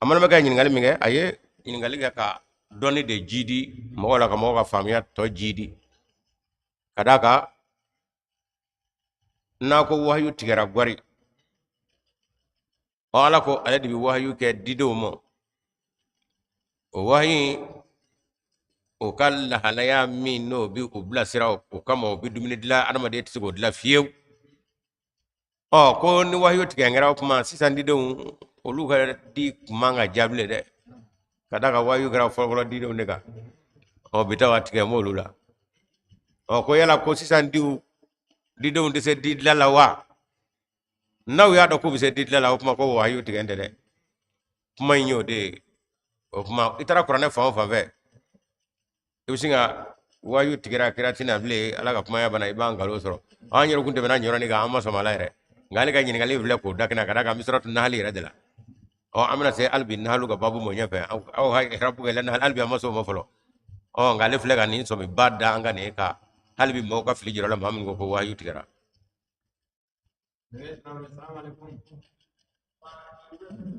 amana ma kay ñingali mi nge aye ñingali ga ka doni de jidi mo wala ka mo ka famiya to jidi kadaka na ko wahyu tigara gwari o ala ko ala dibi wahyu ke dido mo o wahyi o kala halaya min no bi o bla sira o kama o bi dumini dila adama de tisigo dila fiyew o ko ni wahyu tigara kuma sisan dido olu ka di manga jable de kadaka wahyu gara folo dido ne ka o bitawa tigara mo lula o ko yala ko sisan dido de se di la wa naw ya do ko bi se di la kuma ko wahyu tigende de kuma nyo de o kuma itara kurane fa fa ve ibisinga wayu tigira kira tina bile ala ka kuma ya bana iban galo soro an yero kunte bana nyoro ni ga amma so mala ire ngali ka nyini ngali bile ko dakina kada ka misratu nahli radala o amna se albi nahlu ga babu mo nyefe aw hay rabbu ga lan albi amma so mo folo o ngali fle ga ni so mi badda anga ne ka albi mo ka fili jiro la mamun go ko wayu tigira السلام عليكم.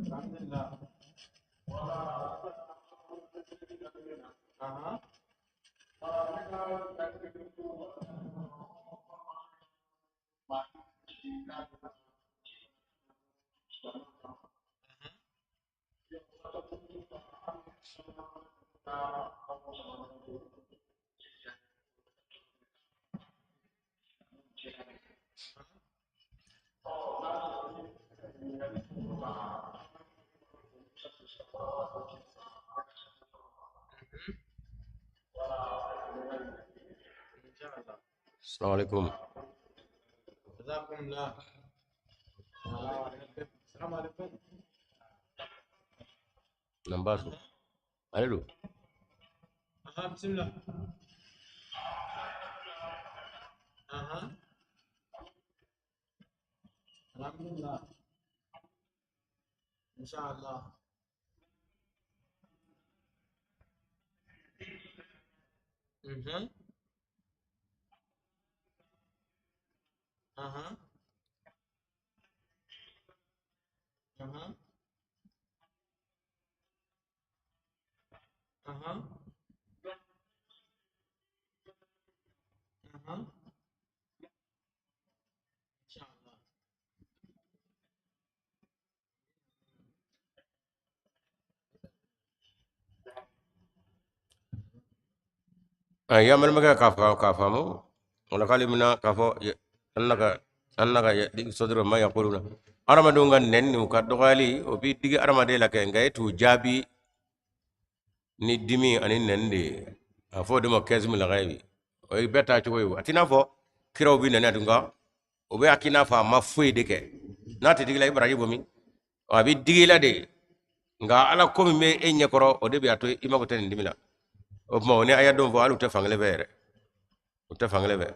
الحمد لله. أها. assalamu alaikum جزاكم الله. السلام عليكم. nambasu alelo أها بسم الله. أها. الحمد لله. إن شاء الله. أها. أها. أها. أها. أها. إن شاء الله. ya mal maga ka famu wala kalimuna ka fo annaka di sodro ma yaquluna arama do ngan nen ni ka dogali o bi digi arama de la ke ngay tu jabi ni dimi ani nen de a fo de mo 15 la gaybi o beta ci koy atina fo kiraw bi nen adunga o be akina fa ma fuy de ke nati digi la ibrahim bomi o bi digi la de nga ala ko mi me e nyakoro o de bi ato imako ten dimila o mo ne aya don fo alu te fangle bere o te fangle be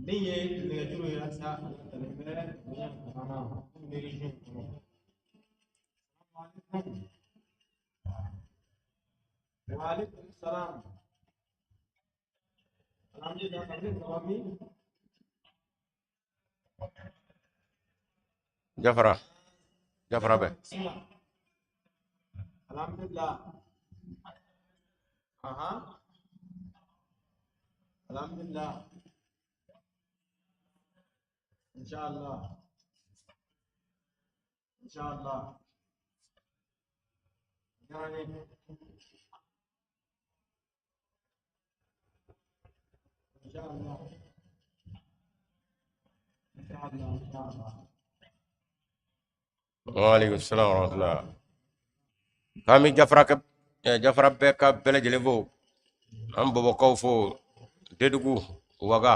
Niye daga jiro ya sa talibere ya kana ne rijin kuma. Wa alaikum salam. Alhamdulillah kami kami. jafara be Bismillah. Alhamdulillah. Aha. Alhamdulillah. Inshallah. Inshallah. Yani inshallah. Inshallah. Inshallah. وعليكم السلام ورحمة الله kami jafara be ka bele jele fo am bobo kaw fo dedugu waga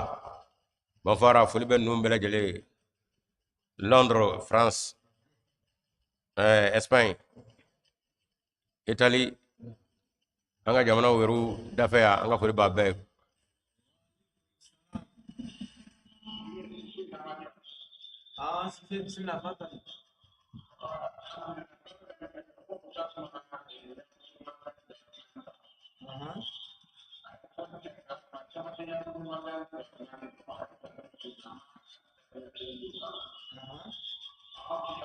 ba fara fuli be num bele jele Londres France Espagne Italie anga jamana weru dafaya anga fuli ba be Bismillah. Fadal. Aha. Aha.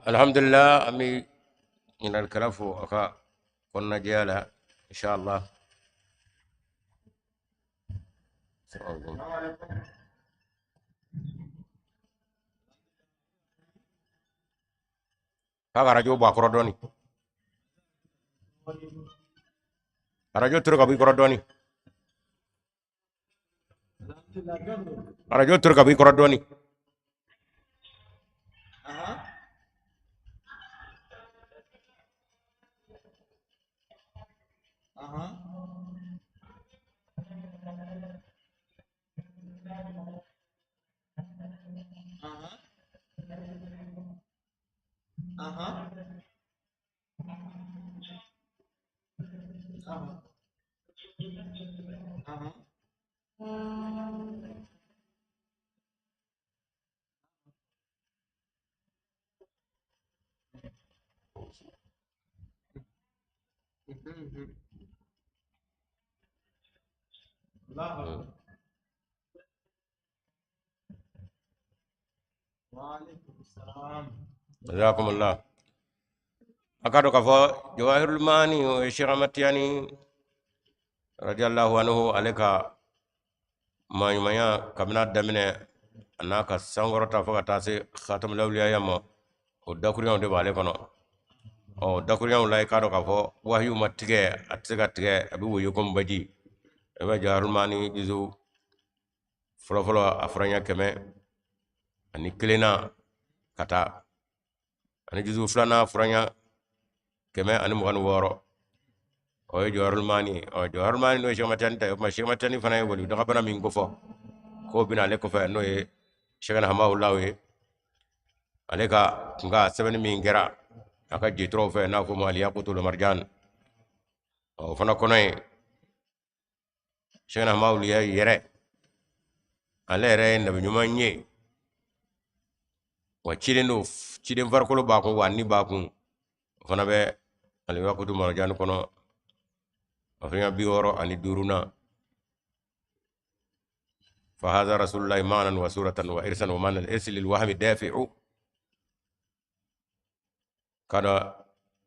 الحمد لله أمي إن الكلافو أكا كنا جيالا إن شاء الله. kaga radio ba koro doni radio turka bi koro doni radio turka bi koro doni وعليكم السلام. جزاكم الله. أكادو كفو جواهر الماني والشيخ متياني رضي الله عنه عليك ما يميا كمنا دمنا أنك سانغورتا فكتاسي خاتم الأولياء يما ودكوريون دي بالكنا أو دكوريون لا يكادو كفو وحيو متجه أتسكتجه أبي ويكم بجي أبي جواهر الماني جزو فلو أفرانيا كمه أني كلنا كتا أني جزو فلنا أفرانيا كمه أني مغان وارو o jawharul mani no shematan ta ma shematani fana e woli daga bana min gofo ko bina le ko fa no e shegana hamaullah we aleka nga 7 min gera aka jitro fa na ko mali yaqutul marjan o fana kono e shegana hamaullah yere ale re nabi nyumanye wa chiden farkolo ba ko wani ba ko fana be ali yaqutul marjan kono أفنى بيورو أن يدورنا فهذا رسول الله مانا وسورة وإرسا ومانا الإرس للوهم الدافع كان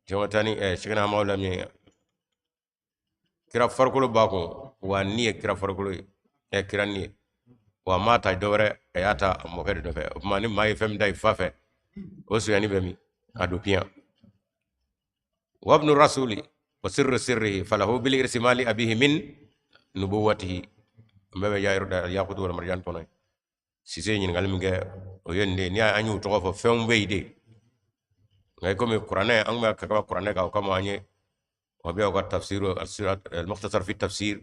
جمتاني شكنا مولا مي كرا فرقلو باكو وانية كرا فرقلو كرانية وما تايدورة اياتا موكد دفع وماني ما يفهم داي فافة وسو يعني بمي أدو بيان وابن الرسول وسر سره فله بالإرث مال أبيه من نبوته مبا جاير ياخذ ولا مرجان كوناي سيسي ني غالم غا ويندي ني انيو توغو فم ويدي غاي كومي قران ان ما كما قران كاو كما اني وبيو قد تفسير المختصر في التفسير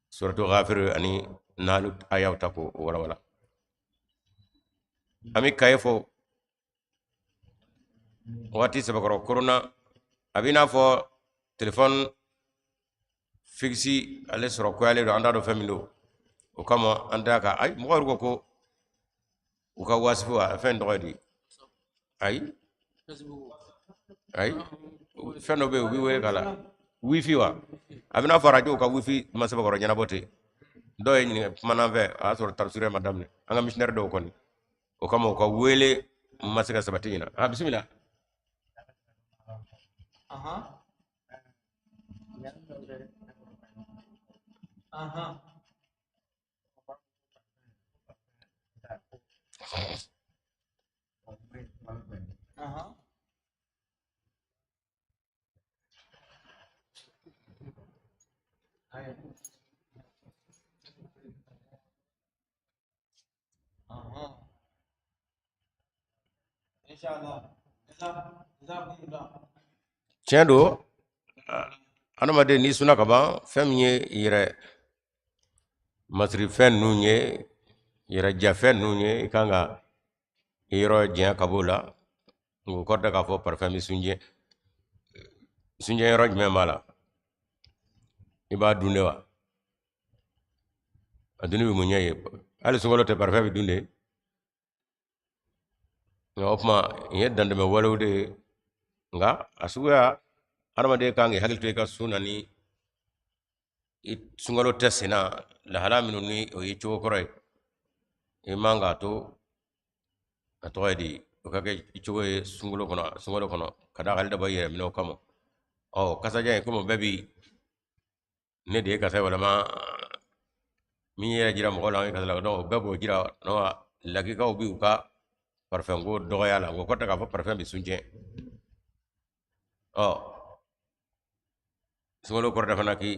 سوره غافر اني نالو اياو تاكو ولا امي كايفو واتي سبكرو كورونا ابينا فو تليفون fixi ale soro ko ale do anda do familo o kama anda ka ay mo ko ko o ka wasfu a fen do di ay fen do be wi we kala wifi wa abina fa radio ka wifi masaba ko nyana bote do ni manave a soro tafsire madam ne anga missionnaire do ko ni o kama o ka wele masaka sabatina bismillah tiens do anamade ni suna kaba fem ye yire masri fen nunye yire jafen nunye kanga yiro jia kabula ngu korda ka fo parfum sunje yiro jme mala iba dundewa aduni bi munye ale sungolo te parfum dunde ngopma yeddan de walawde nga asuya arma de kangi hakilto ka sunani sungalo tesina la halaminu ni o yicho koray imanga to atoydi o kage yicho sungalo kono kada halda bayere mino kamo o kasaje ko mo bebi ne de kasay wala ma mi yera jira mo la ngi kasala do bebo jira no lagi ka ubi ka parfum go do yala go kota ka parfum bi sunje o sungalo ko dafa naki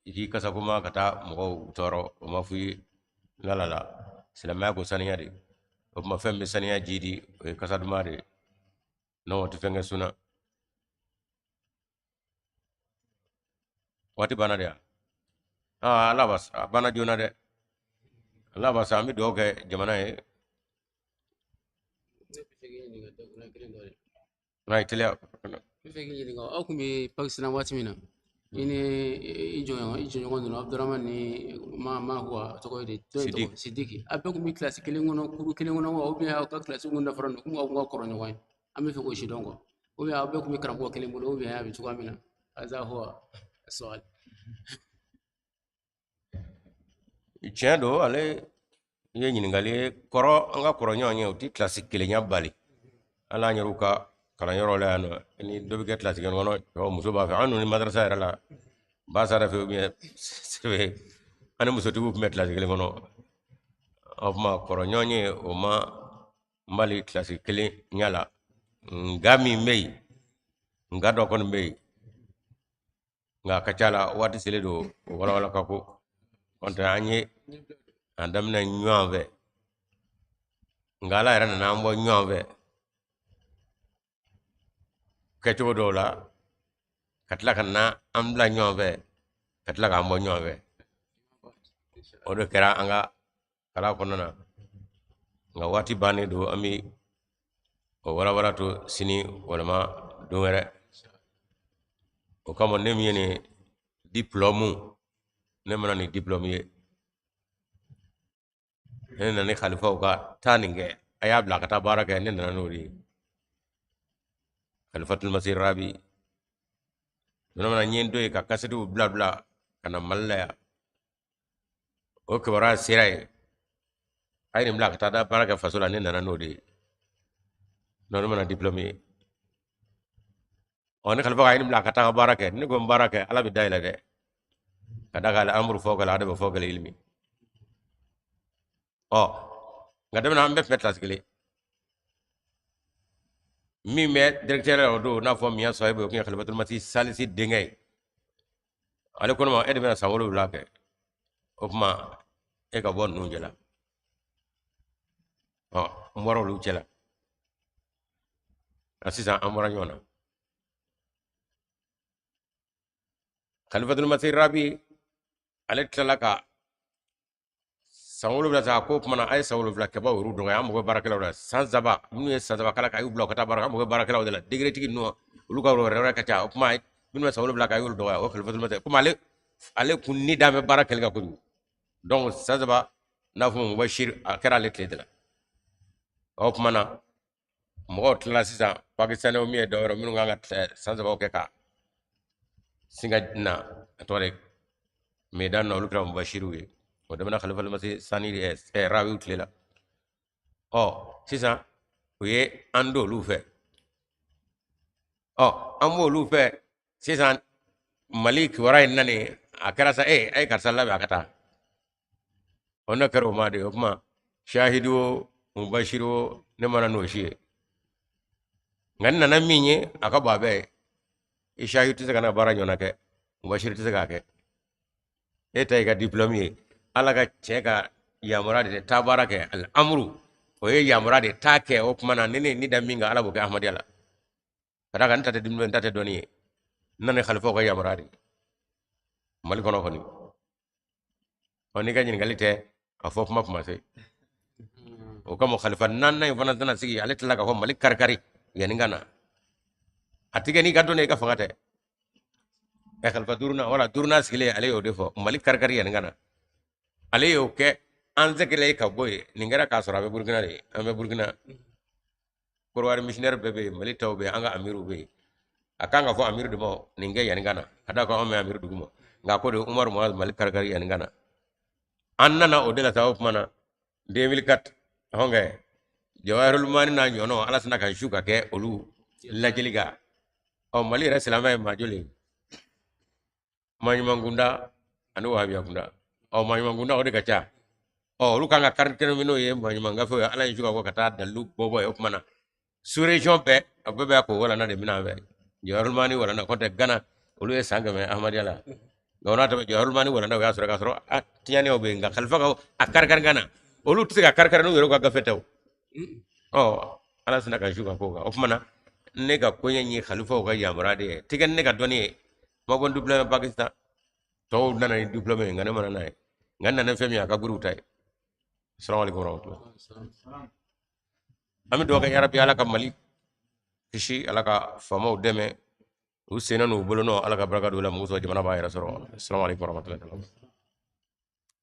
iki kasa kuma kata mo toro ma fu la silama ko saniya de o ma fembe saniya jidi e kasa dumare no to fenga suna wati bana de ala bas bana jona de ala bas ami do ke jamana e right tele fegi ni nga akumi pakistan watimina ini ijo ngondo abdurrahman ni ma huwa to ko de to sidiki abe kumi classe kelingono kuru kelingono o bi ha ka classe ngunda farano kuma ko koronyo wai ami fe ko shi dongo o bi abe kumi karambo kelingono o bi ha bi tuka mina هذا هو السؤال chendo ale ye nyingali koro anga koro nyonye uti classique kele nyabali ala nyaruka kala nyoro la no ni dobi get classique ngono yo muso ba fa anu ni madrasa era la ba sara fe bien sebe anu muso tu met classique ngono of ma koro nyonye o ma mbali classique kele nyala ngami mei ngado kon mei nga kacala wati sele do wala kako onta anye andam na nyove ngala era na ambo nyove kecho do la katla kana ambla nyove katla ka ambo nyove odo kera anga kala konona nga wati bane do ami o wala to sini wala ma do ngere o kama nem yene diplôme ne mana ni diplôme ye ne na ne khalifa ka taninge aya bla kata baraka ne na nuri khalifatul masir rabi no mana nyendo ka kasetu bla bla kana malla o ke wara sirai ay ni bla kata da baraka fasula ne na nuri no mana diplôme ye on khalifa ay ni bla kata baraka ne go baraka ala bi dayla de kada kala amru fawqa al-adab fawqa al-ilmi ngadem na ambe petlas gele mi me directeur do na fo mi sahibo ko khalifatul mati salisi dengay ale kono ma edbe na sawolo blake okma e ka bon nunjela mboro lu cela asisa amora nyona khalifatul mati rabi ale talaka sawolo bla ta ko kuma ay sawolo bla ke ba wuru do ngam ko barakala wala sanzaba minu sanzaba kala kay bla ko ta baraka mo barakala wala degré tigi no lu ka wala ka ta kuma minu sawolo bla kay wuru do o khalifatul mate kuma ale kunni dame barakal ga ko donc sanzaba na fu mubashir akara le tledela o kuma na mo tla sisa pakistan o mi do minu nganga sanzaba o ke ka singa na tore medan no lu kra mubashiru ye ودمنا خلف المسي ساني راوي وتللا سيسا ويه اندو لوفه امو لوفه سيسا ملك وراي ناني اكراسا اي كارسلا بكتا ونكرو ما دي وكما شاهدوا مبشروا نمنا نوشي غننا نميني اكا بابي شاهد تسكنا بارا نوناكي مبشر تسكاكي اي تايكا دبلومي alaga cheka ya murade ta baraka al-amru o ya murade ta ke o kuma na nene ni da minga ala boke ahmad yalla kada kan tata dimbe tata doni nane khalifo ko ya murade mal kono koni oni ga nyin galite afof map ma sey o kamo khalifa nan nay fana tana sigi ale tala ko malik karkari yani ngana atige ni gadone ka fangate e khalifa durna wala durna sigile ale yo defo malik karkari yani ngana ale yo ke anze kele ka boy ningara ka sora be burkina de ambe burkina korwari missionnaire bebe mali tawbe anga amiru be akanga fo amiru de mo ninge yani gana kada ko ame amiru dugumo nga ko de umar muaz mali karkari yani gana annana o de la taw mana 2004 honge jawarul mani na nyono ala sana kan shuka ke olu lajeliga o mali ra salama ma jole mangunda anu wahabiya kunda o mangunda o de kacha o olu kanga karkere mino ye manga fo ala shuka ko kata dalu bobo e mana sous région be abebe ko wala na de mina be jawarul mani wala na konte gana olu e sangame ahmadiya la gona to jawarul mani wala na ya sura ka sura tiyani o be nga khalfa ko akarkar gana olu tiga karkar no yero ga fetaw oh ala sina kan shuka ko ga of mana ne ga ko nyi khalifa ga yamra de tigan ne ga doni ma gon diplôme pakistan to nana ni diplôme ngane mana nay nganna na femi aka guru tay assalamu alaikum warahmatullahi ami do ga yarabi ala kam mali kishi ala ka famo deme usena no bolono ala ka baraka do la muso jamana ba yara soro assalamu alaikum warahmatullahi